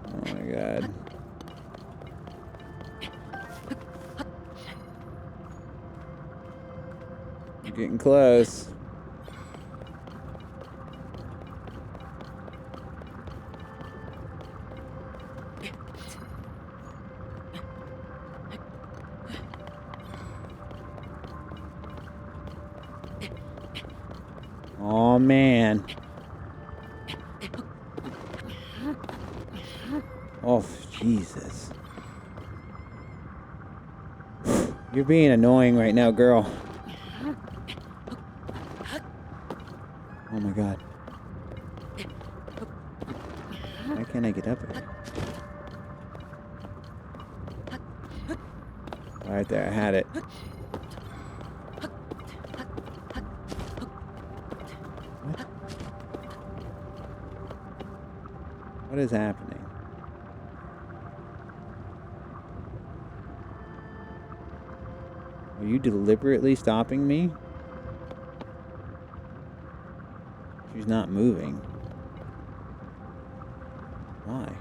Oh my god. You're getting close. Oh man. Oh, Jesus. You're being annoying right now, girl. Oh my god. Why can't I get up here? Right there, I had it. What? What is happening? Are you deliberately stopping me? She's not moving. Why?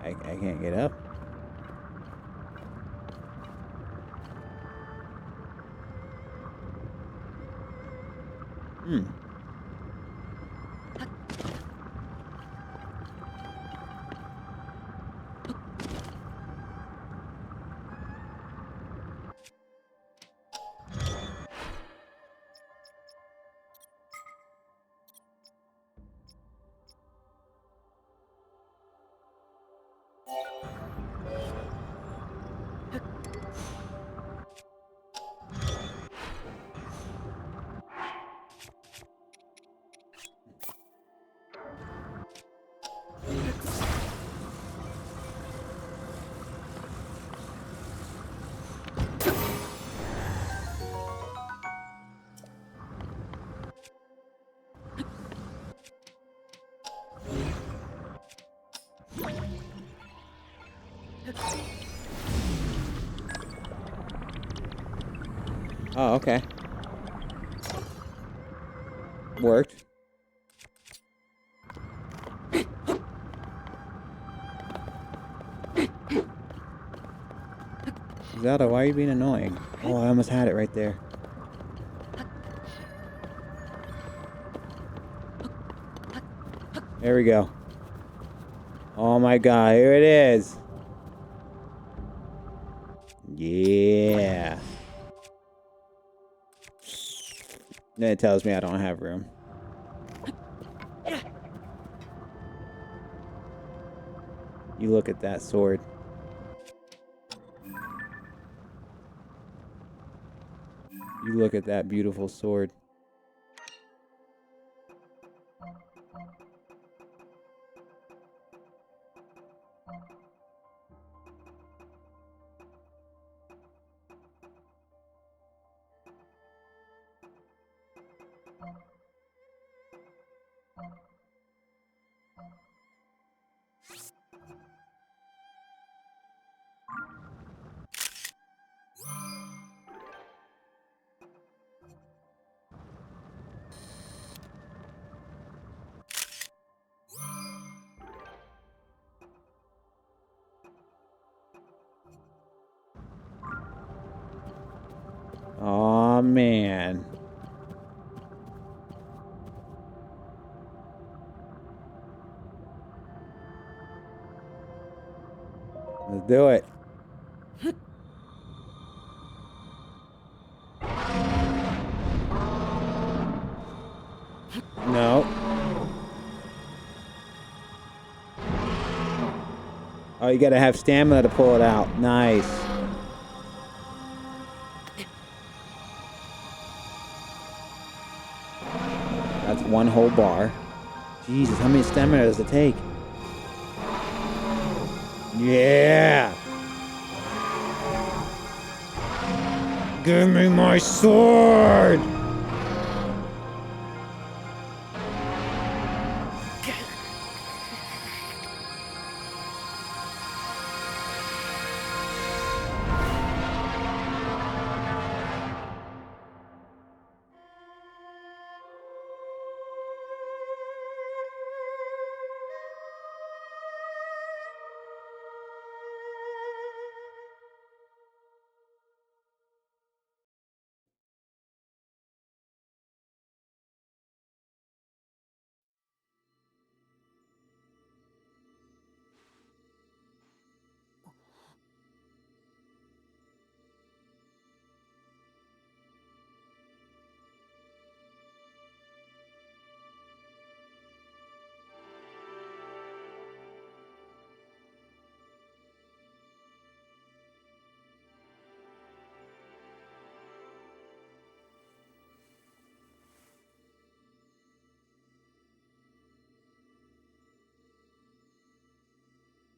I can't get up. Hmm. Oh, okay. Worked. Zelda, why are you being annoying? Oh, I almost had it right there. There we go. Oh my god, here it is. Yeah. Then it tells me I don't have room. You look at that sword. You look at that beautiful sword. Aw, man. Let's do it. No. Oh, you gotta have stamina to pull it out. Nice. That's one whole bar. Jesus, how many stamina does it take? Yeah! Give me my sword!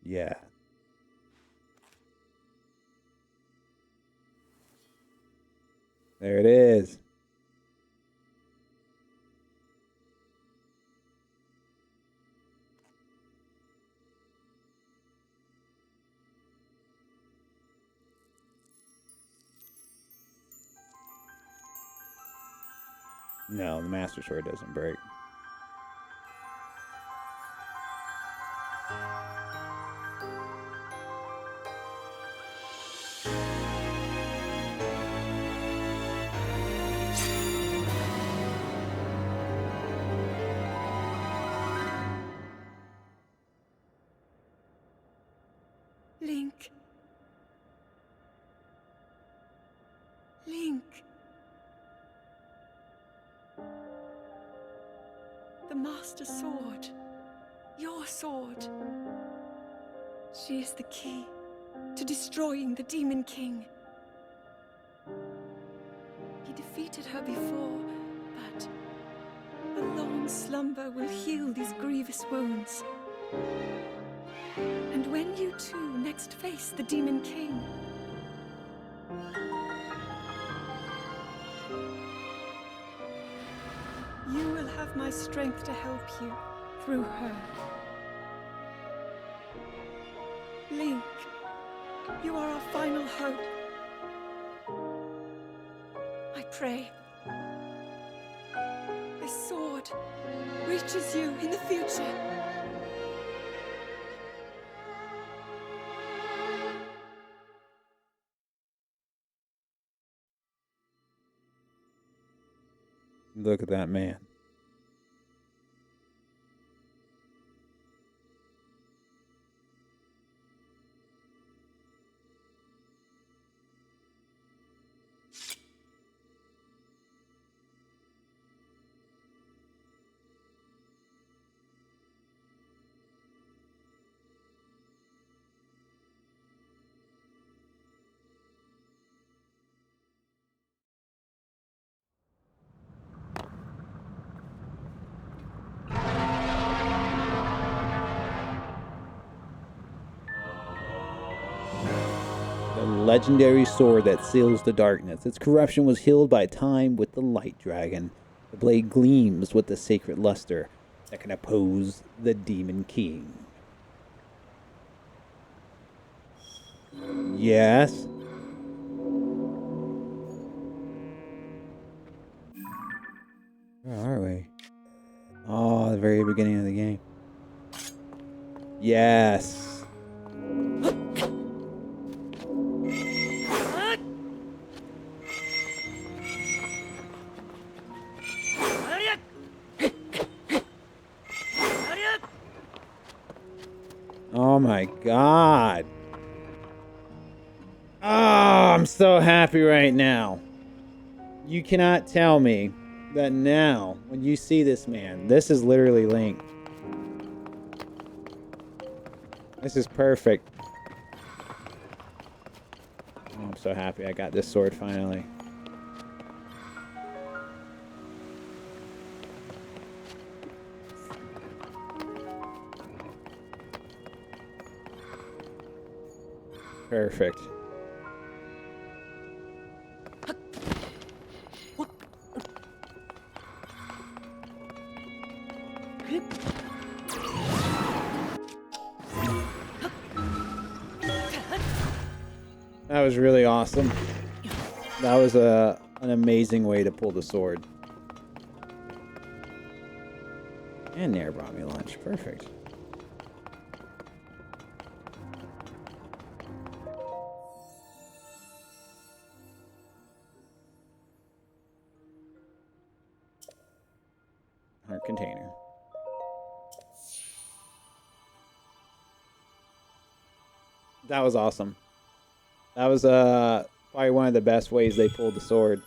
Yeah. There it is. No, the Master Sword doesn't break. Link. Link. The Master Sword. Your sword. She is the key to destroying the Demon King. He defeated her before, but a long slumber will heal these grievous wounds. And when you two next face the Demon King, you will have my strength to help you through her. Link, you are our final hope. I pray this sword reaches you in the future. Look at that man. The legendary sword that seals the darkness. Its corruption was healed by time with the light dragon. The blade gleams with the sacred luster that can oppose the demon king. Yes. Where are we? Oh, the very beginning of the game. Yes. Oh my god. Oh, I'm so happy right now. You cannot tell me that now, when you see this man, this is literally Link. This is perfect. Oh, I'm so happy I got this sword finally. Perfect. That was really awesome. That was an amazing way to pull the sword. And Nair brought me lunch. Perfect. Heart container. That was awesome. That was probably one of the best ways they pulled the sword.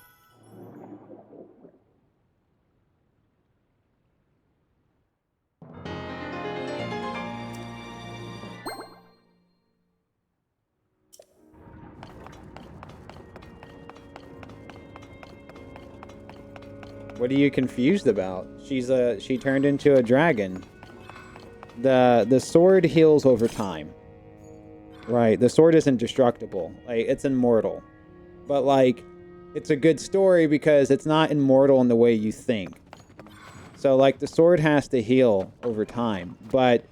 What are you confused about? She turned into a dragon. The sword heals over time. Right, the sword isn't destructible. Like, it's immortal. But like, it's a good story because it's not immortal in the way you think. So like, the sword has to heal over time, but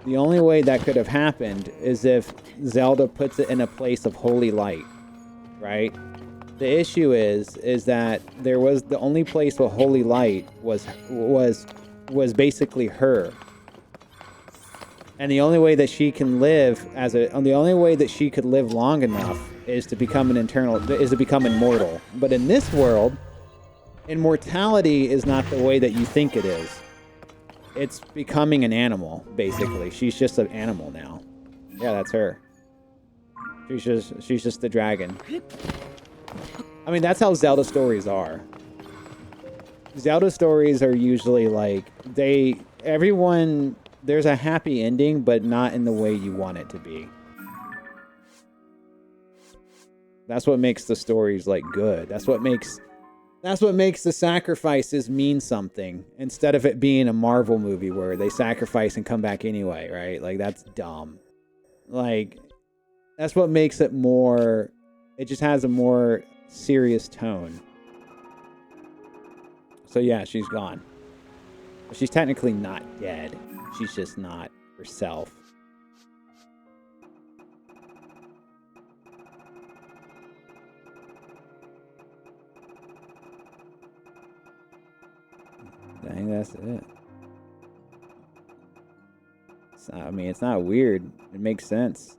the only way that could have happened is if Zelda puts it in a place of holy light, right? The issue is that there was the only place with holy light was basically her. And the only way that she can live the only way that she could live long enough is to become immortal. But in this world, immortality is not the way that you think it is. It's becoming an animal, basically. She's just an animal now. Yeah, that's her. She's just the dragon. I mean, that's how Zelda stories are. Zelda stories are usually like there's a happy ending, but not in the way you want it to be. That's what makes the stories like good. That's what makes the sacrifices mean something, instead of it being a Marvel movie where they sacrifice and come back anyway, right? Like, that's dumb. Like, that's what makes it more, it just has a more serious tone. So yeah, she's gone. But she's technically not dead. She's just not herself. I think that's it. I mean, it's not weird. It makes sense.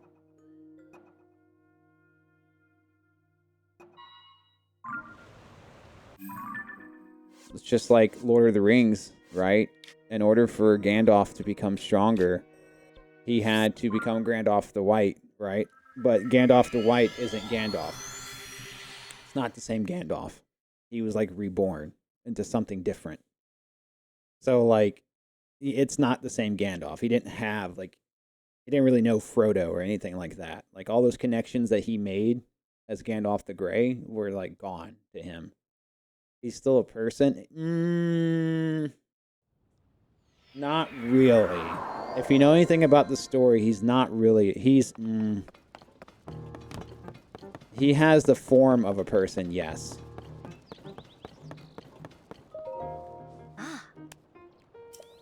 It's just like Lord of the Rings, right? In order for Gandalf to become stronger, he had to become Gandalf the White, right? But Gandalf the White isn't Gandalf. It's not the same Gandalf. He was like reborn into something different. So like, it's not the same Gandalf. He didn't have like, he didn't really know Frodo or anything like that. Like all those connections that he made as Gandalf the Grey were like gone to him. He's still a person. Not really. If you know anything about the story, he's not really. He has the form of a person, yes.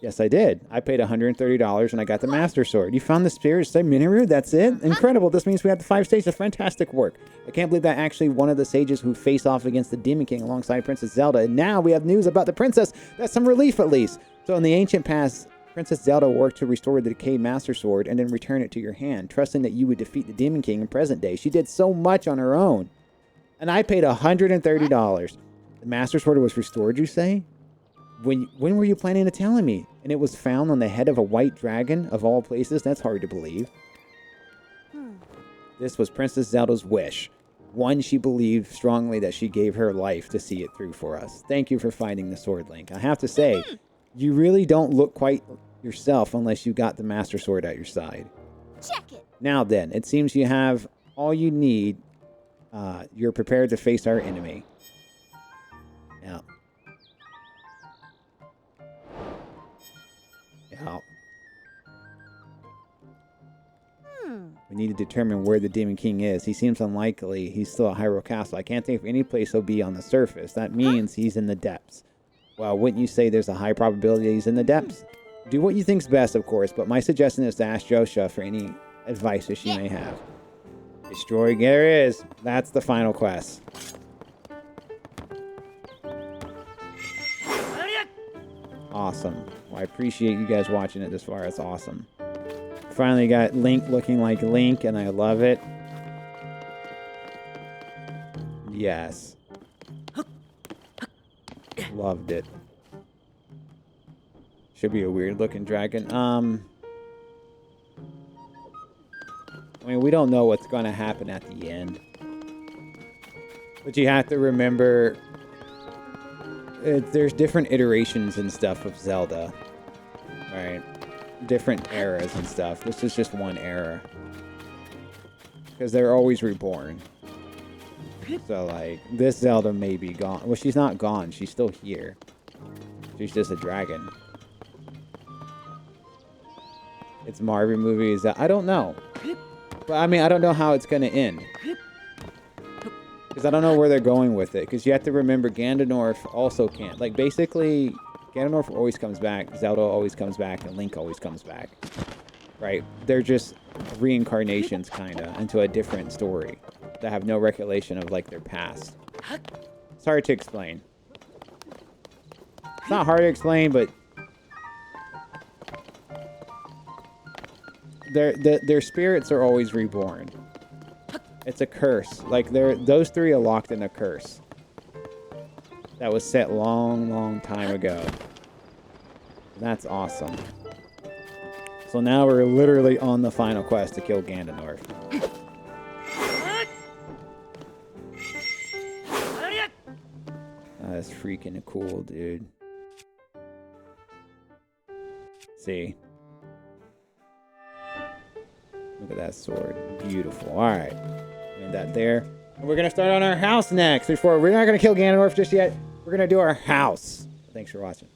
Yes, I did. I paid $130 and I got the Master Sword. You found the Spirit Stone Miniru? That's it? Incredible. This means we have the 5 stages. Fantastic work. I can't believe that actually one of the sages who face off against the Demon King alongside Princess Zelda. And now we have news about the princess. That's some relief at least. So in the ancient past, Princess Zelda worked to restore the decayed Master Sword and then return it to your hand, trusting that you would defeat the Demon King in present day. She did so much on her own. And I paid $130. The Master Sword was restored, you say? When were you planning to tell me? And it was found on the head of a white dragon, of all places? That's hard to believe. This was Princess Zelda's wish. One she believed strongly that she gave her life to see it through for us. Thank you for finding the sword, Link. I have to say, you really don't look quite yourself unless you got the Master Sword at your side. Check it. Now then, it seems you have all you need. You're prepared to face our enemy. Now. We need to determine where the Demon King is. He seems unlikely. He's still at Hyrule Castle. I can't think of any place he'll be on the surface. That means he's in the depths. Well, wouldn't you say there's a high probability he's in the depths? Do what you think's best, of course, but my suggestion is to ask Josha for any advice that she may have. Destroy. There it is. That's the final quest. Awesome. Well, I appreciate you guys watching it this far. It's awesome. Finally got Link looking like Link, and I love it. Yes. Loved it. Should be a weird looking dragon. I mean, we don't know what's going to happen at the end. But you have to remember, there's different iterations and stuff of Zelda. Right? Different eras and stuff. This is just one era. Because they're always reborn. So, like, this Zelda may be gone. Well, she's not gone. She's still here. She's just a dragon. It's Marvel movies. I don't know. But, I mean, I don't know how it's going to end. Because I don't know where they're going with it. Because you have to remember, Ganondorf also can't. Like, basically, Ganondorf always comes back, Zelda always comes back, and Link always comes back. Right? They're just reincarnations, kind of, into a different story. That have no recollection of, like, their past. It's hard to explain. It's not hard to explain, but their spirits are always reborn. It's a curse. Like, those three are locked in a curse. That was set long time ago. That's awesome. So now we're literally on the final quest to kill Ganondorf. That's freaking cool, dude. See? Look at that sword. Beautiful. Alright. And that there. And we're going to start on our house next. We're not going to kill Ganondorf just yet. We're going to do our house. Thanks for watching.